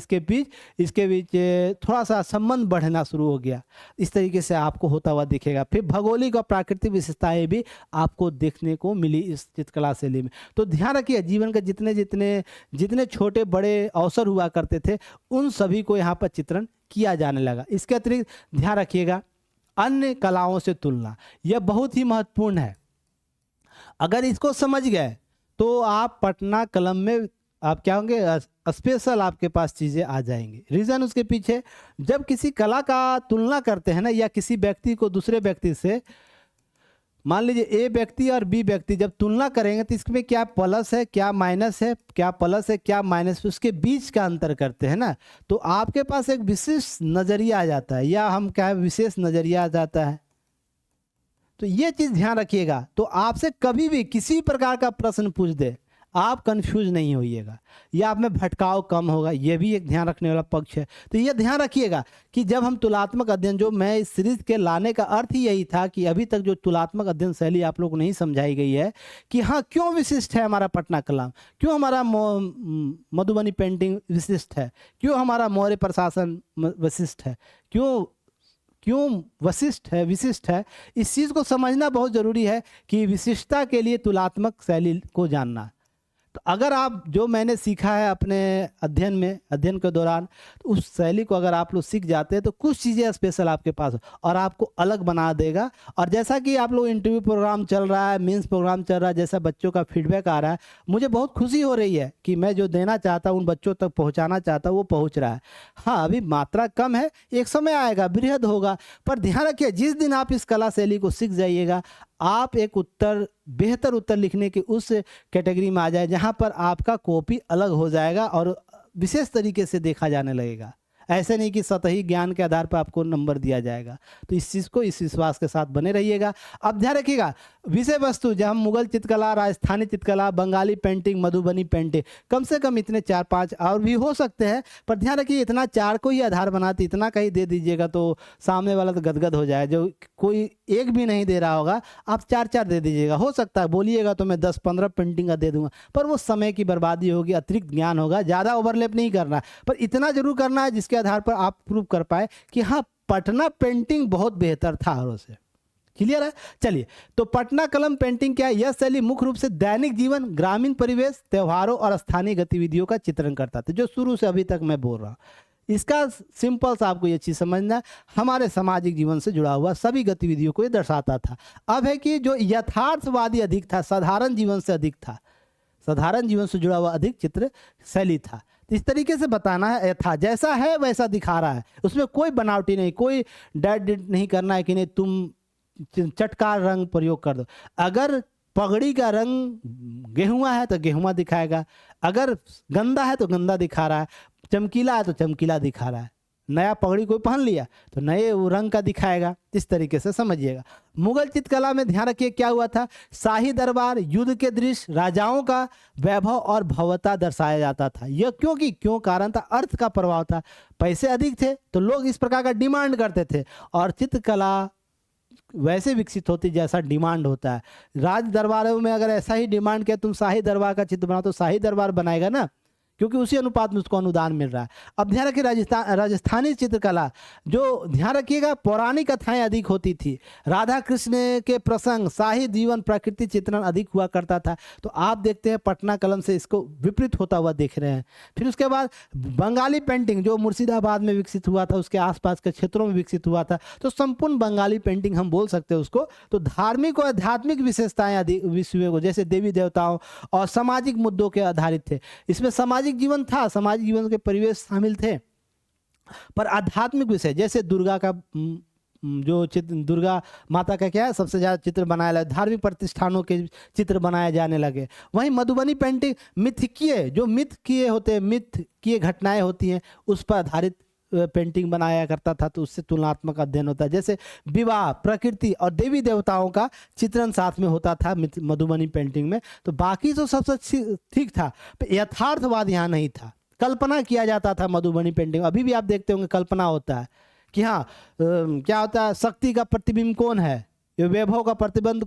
इसके बीच थोड़ा सा संबंध बढ़ना शुरू हो गया। इस तरीके से आपको होता हुआ दिखेगा। फिर भौगोलिक और प्राकृतिक विशेषताएं भी आपको देखने को मिली इस चित्रकला शैली में। तो ध्यान रखिए, जीवन के जितने छोटे बड़े अवसर हुआ करते थे उन सभी को यहाँ पर चित्रण किया जाने लगा। इसके अतिरिक्त ध्यान रखिएगा, अन्य कलाओं से तुलना, यह बहुत ही महत्वपूर्ण है। अगर इसको समझ गए तो आप पटना कलम में आप क्या होंगे, स्पेशल आपके पास चीज़ें आ जाएंगी। रीज़न उसके पीछे, जब किसी कला का तुलना करते हैं ना, या किसी व्यक्ति को दूसरे व्यक्ति से, मान लीजिए ए व्यक्ति और बी व्यक्ति जब तुलना करेंगे तो इसमें क्या प्लस है, क्या माइनस है, क्या प्लस है, क्या माइनस, उसके बीच का अंतर करते हैं ना, तो आपके पास एक विशेष नज़रिया आ जाता है, या हम क्या है, विशेष नज़रिया आ जाता है। तो ये चीज़ ध्यान रखिएगा। तो आपसे कभी भी किसी प्रकार का प्रश्न पूछ दे, आप कंफ्यूज नहीं होइएगा, या आप में भटकाव कम होगा, ये भी एक ध्यान रखने वाला पक्ष है। तो ये ध्यान रखिएगा कि जब हम तुलनात्मक अध्ययन, जो मैं इस सीरीज के लाने का अर्थ ही यही था कि अभी तक जो तुलनात्मक अध्ययन शैली आप लोग को नहीं समझाई गई है कि हाँ क्यों विशिष्ट है हमारा पटना कला, क्यों हमारा मधुबनी पेंटिंग विशिष्ट है, क्यों हमारा मौर्य प्रशासन विशिष्ट है, क्यों विशिष्ट है। इस चीज़ को समझना बहुत ज़रूरी है कि विशिष्टता के लिए तुलनात्मक शैली को जानना। तो अगर आप जो मैंने सीखा है अपने अध्ययन के दौरान, तो उस शैली को अगर आप लोग सीख जाते हैं तो कुछ चीज़ें स्पेशल आपके पास और आपको अलग बना देगा। और जैसा कि आप लोग इंटरव्यू प्रोग्राम चल रहा है, मेंस प्रोग्राम चल रहा है, जैसा बच्चों का फीडबैक आ रहा है, मुझे बहुत खुशी हो रही है कि मैं जो देना चाहता हूँ, उन बच्चों तक पहुँचाना चाहता हूँ, वो पहुँच रहा है। हाँ, अभी मात्रा कम है, एक समय आएगा बृहद होगा, पर ध्यान रखिए जिस दिन आप इस कला शैली को सीख जाइएगा, आप एक बेहतर उत्तर लिखने की उस कैटेगरी में आ जाए जहां पर आपका कॉपी अलग हो जाएगा और विशेष तरीके से देखा जाने लगेगा। ऐसे नहीं कि सतही ज्ञान के आधार पर आपको नंबर दिया जाएगा। तो इस चीज़ को, इस विश्वास के साथ बने रहिएगा। अब ध्यान रखिएगा, विषय वस्तु जब हम मुगल चित्रकला, राजस्थानी चित्रकला, बंगाली पेंटिंग, मधुबनी पेंटिंग, कम से कम इतने 4-5 और भी हो सकते हैं, पर ध्यान रखिए इतना 4 को ही आधार बनाते, इतना कहीं दे दीजिएगा तो सामने वाला तो गदगद हो जाए। जो कोई एक भी नहीं दे रहा होगा, आप 4-4 दे दीजिएगा। हो सकता है बोलिएगा तो मैं 10-15 पेंटिंग का दे दूंगा, पर वो समय की बर्बादी होगी, अतिरिक्त ज्ञान होगा, ज़्यादा ओवरलैप नहीं करना, पर इतना जरूर करना है जिसके आधार पर आप प्रूव कर पाए कि हाँ पटना पेंटिंग बहुत बेहतर था औरों से। क्लियर है? चलिए, तो पटना कलम पेंटिंग क्या है? यह शैली मुख्य रूप से दैनिक जीवन, ग्रामीण परिवेश, त्योहारों और स्थानीय गतिविधियों का चित्रण करता था, जो शुरू से अभी तक मैं बोल रहा हूँ। इसका सिंपल सा आपको ये चीज़ समझना, हमारे सामाजिक जीवन से जुड़ा हुआ सभी गतिविधियों को ये दर्शाता था। अब है कि जो यथार्थवादी अधिक था, साधारण जीवन से अधिक था, साधारण जीवन से जुड़ा हुआ अधिक चित्र शैली था। तो इस तरीके से बताना है, यथा जैसा है वैसा दिखा रहा है, उसमें कोई बनावटी नहीं, कोई डैड नहीं करना है कि नहीं तुम चटकार रंग प्रयोग कर दो। अगर पगड़ी का रंग गेहुआ है तो गेहुआ दिखाएगा, अगर गंदा है तो गंदा दिखा रहा है, चमकीला है तो चमकीला दिखा रहा है। नया पगड़ी कोई पहन लिया तो नए वो रंग का दिखाएगा। इस तरीके से समझिएगा। मुगल चित्रकला में ध्यान रखिए क्या हुआ था, शाही दरबार, युद्ध के दृश्य, राजाओं का वैभव और भव्यता दर्शाया जाता था। यह क्यों कारण था, अर्थ का प्रभाव था। पैसे अधिक थे तो लोग इस प्रकार का डिमांड करते थे, और चित्रकला वैसे विकसित होती जैसा डिमांड होता है। राज दरबारों में अगर ऐसा ही डिमांड किया तुम शाही दरबार का चित्र बनाओ, तो शाही दरबार बनाएगा ना, क्योंकि उसी अनुपात में उसको अनुदान मिल रहा है। अब ध्यान रखिए राजस्थानी चित्रकला, जो ध्यान रखिएगा पौराणिक कथाएं अधिक होती थी, राधा कृष्ण के प्रसंग, शाही जीवन, प्रकृति चित्रण अधिक हुआ करता था। तो आप देखते हैं पटना कलम से इसको विपरीत होता हुआ देख रहे हैं। फिर उसके बाद बंगाली पेंटिंग जो मुर्शिदाबाद में विकसित हुआ था, उसके आसपास के क्षेत्रों में विकसित हुआ था, तो संपूर्ण बंगाली पेंटिंग हम बोल सकते हैं उसको। तो धार्मिक और आध्यात्मिक विशेषताएं अधिक विषयों को, जैसे देवी देवताओं और सामाजिक मुद्दों के आधारित थे। इसमें सामाजिक जीवन था, सामाजिक जीवन के परिवेश शामिल थे, पर आध्यात्मिक विषय जैसे दुर्गा का जो चित्र, दुर्गा माता का क्या है सबसे ज्यादा चित्र बनाया लगे, धार्मिक प्रतिष्ठानों के चित्र बनाए जाने लगे। वहीं मधुबनी पेंटिंग मिथकीय, जो मिथकीय होते हैं, मिथकीय घटनाएं होती हैं, उस पर आधारित पेंटिंग बनाया करता था। तो उससे तुलनात्मक अध्ययन होता है, जैसे विवाह, प्रकृति और देवी देवताओं का चित्रण साथ में होता था मधुबनी पेंटिंग में। तो बाकी तो सब ठीक था, यथार्थवाद यहाँ नहीं था। कल्पना किया जाता था मधुबनी पेंटिंग। अभी भी आप देखते होंगे कल्पना होता है कि हाँ क्या होता है, शक्ति का प्रतिबिंब कौन है, ये वैभव का प्रतिनिधित्व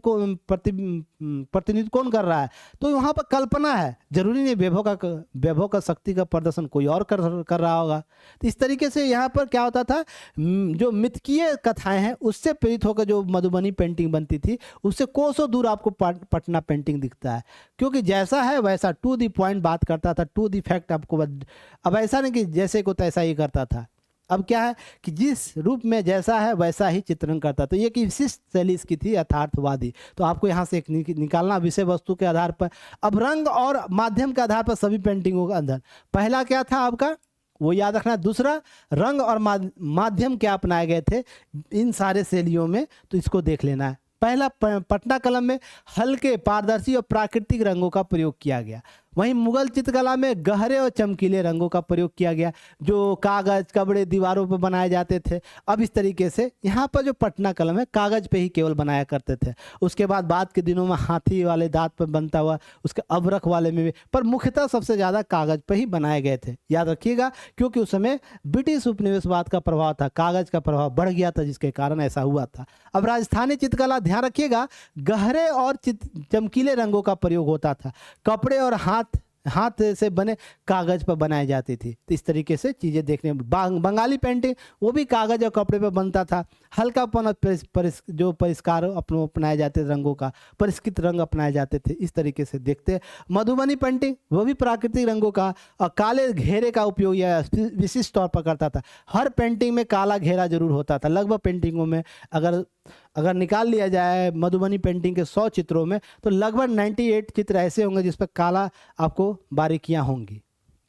कौन कर रहा है, तो वहाँ पर कल्पना है। जरूरी नहीं वैभव का शक्ति का प्रदर्शन कोई और कर रहा होगा। तो इस तरीके से यहाँ पर क्या होता था, जो मिथकीय कथाएं हैं उससे प्रेरित होकर जो मधुबनी पेंटिंग बनती थी, उससे कोसों दूर आपको पटना पेंटिंग दिखता है, क्योंकि जैसा है वैसा टू द पॉइंट बात करता था, टू द फैक्ट आपको। अब ऐसा नहीं कि जैसे को तैसा ही करता था, अब क्या है कि जिस रूप में जैसा है वैसा ही चित्रण करता। तो ये कि विशिष्ट शैली इसकी थी यथार्थवादी। तो आपको यहाँ से एक निकालना विषय वस्तु के आधार पर। अब रंग और माध्यम के आधार पर सभी पेंटिंगों के अंदर पहला क्या था आपका, वो याद रखना। दूसरा, रंग और माध्यम क्या अपनाए गए थे इन सारे शैलियों में, तो इसको देख लेना है। पहला, पटना कलम में हल्के पारदर्शी और प्राकृतिक रंगों का प्रयोग किया गया। वहीं मुगल चित्रकला में गहरे और चमकीले रंगों का प्रयोग किया गया, जो कागज कपड़े दीवारों पर बनाए जाते थे। अब इस तरीके से यहाँ पर जो पटना कलम है कागज पे ही केवल बनाया करते थे। उसके बाद के दिनों में हाथी वाले दांत पर बनता हुआ, उसके अबरख वाले में भी, पर मुख्यतः सबसे ज़्यादा कागज पर ही बनाए गए थे। याद रखिएगा, क्योंकि उस समय ब्रिटिश उपनिवेशवाद का प्रभाव था, कागज का प्रभाव बढ़ गया था, जिसके कारण ऐसा हुआ था। अब राजस्थानी चित्रकला, ध्यान रखिएगा, गहरे और चमकीले रंगों का प्रयोग होता था। कपड़े और हाथ से बने कागज पर बनाई जाती थी। तो इस तरीके से चीज़ें देखने में, बंगाली पेंटिंग वो भी कागज और कपड़े पर बनता था। हल्कापन जो परिष्कार अपनाए जाते रंगों का, परिष्कृत रंग अपनाए जाते थे। इस तरीके से देखते। मधुबनी पेंटिंग वो भी प्राकृतिक रंगों का और काले घेरे का उपयोग यह विशिष्ट तौर पर करता था। हर पेंटिंग में काला घेरा जरूर होता था। लगभग पेंटिंगों में अगर निकाल लिया जाए मधुबनी पेंटिंग के 100 चित्रों में, तो लगभग 98 चित्र ऐसे होंगे जिस पर काला आपको बारीकियां होंगी।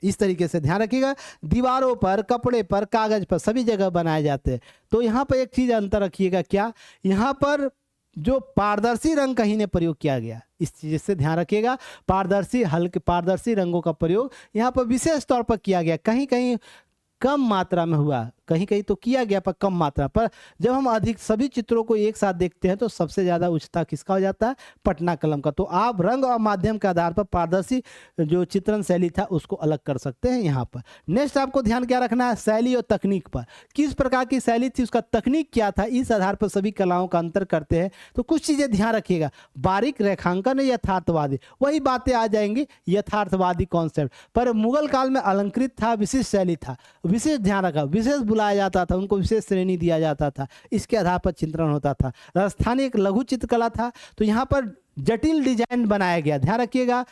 इस तरीके से ध्यान रखिएगा, दीवारों पर, कपड़े पर, कागज पर, सभी जगह बनाए जाते हैं। तो यहाँ पर एक चीज अंतर रखिएगा, क्या, यहाँ पर जो पारदर्शी रंग कहीं ने प्रयोग किया गया, इस चीज से ध्यान रखिएगा। पारदर्शी, हल्के पारदर्शी रंगों का प्रयोग यहाँ पर विशेष तौर पर किया गया। कहीं कहीं कम मात्रा में हुआ, कहीं कहीं तो किया गया पर कम मात्रा पर। जब हम अधिक सभी चित्रों को एक साथ देखते हैं तो सबसे ज़्यादा उच्चता किसका हो जाता है, पटना कलम का। तो आप रंग और माध्यम के आधार पर पारदर्शी जो चित्रण शैली था उसको अलग कर सकते हैं यहाँ पर। नेक्स्ट आपको ध्यान क्या रखना है, शैली और तकनीक पर। किस प्रकार की शैली थी, उसका तकनीक क्या था, इस आधार पर सभी कलाओं का अंतर करते हैं। तो कुछ चीज़ें ध्यान रखिएगा, बारीक रेखांकन, यथार्थवादी, वही बातें आ जाएंगी, यथार्थवादी कॉन्सेप्ट। पर मुगल काल में अलंकृत था, विशिष्ट शैली था, विशेष ध्यान रखा, विशेष बुलाया जाता था, उनको विशेष श्रेणी दिया जाता था, इसके आधार पर चित्रण होता था। राजस्थानी एक लघु चित्रकला था, तो यहाँ पर जटिल डिजाइन बनाया गया। ध्यान रखिएगा,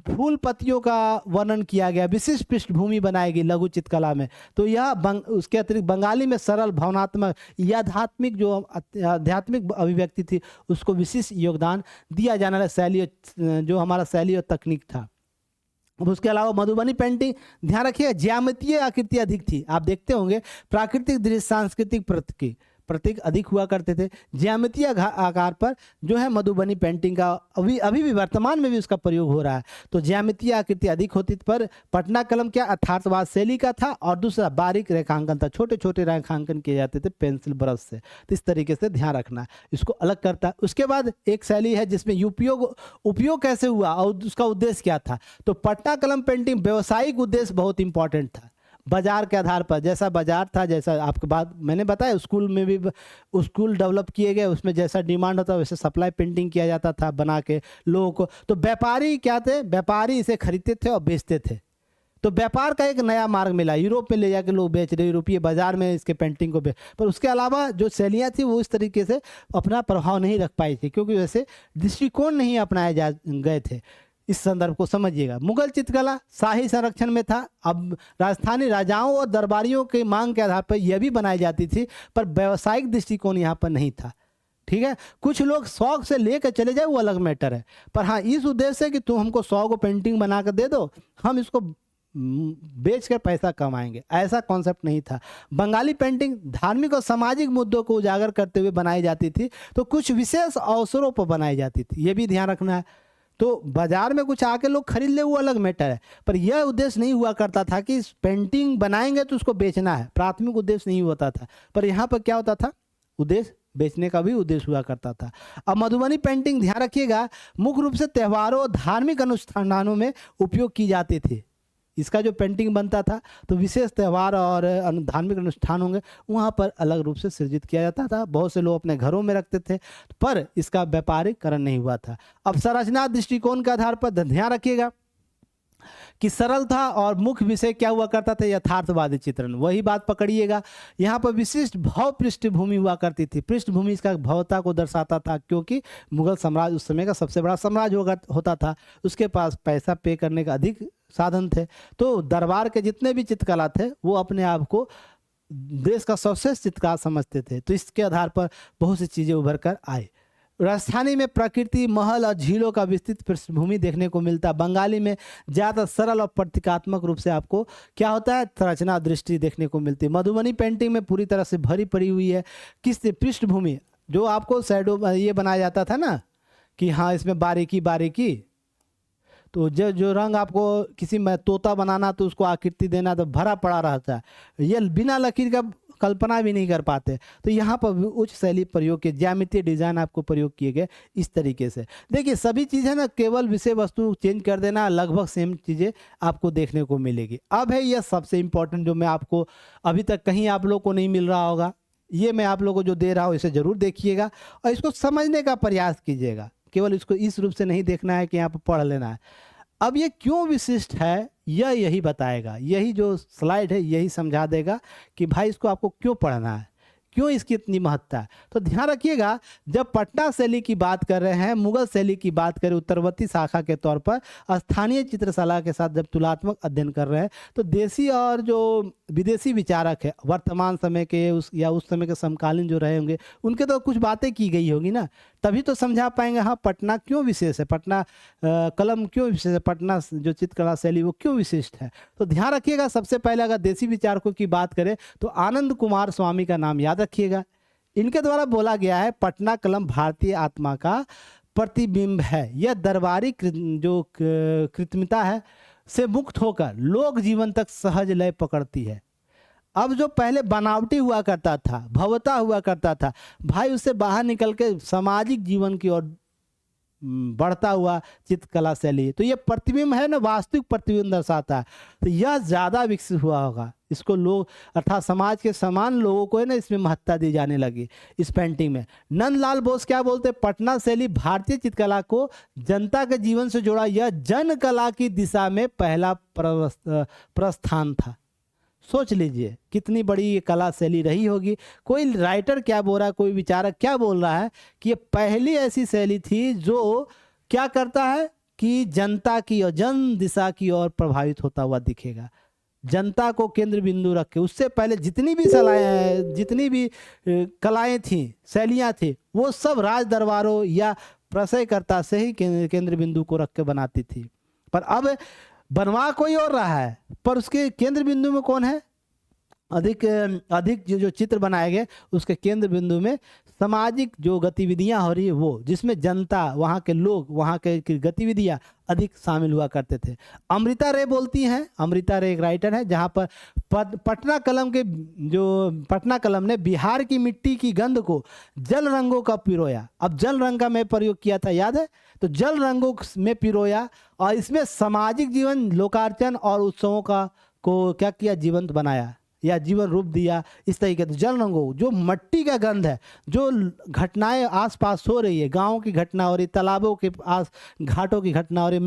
फूल पत्तियों का वर्णन किया गया, विशिष्ट पृष्ठभूमि बनाई गई लघु चित्रकला में। तो यह उसके अतिरिक्त बंगाली में सरल, भावनात्मक या आध्यात्मिक अभिव्यक्ति थी, उसको विशिष्ट योगदान दिया जाने वाला शैली, जो हमारा शैली और तकनीक था। अब उसके अलावा मधुबनी पेंटिंग, ध्यान रखिए, ज्यामितीय आकृति अधिक थी। आप देखते होंगे प्राकृतिक दृश्य, सांस्कृतिक प्रतीक अधिक हुआ करते थे। ज्यामितीय आकार पर जो है मधुबनी पेंटिंग का अभी भी वर्तमान में भी उसका प्रयोग हो रहा है। तो ज्यामितीय आकृति अधिक होती, पर पटना कलम क्या यथार्थवाद शैली का था, और दूसरा बारीक रेखांकन था, छोटे छोटे रेखांकन किए जाते थे पेंसिल ब्रश से। तो इस तरीके से ध्यान रखना, इसको अलग करता है। उसके बाद एक शैली है जिसमें उपयोग कैसे हुआ और उसका उद्देश्य क्या था। तो पटना कलम पेंटिंग व्यावसायिक उद्देश्य बहुत इंपॉर्टेंट था। बाजार के आधार पर, जैसा बाजार था, जैसा आपके बात मैंने बताया, स्कूल में भी स्कूल डेवलप किए गए, उसमें जैसा डिमांड होता वैसे सप्लाई पेंटिंग किया जाता था बना के लोगों को। तो व्यापारी क्या थे, व्यापारी इसे खरीदते थे और बेचते थे। तो व्यापार का एक नया मार्ग मिला, यूरोप में ले जाके लोग बेच रहे, यूरोपीय बाजार में इसके पेंटिंग को पर उसके अलावा जो शैलियाँ थी वो इस तरीके से अपना प्रभाव नहीं रख पाई थी, क्योंकि वैसे दृष्टिकोण नहीं अपनाए गए थे। इस संदर्भ को समझिएगा। मुगल चित्रकला शाही संरक्षण में था। अब राजस्थानी राजाओं और दरबारियों की मांग के आधार पर यह भी बनाई जाती थी, पर व्यावसायिक दृष्टिकोण यहाँ पर नहीं था। ठीक है, कुछ लोग शौक से लेकर चले जाए वो अलग मैटर है, पर हाँ इस उद्देश्य से कि तुम हमको 100 को पेंटिंग बना कर दे दो, हम इसको बेचकर पैसा कमाएंगे, ऐसा कॉन्सेप्ट नहीं था। बंगाली पेंटिंग धार्मिक और सामाजिक मुद्दों को उजागर करते हुए बनाई जाती थी, तो कुछ विशेष अवसरों पर बनाई जाती थी, ये भी ध्यान रखना है। तो बाजार में कुछ आके लोग खरीद ले वो अलग मैटर है, पर यह उद्देश्य नहीं हुआ करता था कि पेंटिंग बनाएंगे तो उसको बेचना है, प्राथमिक उद्देश्य नहीं होता था। पर यहाँ पर क्या होता था, उद्देश्य बेचने का भी उद्देश्य हुआ करता था। अब मधुबनी पेंटिंग ध्यान रखिएगा मुख्य रूप से त्योहारों, धार्मिक अनुष्ठानों में उपयोग की जाती थी। इसका जो पेंटिंग बनता था तो विशेष त्यौहार और धार्मिक अनुष्ठान होंगे वहाँ पर अलग रूप से सृजित किया जाता था। बहुत से लोग अपने घरों में रखते थे, पर इसका व्यापारीकरण नहीं हुआ था। अब संरचना दृष्टिकोण के आधार पर ध्यान रखिएगा कि सरल था और मुख्य विषय क्या हुआ करता था, यथार्थवादी चित्रण। वही बात पकड़िएगा, यहाँ पर विशिष्ट भव पृष्ठभूमि हुआ करती थी। पृष्ठभूमि इसका भवता को दर्शाता था, क्योंकि मुगल साम्राज्य उस समय का सबसे बड़ा साम्राज्य होता था, उसके पास पैसा पे करने का अधिक साधन थे। तो दरबार के जितने भी चित्रकला थे वो अपने आप को देश का सर्वश्रेष्ठ चित्रकार समझते थे। तो इसके आधार पर बहुत सी चीज़ें उभर कर आई। राजस्थानी में प्रकृति, महल और झीलों का विस्तृत पृष्ठभूमि देखने को मिलता। बंगाली में ज़्यादा सरल और प्रतीकात्मक रूप से आपको क्या होता है, संरचना दृष्टि देखने को मिलती है। मधुबनी पेंटिंग में पूरी तरह से भरी पड़ी हुई है। किस पृष्ठभूमि जो आपको शैडो ये बनाया जाता था ना कि हाँ इसमें बारीकी बारीकी, तो जो रंग आपको किसी में तोता बनाना तो उसको आकृति देना तो भरा पड़ा रहता है, ये बिना लकीर का कल्पना भी नहीं कर पाते। तो यहाँ पर उच्च शैली प्रयोग के ज्यामितीय डिजाइन आपको प्रयोग किए गए इस तरीके से। देखिए सभी चीज़ें ना केवल विषय वस्तु चेंज कर देना, लगभग सेम चीज़ें आपको देखने को मिलेगी। अब है यह सबसे इम्पोर्टेंट जो मैं आपको अभी तक कहीं आप लोग को नहीं मिल रहा होगा, ये मैं आप लोगों को जो दे रहा हूँ इसे ज़रूर देखिएगा और इसको समझने का प्रयास कीजिएगा। केवल इसको इस रूप से नहीं देखना है कि यहाँ पर पढ़ लेना है। अब ये क्यों विशिष्ट है यही बताएगा, यही जो स्लाइड है यही समझा देगा कि भाई इसको आपको क्यों पढ़ना है, क्यों इसकी इतनी महत्ता है। तो ध्यान रखिएगा, जब पटना शैली की बात कर रहे हैं, मुगल शैली की बात करें उत्तरवर्ती शाखा के तौर पर, स्थानीय चित्रकला के साथ जब तुलनात्मक अध्ययन कर रहे हैं तो देसी और जो विदेशी विचारक है वर्तमान समय के उस समय के समकालीन जो रहे होंगे उनके तो कुछ बातें की गई होगी ना, तभी तो समझा पाएंगे हाँ पटना क्यों विशेष है, पटना कलम क्यों विशेष है, पटना जो चित्रकला शैली वो क्यों विशिष्ट है। तो ध्यान रखिएगा, सबसे पहले अगर देसी विचारकों की बात करें तो आनंद कुमार स्वामी का नाम याद रखिएगा। इनके द्वारा बोला गया है पटना कलम भारतीय आत्मा का प्रतिबिंब है। यह दरबारी जो कृत्रिमता है से मुक्त होकर लोक जीवन तक सहज लय पकड़ती है। अब जो पहले बनावटी हुआ करता था, भवता हुआ करता था, भाई उससे बाहर निकल के सामाजिक जीवन की ओर बढ़ता हुआ चित्रकला शैली, तो ये प्रतिबिंब है ना, वास्तविक प्रतिबिंब दर्शाता है। तो यह ज़्यादा विकसित हुआ होगा, इसको लोग अर्थात समाज के समान लोगों को है ना इसमें महत्ता दी जाने लगी इस पेंटिंग में। नंदलाल बोस क्या बोलते, पटना शैली भारतीय चित्रकला को जनता के जीवन से जोड़ा यह जन कला की दिशा में पहला प्रस्थान था। सोच लीजिए कितनी बड़ी ये कला शैली रही होगी। कोई राइटर क्या बोल रहा है, कोई विचारक क्या बोल रहा है कि ये पहली ऐसी शैली थी जो क्या करता है कि जनता की और जन दिशा की ओर प्रभावित होता हुआ दिखेगा, जनता को केंद्र बिंदु रख के। उससे पहले जितनी भी कलाएं थी, शैलियां थी, वो सब राज दरबारों या प्रशयकर्ता से ही केंद्र बिंदु को रख के बनाती थी। पर अब बनवा कोई और रहा है, पर उसके केंद्र बिंदु में कौन है, अधिक जो चित्र बनाए गए उसके केंद्र बिंदु में सामाजिक जो गतिविधियां हो रही है वो, जिसमें जनता, वहाँ के लोग, वहाँ के गतिविधियां अधिक शामिल हुआ करते थे। अमृता रे बोलती हैं, अमृता रे एक राइटर है, जहाँ पर पटना कलम ने बिहार की मिट्टी की गंध को जल रंगों का पिरोया। अब जल रंग का मैं प्रयोग किया था, याद है, तो जल रंगों में पिरोया और इसमें सामाजिक जीवन, लोकार्चन और उत्सवों को क्या किया, जीवंत बनाया या जीवन रूप दिया। इस तरीके से जल रंगों, जो मट्टी का गंध है, जो घटनाएं आसपास हो रही है, गाँव की घटना हो रही, तालाबों के आस घाटों की घटना हो रही,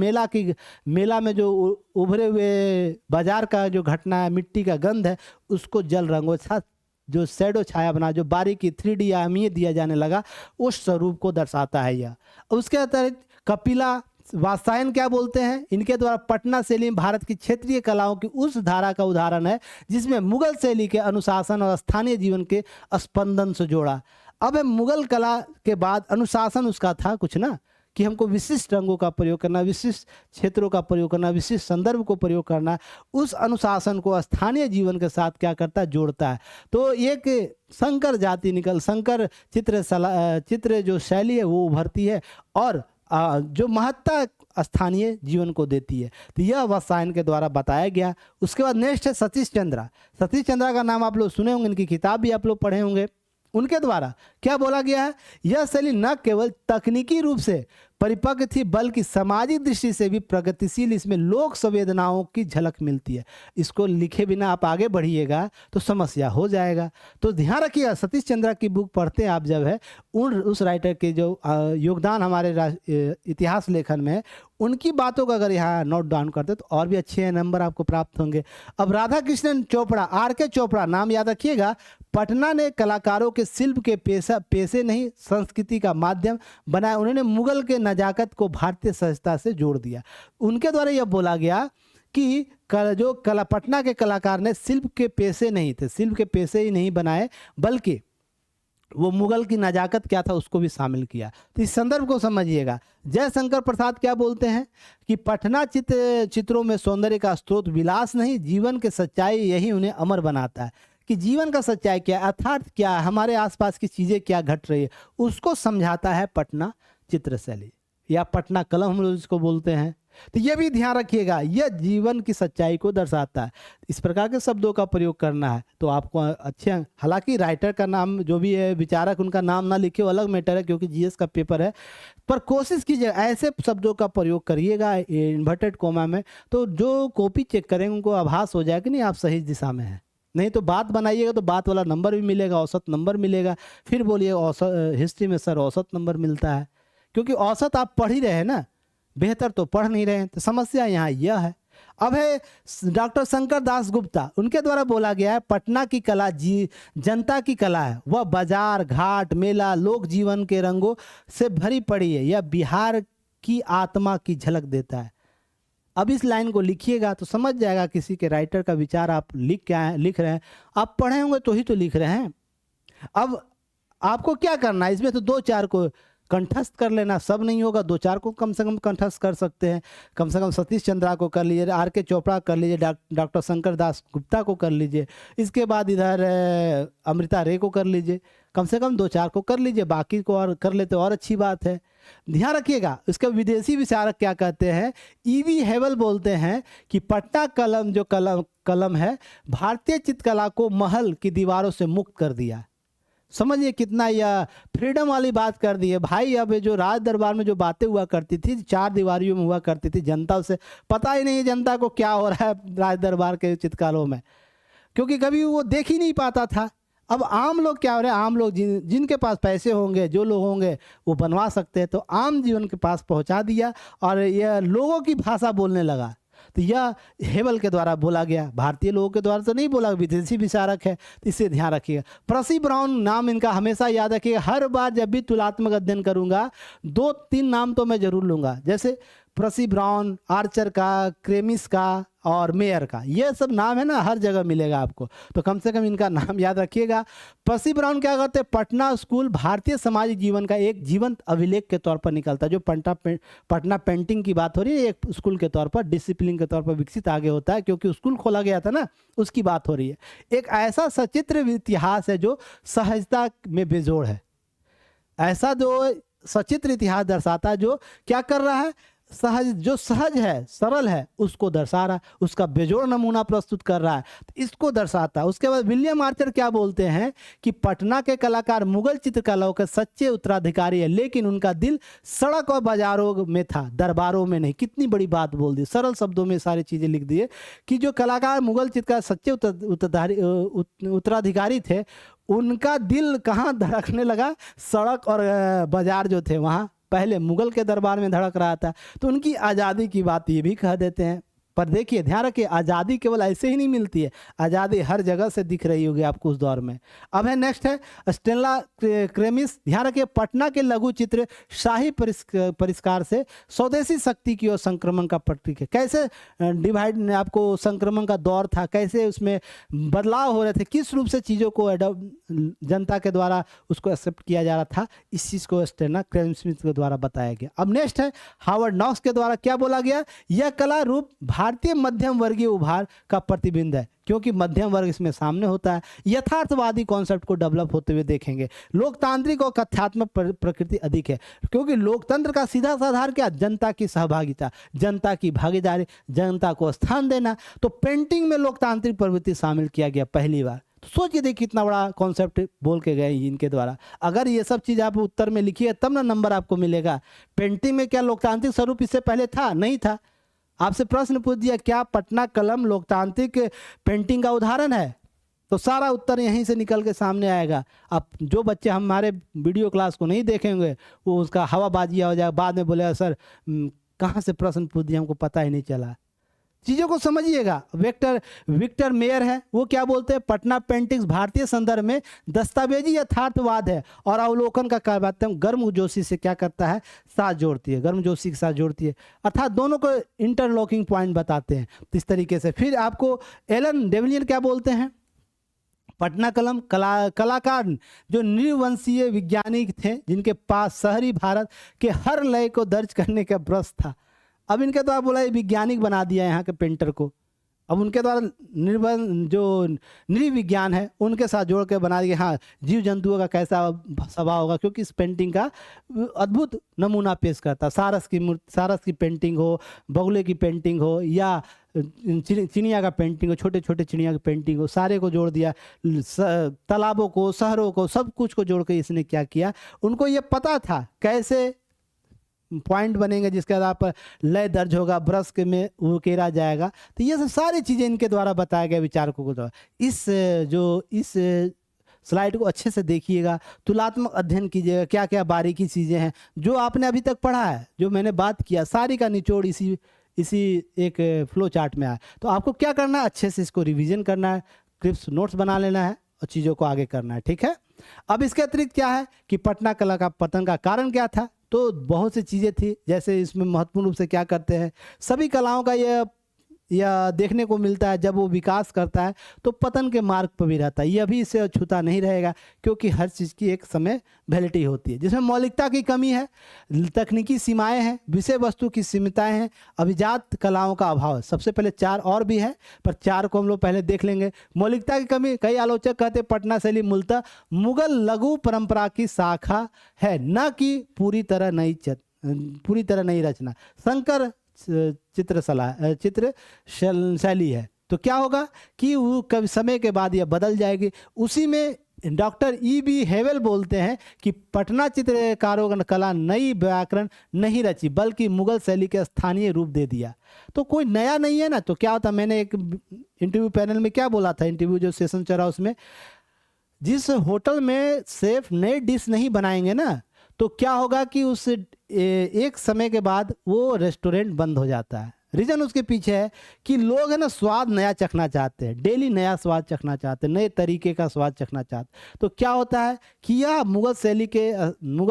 मेला में जो उभरे हुए बाजार का जो घटना है, मिट्टी का गंध है, उसको जल रंगों के साथ जो शैडो छाया बना, जो बारीकी 3D अहमियत दिया जाने लगा, उस स्वरूप को दर्शाता है यह। उसके अतिरिक्त कपिला वात्सायन क्या बोलते हैं, इनके द्वारा पटना शैली भारत की क्षेत्रीय कलाओं की उस धारा का उदाहरण है जिसमें मुगल शैली के अनुशासन और स्थानीय जीवन के स्पंदन से जोड़ा। अब मुगल कला के बाद अनुशासन उसका था कुछ ना, कि हमको विशिष्ट रंगों का प्रयोग करना, विशिष्ट क्षेत्रों का प्रयोग करना, विशिष्ट संदर्भ को प्रयोग करना। उस अनुशासन को स्थानीय जीवन के साथ क्या करता है, जोड़ता है। तो एक संकर जाति संकर चित्र जो शैली है वो उभरती है और जो महत्ता स्थानीय जीवन को देती है। तो यह वात्सायन के द्वारा बताया गया। उसके बाद नेक्स्ट है सतीश चंद्रा। सतीश चंद्रा का नाम आप लोग सुने होंगे, इनकी किताब भी आप लोग पढ़े होंगे। उनके द्वारा क्या बोला गया है, यह शैली न केवल तकनीकी रूप से परिपक्व थी, बल्कि सामाजिक दृष्टि से भी प्रगतिशील। इसमें लोक संवेदनाओं की झलक मिलती है। इसको लिखे बिना आप आगे बढ़िएगा तो समस्या हो जाएगा। तो ध्यान रखिएगा, सतीश चंद्रा की बुक पढ़ते हैं आप जब है, उस राइटर के जो योगदान हमारे इतिहास लेखन में है, उनकी बातों का अगर यहाँ नोट डाउन करते तो और भी अच्छे नंबर आपको प्राप्त होंगे। अब राधा कृष्णन चोपड़ा, RK चोपड़ा नाम याद रखिएगा। पटना ने कलाकारों के शिल्प के पेशे नहीं, संस्कृति का माध्यम बनाया। उन्होंने मुगल के नजाकत को भारतीय सहजता से जोड़ दिया। उनके द्वारा यह बोला गया कि पटना के कलाकार ने शिल्प के पेशे नहीं थे, शिल्प के पेशे ही नहीं बनाए, बल्कि वो मुगल की नजाकत क्या था उसको भी शामिल किया। तो इस संदर्भ को समझिएगा। जयशंकर प्रसाद क्या बोलते हैं कि पटना चित्रों में सौंदर्य का स्रोत विलास नहीं, जीवन के सच्चाई यही उन्हें अमर बनाता है। कि जीवन का सच्चाई क्या है, अर्थात क्या है, हमारे आसपास की चीज़ें क्या घट रही है, उसको समझाता है पटना चित्रशैली या पटना कलम हम लोग इसको बोलते हैं। तो ये भी ध्यान रखिएगा, यह जीवन की सच्चाई को दर्शाता है। इस प्रकार के शब्दों का प्रयोग करना है तो आपको अच्छे, हालांकि राइटर का नाम जो भी है, विचारक, उनका नाम ना लिखे वो अलग मैटर है क्योंकि GS का पेपर है, पर कोशिश कीजिए ऐसे शब्दों का प्रयोग करिएगा इन्वर्टेड कोमा में, तो जो कॉपी चेक करेंगे उनको आभास हो जाए कि नहीं आप सही दिशा में हैं। नहीं तो बात बनाइएगा तो बात वाला नंबर भी मिलेगा, औसत नंबर मिलेगा, फिर बोलिए औसत हिस्ट्री में सर औसत नंबर मिलता है, क्योंकि औसत आप पढ़ ही रहे हैं ना, बेहतर तो पढ़ नहीं रहे हैं। तो समस्या यहाँ यह है। अब है डॉक्टर शंकर दास गुप्ता, उनके द्वारा बोला गया है पटना की कला जनता की कला है, वह बाजार घाट मेला लोक जीवन के रंगों से भरी पड़ी है, यह बिहार की आत्मा की झलक देता है। अब इस लाइन को लिखिएगा तो समझ जाएगा किसी के राइटर का विचार आप लिख रहे हैं, आप पढ़े होंगे तो ही तो लिख रहे हैं। अब आपको क्या करना है, इसमें तो 2-4 को कंठस्थ कर लेना, सब नहीं होगा, 2-4 को कम से कम कंठस्थ कर सकते हैं। कम से कम सतीश चंद्रा को कर लीजिए, RK चोपड़ा कर लीजिए, डॉक्टर शंकर दास गुप्ता को कर लीजिए, इसके बाद इधर अमृता रे को कर लीजिए, कम से कम 2-4 को कर लीजिए, बाकी को और कर लेते और अच्छी बात है। ध्यान रखिएगा, इसका विदेशी विचारक क्या कहते हैं, EV हेवल बोलते हैं कि पटना कलम जो कलम है भारतीय चित्रकला को महल की दीवारों से मुक्त कर दिया। समझिए कितना यह फ्रीडम वाली बात कर दी है भाई। अब जो राज दरबार में जो बातें हुआ करती थी, 4 दीवारियों में हुआ करती थी, जनता से पता ही नहीं जनता को क्या हो रहा है राज दरबार के चित्रकारों में, क्योंकि कभी वो देख ही नहीं पाता था। अब आम लोग क्या हो रहे हैं, आम लोग जिनके पास पैसे होंगे, जो लोग होंगे वो बनवा सकते हैं, तो आम जीवन के पास पहुंचा दिया और यह लोगों की भाषा बोलने लगा। तो यह हेवल के द्वारा बोला गया, भारतीय लोगों के द्वारा तो नहीं बोला, विदेशी विचारक है, तो इससे ध्यान रखिएगा। पर्सी ब्राउन नाम इनका हमेशा याद रखिएगा। हर बार जब भी तुलनात्मक अध्ययन करूंगा 2-3 नाम तो मैं जरूर लूंगा, जैसे पर्सी ब्राउन, आर्चर का, क्रेमिस का और मेयर का, ये सब नाम है ना, हर जगह मिलेगा आपको, तो कम से कम इनका नाम याद रखिएगा। पर्सी ब्राउन क्या करते हैं, पटना स्कूल भारतीय सामाजिक जीवन का एक जीवंत अभिलेख के तौर पर निकलता है। जो पटना पेंटिंग की बात हो रही है, एक स्कूल के तौर पर, डिसिप्लिन के तौर पर विकसित आगे होता है, क्योंकि स्कूल खोला गया था ना, उसकी बात हो रही है। एक ऐसा सचित्र इतिहास है जो सहजता में बेजोड़ है, ऐसा जो सचित्र इतिहास दर्शाता है, जो क्या कर रहा है, जो सहज है, सरल है, उसको दर्शा रहा है, उसका बेजोड़ नमूना प्रस्तुत कर रहा है, तो इसको दर्शाता है। उसके बाद विलियम आर्चर क्या बोलते हैं कि पटना के कलाकार मुगल चित्रकलाओं के सच्चे उत्तराधिकारी है, लेकिन उनका दिल सड़क और बाजारों में था, दरबारों में नहीं। कितनी बड़ी बात बोल दी, सरल शब्दों में सारी चीजें लिख दिए कि जो कलाकार मुगल चित्रकला सच्चे उत्तराधिकारी थे, उनका दिल कहाँ धड़कने लगा, सड़क और बाजार जो थे वहाँ पहले मुगल के दरबार में धड़क रहा था। तो उनकी आज़ादी की बात ये भी कह देते हैं। पर देखिए, ध्यान रखिए, आज़ादी केवल ऐसे ही नहीं मिलती है, आज़ादी हर जगह से दिख रही होगी आपको उस दौर में। अब है नेक्स्ट है स्टेला क्रेमिस। ध्यान रखिए, पटना के लघु चित्र शाही परिष्कार से स्वदेशी शक्ति की ओर संक्रमण का प्रतीक है। कैसे डिवाइड आपको संक्रमण का दौर था, कैसे उसमें बदलाव हो रहे थे, किस रूप से चीज़ों को जनता के द्वारा उसको एक्सेप्ट किया जा रहा था, इस चीज़ को स्टेला क्रेमिस के द्वारा बताया गया। अब नेक्स्ट है हावर्ड नॉक्स के द्वारा क्या बोला गया, यह कला रूप भारतीय मध्यम वर्गीय उभार का प्रतिबिंब है, क्योंकि मध्यम वर्ग इसमें सामने होता है। यथार्थवादी कॉन्सेप्ट को डेवलप होते हुए देखेंगे। लोकतांत्रिक और कथ्यात्मक प्रकृति अधिक है, क्योंकि लोकतंत्र का सीधा सा आधार क्या, जनता की सहभागिता, जनता की भागीदारी, जनता को स्थान देना। तो पेंटिंग में लोकतांत्रिक प्रवृत्ति शामिल किया गया पहली बार। तो सोचिए देखिए कितना बड़ा कॉन्सेप्ट बोल के गए इनके द्वारा। अगर ये सब चीज़ आप उत्तर में लिखिए तब ना नंबर आपको मिलेगा। पेंटिंग में क्या लोकतांत्रिक स्वरूप इससे पहले था? नहीं था। आपसे प्रश्न पूछ दिया क्या पटना कलम लोकतांत्रिक पेंटिंग का उदाहरण है, तो सारा उत्तर यहीं से निकल के सामने आएगा। अब जो बच्चे हमारे वीडियो क्लास को नहीं देखेंगे वो उसका हवाबाजी हो जाएगा, बाद में बोलेगा सर कहाँ से प्रश्न पूछ दिया हमको पता ही नहीं चला। चीज़ों को समझिएगा। विक्टर मेयर है, वो क्या बोलते हैं, पटना पेंटिंग्स भारतीय संदर्भ में दस्तावेजी यथार्थवाद है और अवलोकन का कार्य गर्मजोशी से क्या करता है, साथ जोड़ती है, गर्मजोशी के साथ जोड़ती है, अर्थात दोनों को इंटरलॉकिंग पॉइंट बताते हैं। तो इस तरीके से फिर आपको एलन डेविलियर क्या बोलते हैं, पटना कलम कलाकार जो नृवंशीय वैज्ञानिक थे जिनके पास शहरी भारत के हर लय को दर्ज करने का ब्रश था। अब इनके द्वारा बोला ये वैज्ञानिक बना दिया यहाँ के पेंटर को। अब उनके द्वारा नृविज्ञान है उनके साथ जोड़ के बना दिया, हाँ जीव जंतुओं का कैसा स्वभाव होगा, क्योंकि इस पेंटिंग का अद्भुत नमूना पेश करता। सारस की पेंटिंग हो, बगुले की पेंटिंग हो या चिड़िया का पेंटिंग हो, छोटे छोटे चिड़िया की पेंटिंग हो, सारे को जोड़ दिया, तालाबों को, शहरों को, सब कुछ को जोड़ के इसने क्या किया, उनको ये पता था कैसे पॉइंट बनेंगे जिसके आधार पर लय दर्ज होगा, ब्रश के में उकेरा जाएगा। तो ये सब सारी चीज़ें इनके द्वारा बताया गया विचारकों को द्वारा। इस स्लाइड को अच्छे से देखिएगा, तुलनात्मक अध्ययन कीजिएगा, क्या क्या बारीकी चीज़ें हैं जो आपने अभी तक पढ़ा है, जो मैंने बात किया सारी का निचोड़ इसी एक फ्लो चार्ट में आया। तो आपको क्या करना है, अच्छे से इसको रिवीजन करना है, क्रिप्स नोट्स बना लेना है और चीज़ों को आगे करना है, ठीक है। अब इसके अतिरिक्त क्या है कि पटना कला का पतन का कारण क्या था, तो बहुत सी चीज़ें थी, जैसे इसमें महत्वपूर्ण रूप से क्या करते हैं, सभी कलाओं का यह देखने को मिलता है जब वो विकास करता है तो पतन के मार्ग पर भी रहता है। यह भी इससे अछूता नहीं रहेगा क्योंकि हर चीज़ की एक समय वैलिडिटी होती है, जिसमें मौलिकता की कमी है, तकनीकी सीमाएं हैं, विषय वस्तु की सीमितताएं हैं, अभिजात कलाओं का अभाव है। सबसे पहले चार और भी है पर चार को हम लोग पहले देख लेंगे। मौलिकता की कमी, कई आलोचक कहते पटना शैली मूलतः मुगल लघु परंपरा की शाखा है, न कि पूरी तरह नई रचना। शंकर चित्र शैली है। तो क्या होगा कि वो कभी समय के बाद यह बदल जाएगी। उसी में डॉक्टर E.B. हेवेल बोलते हैं कि पटना चित्रकारों का कला नई व्याकरण नहीं रची बल्कि मुगल शैली के स्थानीय रूप दे दिया। तो कोई नया नहीं है ना। तो क्या होता, मैंने एक इंटरव्यू पैनल में क्या बोला था, इंटरव्यू जो सेशन चला उसमें, जिस होटल में शेफ नए डिश नहीं बनाएंगे ना तो क्या होगा कि उस एक समय के बाद वो रेस्टोरेंट बंद हो जाता है। रीज़न उसके पीछे है कि लोग है ना स्वाद नया चखना चाहते हैं, डेली नया स्वाद चखना चाहते हैं, नए तरीके का स्वाद चखना चाहते हैं। तो क्या होता है कि यह मुगल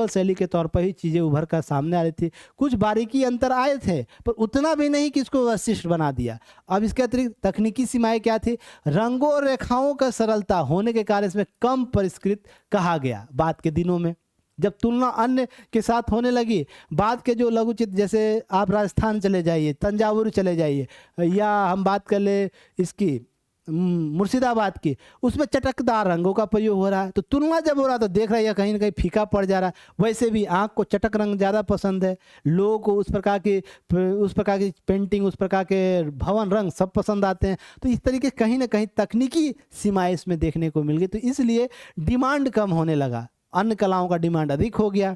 शैली के तौर पर ही चीज़ें उभर कर सामने आ रही थी। कुछ बारीकी अंतर आए थे पर उतना भी नहीं कि इसको विशिष्ट बना दिया। अब इसके अतिरिक्त तकनीकी सीमाएं क्या थी, रंगों और रेखाओं का सरलता होने के कारण इसमें कम परिष्कृत कहा गया। बाद के दिनों में जब तुलना अन्य के साथ होने लगी, बाद के जो लघु चित्र, जैसे आप राजस्थान चले जाइए, तंजावुर चले जाइए, या हम बात कर ले इसकी मुर्शिदाबाद की, उसमें चटकदार रंगों का प्रयोग हो रहा है। तो तुलना जब हो रहा है तो देख रहा है कहीं ना कहीं फीका पड़ जा रहा है। वैसे भी आँख को चटक रंग ज़्यादा पसंद है, लोगों को उस प्रकार की पेंटिंग, उस प्रकार के भवन रंग सब पसंद आते हैं। तो इस तरीके कहीं ना कहीं तकनीकी सीमाएँ इसमें देखने को मिल गई। तो इसलिए डिमांड कम होने लगा, अन्य कलाओं का डिमांड अधिक हो गया।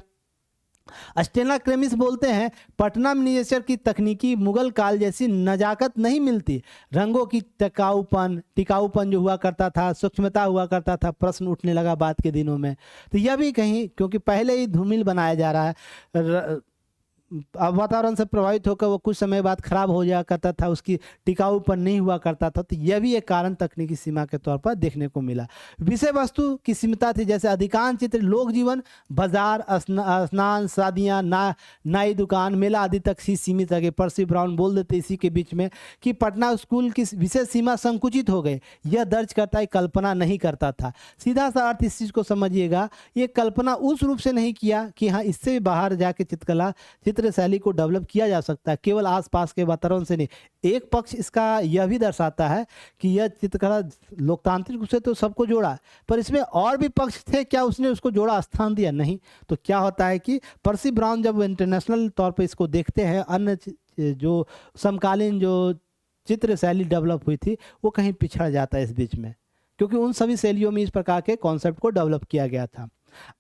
स्टेला क्रेमिस बोलते हैं पटना मिनिएचर की तकनीकी मुगल काल जैसी नजाकत नहीं मिलती। रंगों की टिकाऊपन जो हुआ करता था, सूक्ष्मता हुआ करता था, प्रश्न उठने लगा बाद के दिनों में। तो यह भी कहीं क्योंकि पहले ही धूमिल बनाया जा रहा है, अब वातावरण से प्रभावित होकर वो कुछ समय बाद खराब हो जाया करता था, उसकी टिकाऊपन नहीं हुआ करता था। तो यह भी एक कारण तकनीकी सीमा के तौर पर देखने को मिला। विषय वस्तु की सीमितता थी, जैसे अधिकांश चित्र लोक जीवन, बाजार, स्नान, शादियाँ, नाई दुकान, मेला आदि तक ही सीमित रहे। पर्सी ब्राउन बोल देते इसी के बीच में कि पटना स्कूल की विषय सीमा संकुचित हो गई। यह दर्ज करता है, कल्पना नहीं करता था। सीधा सा अर्थ इस चीज़ को समझिएगा, ये कल्पना उस रूप से नहीं किया कि हाँ इससे बाहर जाके चित्र शैली को डेवलप किया जा सकता है, केवल आसपास के वातावरण से नहीं। एक पक्ष इसका यह भी दर्शाता है कि यह चित्रकला लोकतांत्रिक रूप से तो सबको जोड़ा, पर इसमें और भी पक्ष थे, क्या उसने उसको जोड़ा, स्थान दिया? नहीं। तो क्या होता है कि पर्सी ब्राउन जब इंटरनेशनल तौर पर इसको देखते हैं, अन्य जो समकालीन जो चित्र शैली डेवलप हुई थी वो कहीं पिछड़ जाता है इस बीच में, क्योंकि उन सभी शैलियों में इस प्रकार के कॉन्सेप्ट को डेवलप किया गया था।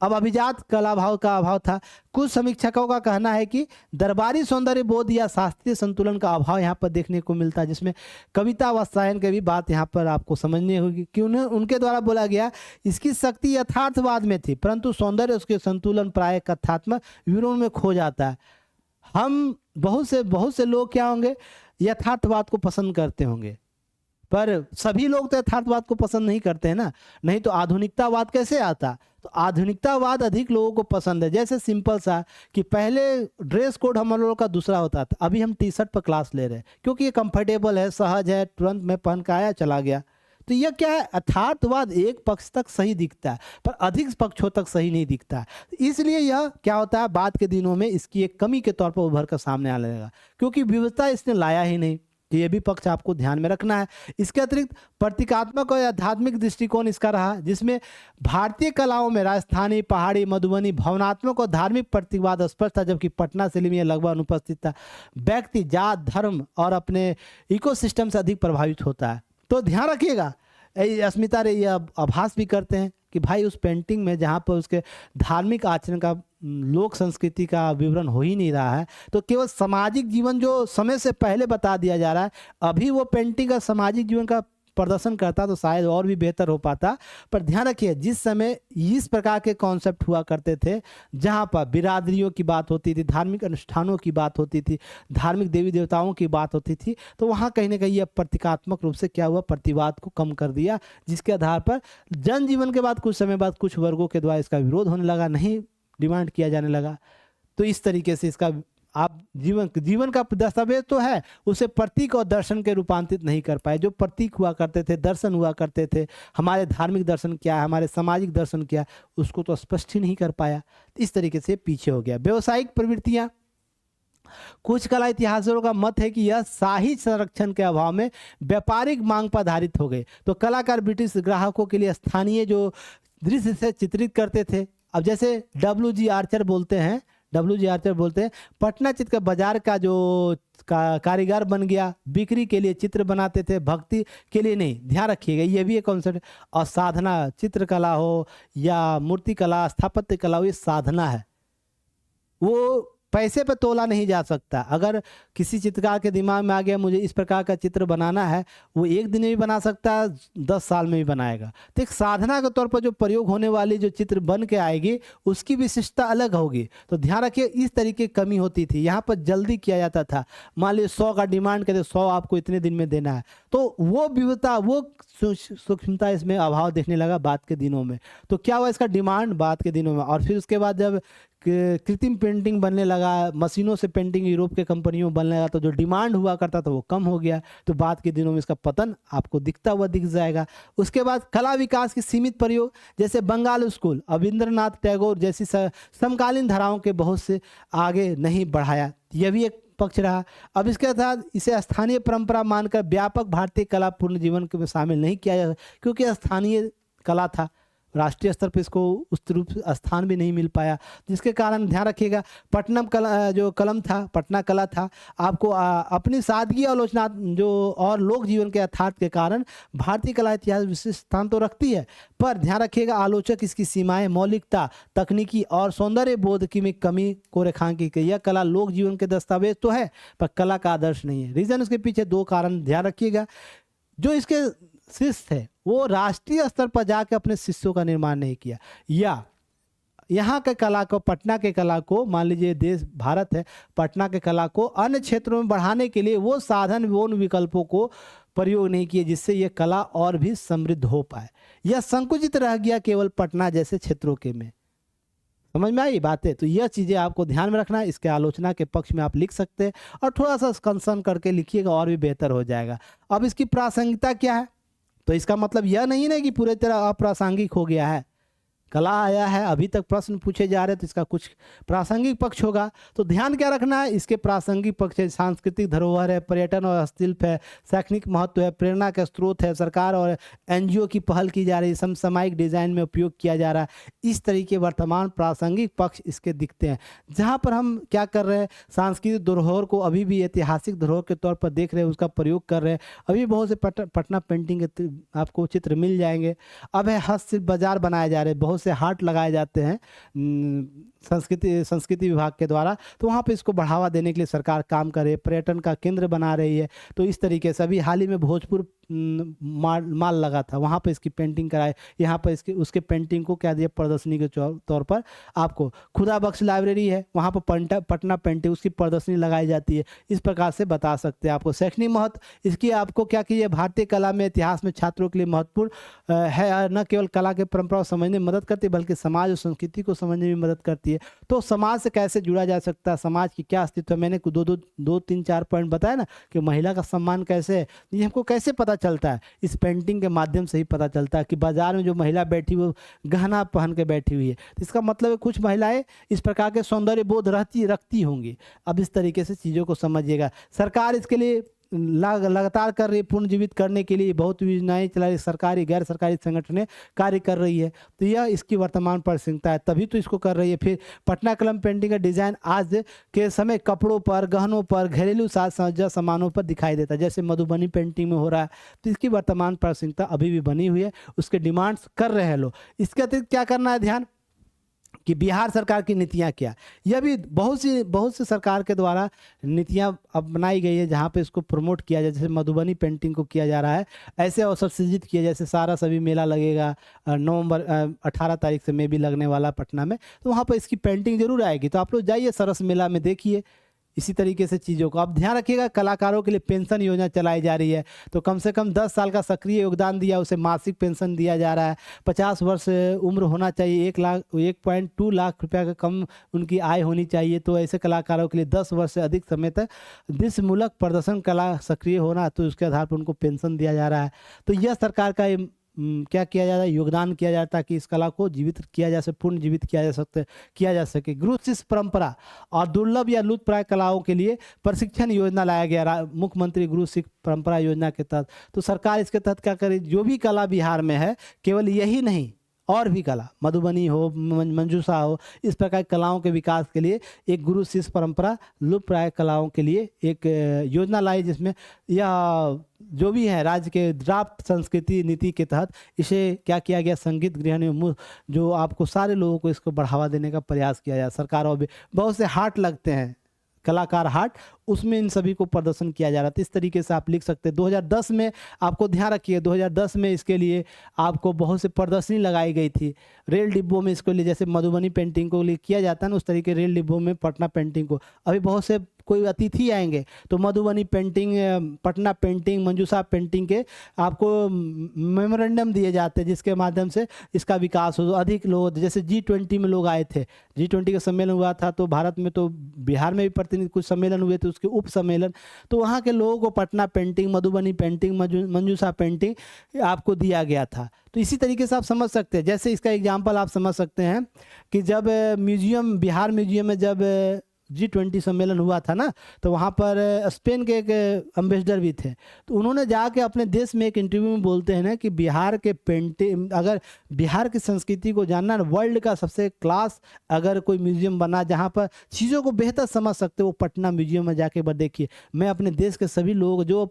अब अभिजात कला भाव का अभाव था। कुछ समीक्षकों का कहना है कि दरबारी सौंदर्य बोध या शास्त्रीय संतुलन का अभाव यहाँ पर देखने को मिलता है, जिसमें कविता वात्सायन की भी बात यहाँ पर आपको समझनी होगी कि उनके द्वारा बोला गया इसकी शक्ति यथार्थवाद में थी, परंतु सौंदर्य उसके संतुलन प्राय कथात्मक विवरण में खो जाता है। हम बहुत से लोग क्या होंगे, यथार्थवाद को पसंद करते होंगे, पर सभी लोग तो यथार्थवाद को पसंद नहीं करते हैं ना, नहीं तो आधुनिकतावाद कैसे आता। तो आधुनिकतावाद अधिक लोगों को पसंद है। जैसे सिंपल सा कि पहले ड्रेस कोड हम लोगों का दूसरा होता था, अभी हम टी शर्ट पर क्लास ले रहे हैं क्योंकि ये कंफर्टेबल है, सहज है, तुरंत में पहन के आया चला गया। तो यह क्या है, यथार्थवाद एक पक्ष तक सही दिखता है पर अधिक पक्षों तक सही नहीं दिखता है। इसलिए यह क्या होता है, बाद के दिनों में इसकी एक कमी के तौर पर उभर कर सामने आने लगा, क्योंकि विविधता इसने लाया ही नहीं। तो ये भी पक्ष आपको ध्यान में रखना है। इसके अतिरिक्त प्रतीकात्मक और आध्यात्मिक दृष्टिकोण इसका रहा, जिसमें भारतीय कलाओं में राजस्थानी, पहाड़ी, मधुबनी भावनात्मक और धार्मिक प्रतीकवाद स्पष्ट था, जबकि पटना शैली में यह लगभग अनुपस्थित था। व्यक्ति जात, धर्म और अपने इकोसिस्टम से अधिक प्रभावित होता है। तो ध्यान रखिएगा, अस्मिता रे यह आभास भी करते हैं कि भाई उस पेंटिंग में जहाँ पर उसके धार्मिक आचरण का, लोक संस्कृति का विवरण हो ही नहीं रहा है, तो केवल सामाजिक जीवन जो समय से पहले बता दिया जा रहा है, अभी वो पेंटिंग का सामाजिक जीवन का प्रदर्शन करता तो शायद और भी बेहतर हो पाता। पर ध्यान रखिए, जिस समय इस प्रकार के कॉन्सेप्ट हुआ करते थे, जहाँ पर बिरादरियों की बात होती थी, धार्मिक अनुष्ठानों की बात होती थी, धार्मिक देवी देवताओं की बात होती थी, तो वहाँ कहीं ना कहीं यह प्रतीकात्मक रूप से क्या हुआ, प्रतिवाद को कम कर दिया, जिसके आधार पर जनजीवन के बाद कुछ समय बाद कुछ वर्गों के द्वारा इसका विरोध होने लगा, नहीं डिमांड किया जाने लगा। तो इस तरीके से इसका आप जीवन का दस्तावेज तो है, उसे प्रतीक और दर्शन के रूपांतरित नहीं कर पाए। जो प्रतीक हुआ करते थे, दर्शन हुआ करते थे, हमारे धार्मिक दर्शन क्या है, हमारे सामाजिक दर्शन क्या है, उसको तो स्पष्ट ही नहीं कर पाया। इस तरीके से पीछे हो गया। व्यावसायिक प्रवृत्तियां, कुछ कला इतिहासकारों का मत है कि यह साहित्य संरक्षण के अभाव में व्यापारिक मांग पर आधारित हो गए। तो कलाकार ब्रिटिश ग्राहकों के लिए स्थानीय जो दृश्य से चित्रित करते थे। अब जैसे WG आर्चर बोलते हैं, पटना चित्र का बाजार का जो कारीगर बन गया, बिक्री के लिए चित्र बनाते थे, भक्ति के लिए नहीं। ध्यान रखिएगा, ये भी एक कॉन्सेप्ट। और साधना, चित्रकला हो या मूर्ति कला, स्थापत्य कला हो, ये साधना है, वो पैसे पे तोला नहीं जा सकता। अगर किसी चित्रकार के दिमाग में आ गया मुझे इस प्रकार का चित्र बनाना है, वो एक दिन में भी बना सकता है, 10 साल में भी बनाएगा। तो एक साधना के तौर पर जो प्रयोग होने वाली जो चित्र बन के आएगी, उसकी विशिष्टता अलग होगी। तो ध्यान रखिए, इस तरीके की कमी होती थी। यहाँ पर जल्दी किया जाता था, मान लीजिए 100 का डिमांड करे, 100 आपको इतने दिन में देना है, तो वो विविधता, वो सूक्ष्मता इसमें अभाव देखने लगा बाद के दिनों में। तो क्या हुआ, इसका डिमांड बाद के दिनों में। और फिर उसके बाद जब कृत्रिम पेंटिंग बनने लगा, मशीनों से पेंटिंग यूरोप के कंपनियों में बनने लगा, तो जो डिमांड हुआ करता था वो कम हो गया। तो बाद के दिनों में इसका पतन आपको दिखता हुआ दिख जाएगा। उसके बाद कला विकास के सीमित प्रयोग, जैसे बंगाल स्कूल, रविंद्रनाथ टैगोर जैसी समकालीन धाराओं के बहुत से आगे नहीं बढ़ाया, यह भी एक पक्ष रहा। अब इसके साथ इसे स्थानीय परंपरा मानकर व्यापक भारतीय कला पूर्ण जीवन में शामिल नहीं किया जा, क्योंकि स्थानीय कला था, राष्ट्रीय स्तर पर इसको उस रूप स्थान भी नहीं मिल पाया, जिसके कारण ध्यान रखिएगा पटना कला था, आपको अपनी सादगी आलोचना जो और लोक जीवन के यथार्थ के कारण भारतीय कला इतिहास विशिष्ट स्थान तो रखती है, पर ध्यान रखिएगा आलोचक इसकी सीमाएं, मौलिकता, तकनीकी और सौंदर्य बोध की में कमी को रेखांकित की। यह कला लोक जीवन के दस्तावेज तो है, पर कला का आदर्श नहीं है। रीजन इसके पीछे 2 कारण ध्यान रखिएगा। जो इसके शिष्य थे वो राष्ट्रीय स्तर पर जाकर अपने शिष्यों का निर्माण नहीं किया, या यहाँ के कला को, पटना के कला को, मान लीजिए देश भारत है, पटना के कला को अन्य क्षेत्रों में बढ़ाने के लिए वो साधन, वो विकल्पों को प्रयोग नहीं किए जिससे ये कला और भी समृद्ध हो पाए। यह संकुचित रह गया केवल पटना जैसे क्षेत्रों के में। समझ में आई बातें? तो यह चीज़ें आपको ध्यान में रखना है। इसके आलोचना के पक्ष में आप लिख सकते हैं और थोड़ा सा कंसर्न करके लिखिएगा और भी बेहतर हो जाएगा। अब इसकी प्रासंगिकता क्या है? तो इसका मतलब यह नहीं ना कि पूरी तरह अप्रासंगिक हो गया है। कला आया है, अभी तक प्रश्न पूछे जा रहे हैं, तो इसका कुछ प्रासंगिक पक्ष होगा। तो ध्यान क्या रखना है, इसके प्रासंगिक पक्ष है, सांस्कृतिक धरोहर है, पर्यटन और हस्तशिल्प है, शैक्षणिक महत्व है, प्रेरणा का स्रोत है, सरकार और एनजीओ की पहल की जा रही है, समसामयिक डिजाइन में उपयोग किया जा रहा है। इस तरीके वर्तमान प्रासंगिक पक्ष इसके दिखते हैं। जहाँ पर हम क्या कर रहे हैं, सांस्कृतिक धरोहर को अभी भी ऐतिहासिक धरोहर के तौर पर देख रहे हैं, उसका प्रयोग कर रहे हैं। अभी बहुत से पटना पेंटिंग के आपको चित्र मिल जाएंगे। अब है हस्तशिल्प बाजार बनाए जा रहे हैं, बहुत से हाट लगाए जाते हैं संस्कृति विभाग के द्वारा, तो वहाँ पे इसको बढ़ावा देने के लिए सरकार काम कर रही है, पर्यटन का केंद्र बना रही है। तो इस तरीके से अभी हाल ही में भोजपुर माल लगा था, वहाँ पे इसकी पेंटिंग कराए, यहाँ पर इसके उसके पेंटिंग को क्या दिया प्रदर्शनी के तौर पर। आपको खुदा बख्श लाइब्रेरी है, वहाँ पर पटना पेंटिंग उसकी प्रदर्शनी लगाई जाती है। इस प्रकार से बता सकते हैं आपको। शैक्षणिक महत्व इसकी आपको क्या कीजिए, भारतीय कला में इतिहास में छात्रों के लिए महत्वपूर्ण है, न केवल कला के परंपरा को समझने में मदद करती है बल्कि समाज और संस्कृति को समझने में मदद करती है। तो समाज से कैसे जुड़ा जा सकता है, समाज की क्या अस्तित्व है, मैंने दो तीन चार पॉइंट बताया ना कि महिला का सम्मान कैसे है, ये हमको कैसे पता चलता है, इस पेंटिंग के माध्यम से ही पता चलता है कि बाजार में जो महिला बैठी वो गहना पहन के बैठी हुई है, तो इसका मतलब है कुछ महिलाएं इस प्रकार के सौंदर्य बोध रखती होंगी। अब इस तरीके से चीज़ों को समझिएगा। सरकार इसके लिए लगातार कर रही है, पुनर्जीवित करने के लिए बहुत योजनाएं चला रही, सरकारी गैर सरकारी संगठनें कार्य कर रही है। तो यह इसकी वर्तमान प्रासंगिकता है, तभी तो इसको कर रही है। फिर पटना कलम पेंटिंग का डिजाइन आज के समय कपड़ों पर, गहनों पर, घरेलू साज सज्जा सामानों पर दिखाई देता है, जैसे मधुबनी पेंटिंग में हो रहा है। तो इसकी वर्तमान प्रासंगिकता अभी भी बनी हुई है, उसके डिमांड्स कर रहे हैं लोग। इसके अतिरिक्त क्या करना है, ध्यान कि बिहार सरकार की नीतियाँ क्या, यह भी बहुत सी सरकार के द्वारा नीतियाँ अपनाई गई है, जहाँ पे इसको प्रमोट किया जाए। जैसे मधुबनी पेंटिंग को किया जा रहा है, ऐसे अवसर सृजित किया, जैसे सारा सभी मेला लगेगा नवंबर 18 तारीख से में भी लगने वाला पटना में, तो वहाँ पर इसकी पेंटिंग जरूर आएगी। तो आप लोग जाइए सरस मेला में देखिए। इसी तरीके से चीज़ों को आप ध्यान रखिएगा। कलाकारों के लिए पेंशन योजना चलाई जा रही है, तो कम से कम 10 साल का सक्रिय योगदान दिया उसे मासिक पेंशन दिया जा रहा है। 50 वर्ष उम्र होना चाहिए, 1.2 लाख रुपया का कम उनकी आय होनी चाहिए। तो ऐसे कलाकारों के लिए 10 वर्ष से अधिक समय तक देशमूलक प्रदर्शन कला सक्रिय होना, तो उसके आधार पर उनको पेंशन दिया जा रहा है। तो यह सरकार का क्या किया जाता है, योगदान किया जाता है कि इस कला को जीवित किया जा सके, पुनर्जीवित किया जा सके। गुरु शिष्य परंपरा और दुर्लभ या लुप्तप्राय कलाओं के लिए प्रशिक्षण योजना लाया गया मुख्यमंत्री गुरु शिष्य परंपरा योजना के तहत। तो सरकार इसके तहत क्या करे, जो भी कला बिहार में है, केवल यही नहीं और भी कला, मधुबनी हो, मंजूषा हो, इस प्रकार कलाओं के विकास के लिए एक गुरु शिष्य परंपरा लुप्तप्राय कलाओं के लिए एक योजना लाई, जिसमें यह जो भी है राज्य के ड्राफ्ट संस्कृति नीति के तहत इसे क्या किया गया, संगीत गृह जो आपको सारे लोगों को इसको बढ़ावा देने का प्रयास किया जाए। सरकारों में बहुत से हाट लगते हैं, कलाकार हाट, उसमें इन सभी को प्रदर्शन किया जा रहा था। इस तरीके से आप लिख सकते हैं। 2010 में आपको ध्यान रखिए, 2010 में इसके लिए आपको बहुत से प्रदर्शनी लगाई गई थी। रेल डिब्बों में इसको लिए, जैसे मधुबनी पेंटिंग को लिए किया जाता है ना, उस तरीके रेल डिब्बों में पटना पेंटिंग को, अभी बहुत से कोई अतिथि आएंगे तो मधुबनी पेंटिंग, पटना पेंटिंग, मंजूषा पेंटिंग के आपको मेमोरेंडम दिए जाते हैं, जिसके माध्यम से इसका विकास हो। अधिक लोग, जैसे G20 में लोग आए थे, G20 का सम्मेलन हुआ था, तो भारत में तो बिहार में भी प्रतिनिधि कुछ सम्मेलन हुए थे, उसके उप सम्मेलन, तो वहाँ के लोगों को पटना पेंटिंग, मधुबनी पेंटिंग, मंजूषा पेंटिंग आपको दिया गया था। तो इसी तरीके से आप समझ सकते हैं। जैसे इसका एग्जाम्पल आप समझ सकते हैं कि जब बिहार म्यूजियम में जब G20 सम्मेलन हुआ था ना, तो वहाँ पर स्पेन के एक एम्बेसडर भी थे, तो उन्होंने जाके अपने देश में एक इंटरव्यू में बोलते हैं ना कि बिहार के पेंटिंग, अगर बिहार की संस्कृति को जानना, वर्ल्ड का सबसे क्लास अगर कोई म्यूजियम बना जहाँ पर चीज़ों को बेहतर समझ सकते, वो पटना म्यूजियम में जाके बस देखिए। मैं अपने देश के सभी लोग जो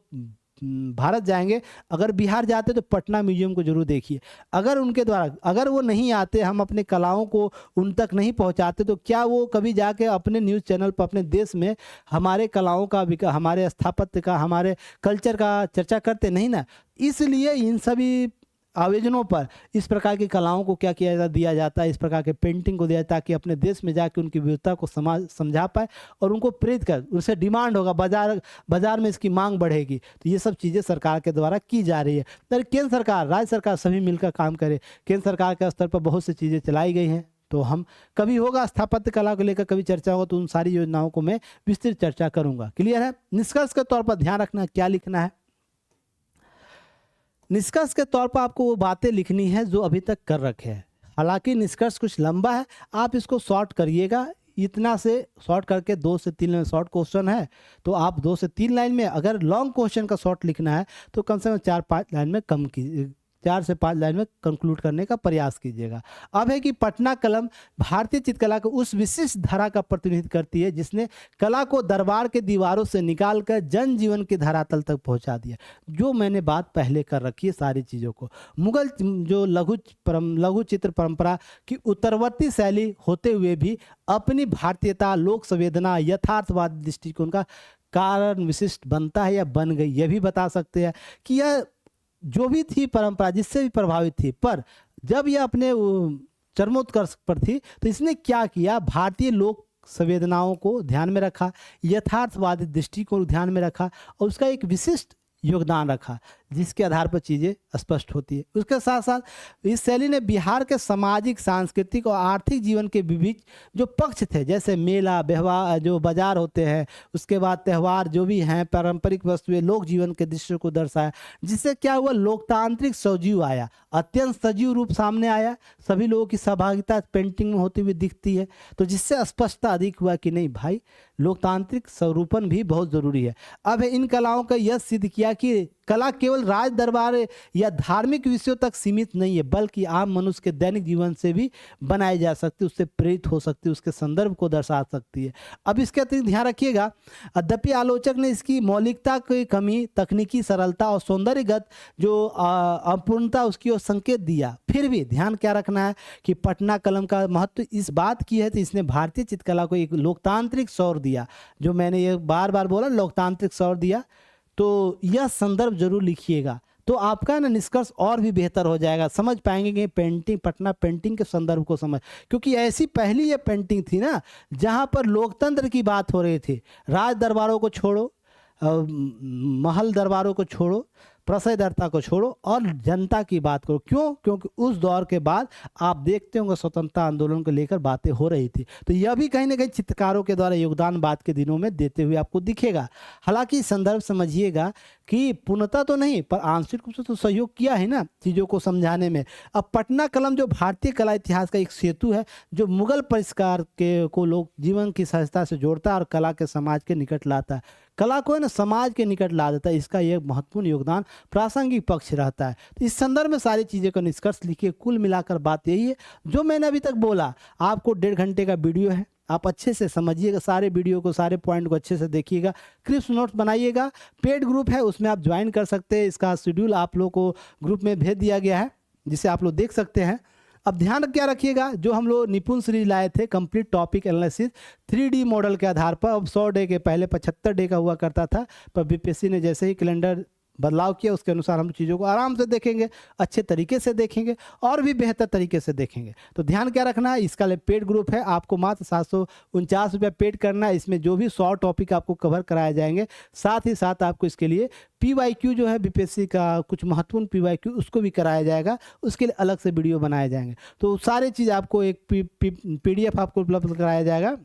भारत जाएंगे, अगर बिहार जाते तो पटना म्यूजियम को जरूर देखिए। अगर उनके द्वारा, अगर वो नहीं आते, हम अपने कलाओं को उन तक नहीं पहुंचाते, तो क्या वो कभी जाके अपने न्यूज़ चैनल पर अपने देश में हमारे कलाओं का, हमारे स्थापत्य का, हमारे कल्चर का चर्चा करते? नहीं ना। इसलिए इन सभी आयोजनों पर इस प्रकार की कलाओं को क्या किया दिया जाता है, इस प्रकार के पेंटिंग को दिया, ताकि अपने देश में जाके उनकी विविधता को समझा पाए और उनको प्रेरित कर, उनसे डिमांड होगा, बाजार में इसकी मांग बढ़ेगी। तो ये सब चीज़ें सरकार के द्वारा की जा रही है। पर केंद्र सरकार, राज्य सरकार सभी मिलकर काम करे। केंद्र सरकार के स्तर पर बहुत सी चीज़ें चलाई गई हैं, तो हम कभी होगा स्थापत्य कला को लेकर कभी चर्चा होगा, तो उन सारी योजनाओं को मैं विस्तृत चर्चा करूँगा। क्लियर है? निष्कर्ष के तौर पर ध्यान रखना क्या लिखना है। निष्कर्ष के तौर पर आपको वो बातें लिखनी है जो अभी तक कर रखे हैं। हालांकि निष्कर्ष कुछ लंबा है, आप इसको शॉर्ट करिएगा। इतना से शॉर्ट करके 2 से 3 लाइन शॉर्ट क्वेश्चन है, तो आप 2 से 3 लाइन में, अगर लॉन्ग क्वेश्चन का शॉर्ट लिखना है तो कम से कम 4-5 लाइन में 4 से 5 लाइन में कंक्लूड करने का प्रयास कीजिएगा। अब है कि पटना कलम भारतीय चित्रकला को उस विशिष्ट धारा का प्रतिनिधित्व करती है जिसने कला को दरबार के दीवारों से निकालकर जनजीवन के धरातल तक पहुंचा दिया। जो मैंने बात पहले कर रखी है सारी चीज़ों को, मुगल जो लघु चित्र परंपरा की उत्तरवर्ती शैली होते हुए भी अपनी भारतीयता, लोक संवेदना, यथार्थवादी दृष्टिकोण का कारण विशिष्ट बनता है या बन गई। यह भी बता सकते हैं कि यह जो भी थी परंपरा जिससे भी प्रभावित थी, पर जब यह अपने चरमोत्कर्ष पर थी तो इसने क्या किया, भारतीय लोक संवेदनाओं को ध्यान में रखा, यथार्थवादी दृष्टिकोण ध्यान में रखा और उसका एक विशिष्ट योगदान रखा जिसके आधार पर चीज़ें स्पष्ट होती है। उसके साथ साथ इस शैली ने बिहार के सामाजिक, सांस्कृतिक और आर्थिक जीवन के विविध जो पक्ष थे, जैसे मेला, व्यवहार, जो बाजार होते हैं, उसके बाद त्यौहार जो भी हैं, पारंपरिक वस्तुएं, लोक जीवन के दृश्य को दर्शाया, जिससे क्या हुआ, लोकतांत्रिक सजीव आया, अत्यंत सजीव रूप सामने आया। सभी लोगों की सहभागिता पेंटिंग में होती हुई दिखती है, तो जिससे स्पष्टता अधिक हुआ कि नहीं भाई, लोकतांत्रिक स्वरूपन भी बहुत ज़रूरी है। अब इन कलाओं का यह सिद्ध किया कि कला केवल राज दरबार या धार्मिक विषयों तक सीमित नहीं है, बल्कि आम मनुष्य के दैनिक जीवन से भी बनाई जा सकती है, उससे प्रेरित हो सकती है, उसके संदर्भ को दर्शा सकती है। अब इसके अतिरिक्त ध्यान रखिएगा, यद्यपि आलोचक ने इसकी मौलिकता की कमी, तकनीकी सरलता और सौंदर्यगत जो अपूर्णता उसकी ओर संकेत दिया, फिर भी ध्यान क्या रखना है कि पटना कलम का महत्व इस बात की है कि इसने भारतीय चित्रकला को एक लोकतांत्रिक सौर दिया। जो मैंने ये बार बार बोला, लोकतांत्रिक सौर दिया, तो यह संदर्भ जरूर लिखिएगा, तो आपका ना निष्कर्ष और भी बेहतर हो जाएगा। समझ पाएंगे कि पेंटिंग, पटना पेंटिंग के संदर्भ को समझ, क्योंकि ऐसी पहली ये पेंटिंग थी ना जहां पर लोकतंत्र की बात हो रही थी। राज दरबारों को छोड़ो, महल दरबारों को छोड़ो, प्रसयदर्ता को छोड़ो और जनता की बात करो। क्यों? क्योंकि उस दौर के बाद आप देखते होंगे स्वतंत्रता आंदोलन को लेकर बातें हो रही थी, तो यह भी कहीं ना कहीं चित्रकारों के द्वारा योगदान बाद के दिनों में देते हुए आपको दिखेगा। हालांकि संदर्भ समझिएगा कि पूर्णता तो नहीं, पर आंशिक रूप से तो सहयोग किया है ना चीज़ों को समझाने में। अब पटना कलम जो भारतीय कला इतिहास का एक सेतु है, जो मुगल परिष्कार के को लोग जीवन की सहजता से जोड़ता है और कला के समाज के निकट लाता है, कला को है ना समाज के निकट ला देता है। इसका यह महत्वपूर्ण योगदान प्रासंगिक पक्ष रहता है। तो इस संदर्भ में सारी चीज़ें का निष्कर्ष लिखिए। कुल मिलाकर बात यही है जो मैंने अभी तक बोला। आपको 1.5 घंटे का वीडियो है, आप अच्छे से समझिएगा, सारे वीडियो को, सारे पॉइंट को अच्छे से देखिएगा, क्रिप्स नोट्स बनाइएगा। पेड ग्रुप है, उसमें आप ज्वाइन कर सकते हैं। इसका शेड्यूल आप लोग को ग्रुप में भेज दिया गया है, जिसे आप लोग देख सकते हैं। अब ध्यान क्या रखिएगा, जो हम लोग निपुण सीरीज लाए थे, complete topic analysis 3D model के आधार पर, अब 100 डे के पहले 75 डे का हुआ करता था, पर बीपीएससी ने जैसे ही कैलेंडर बदलाव किया उसके अनुसार हम चीज़ों को आराम से देखेंगे, अच्छे तरीके से देखेंगे और भी बेहतर तरीके से देखेंगे। तो ध्यान क्या रखना है, इसका लिए पेड ग्रुप है, आपको मात्र 749 रुपया पेड करना है। इसमें जो भी 100 टॉपिक आपको कवर कराए जाएंगे, साथ ही साथ आपको इसके लिए PYQ जो है बीपीएससी का कुछ महत्वपूर्ण PYQ उसको भी कराया जाएगा, उसके लिए अलग से वीडियो बनाए जाएंगे। तो सारी चीज़ आपको एक PDF आपको उपलब्ध कराया जाएगा,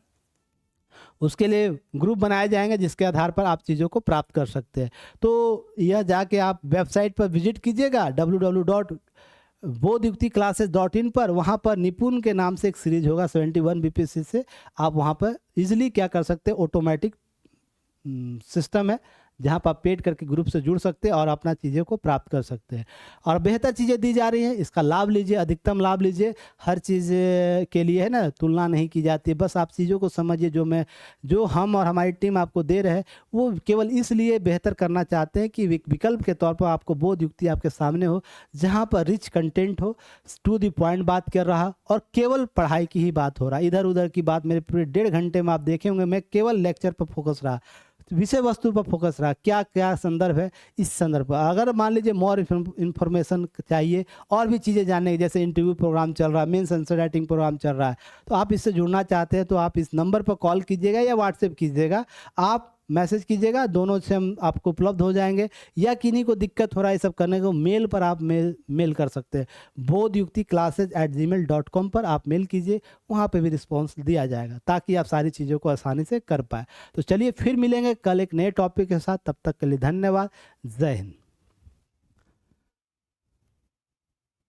उसके लिए ग्रुप बनाए जाएंगे जिसके आधार पर आप चीज़ों को प्राप्त कर सकते हैं। तो यह जाके आप वेबसाइट पर विजिट कीजिएगा www.bodhyukticlasses.in पर, वहाँ पर निपुण के नाम से एक सीरीज होगा 71 बीपीएससी से, आप वहाँ पर इजीली क्या कर सकते हैं, ऑटोमेटिक सिस्टम है जहाँ पर आप पेड करके ग्रुप से जुड़ सकते हैं और अपना चीज़ों को प्राप्त कर सकते हैं। और बेहतर चीज़ें दी जा रही हैं, इसका लाभ लीजिए, अधिकतम लाभ लीजिए। हर चीज़ के लिए है ना तुलना नहीं की जाती है, बस आप चीज़ों को समझिए। जो हम और हमारी टीम आपको दे रहे हैं वो केवल इसलिए बेहतर करना चाहते हैं कि विकल्प के तौर पर आपको बोध युक्ति आपके सामने हो, जहाँ पर रिच कंटेंट हो, टू द पॉइंट बात कर रहा और केवल पढ़ाई की ही बात हो रहा। इधर उधर की बात मेरे पूरे 1.5 घंटे में आप देखे होंगे, मैं केवल लेक्चर पर फोकस रहा, विषय वस्तु पर फोकस रहा, क्या क्या संदर्भ है इस संदर्भ पर। अगर मान लीजिए मोर इन्फॉर्मेशन चाहिए और भी चीज़ें जानने की, जैसे इंटरव्यू प्रोग्राम चल रहा है, मेंस आंसर राइटिंग प्रोग्राम चल रहा है, तो आप इससे जुड़ना चाहते हैं तो आप इस नंबर पर कॉल कीजिएगा या व्हाट्सएप कीजिएगा, आप मैसेज कीजिएगा, दोनों से हम आपको उपलब्ध हो जाएंगे। या किन्हीं को दिक्कत हो रहा है सब करने को, मेल पर आप मेल कर सकते हैं, bodhyukticlasses@gmail.com पर आप मेल कीजिए, वहाँ पे भी रिस्पांस दिया जाएगा ताकि आप सारी चीज़ों को आसानी से कर पाए। तो चलिए फिर मिलेंगे कल एक नए टॉपिक के साथ, तब तक के लिए धन्यवाद। जय हिंद।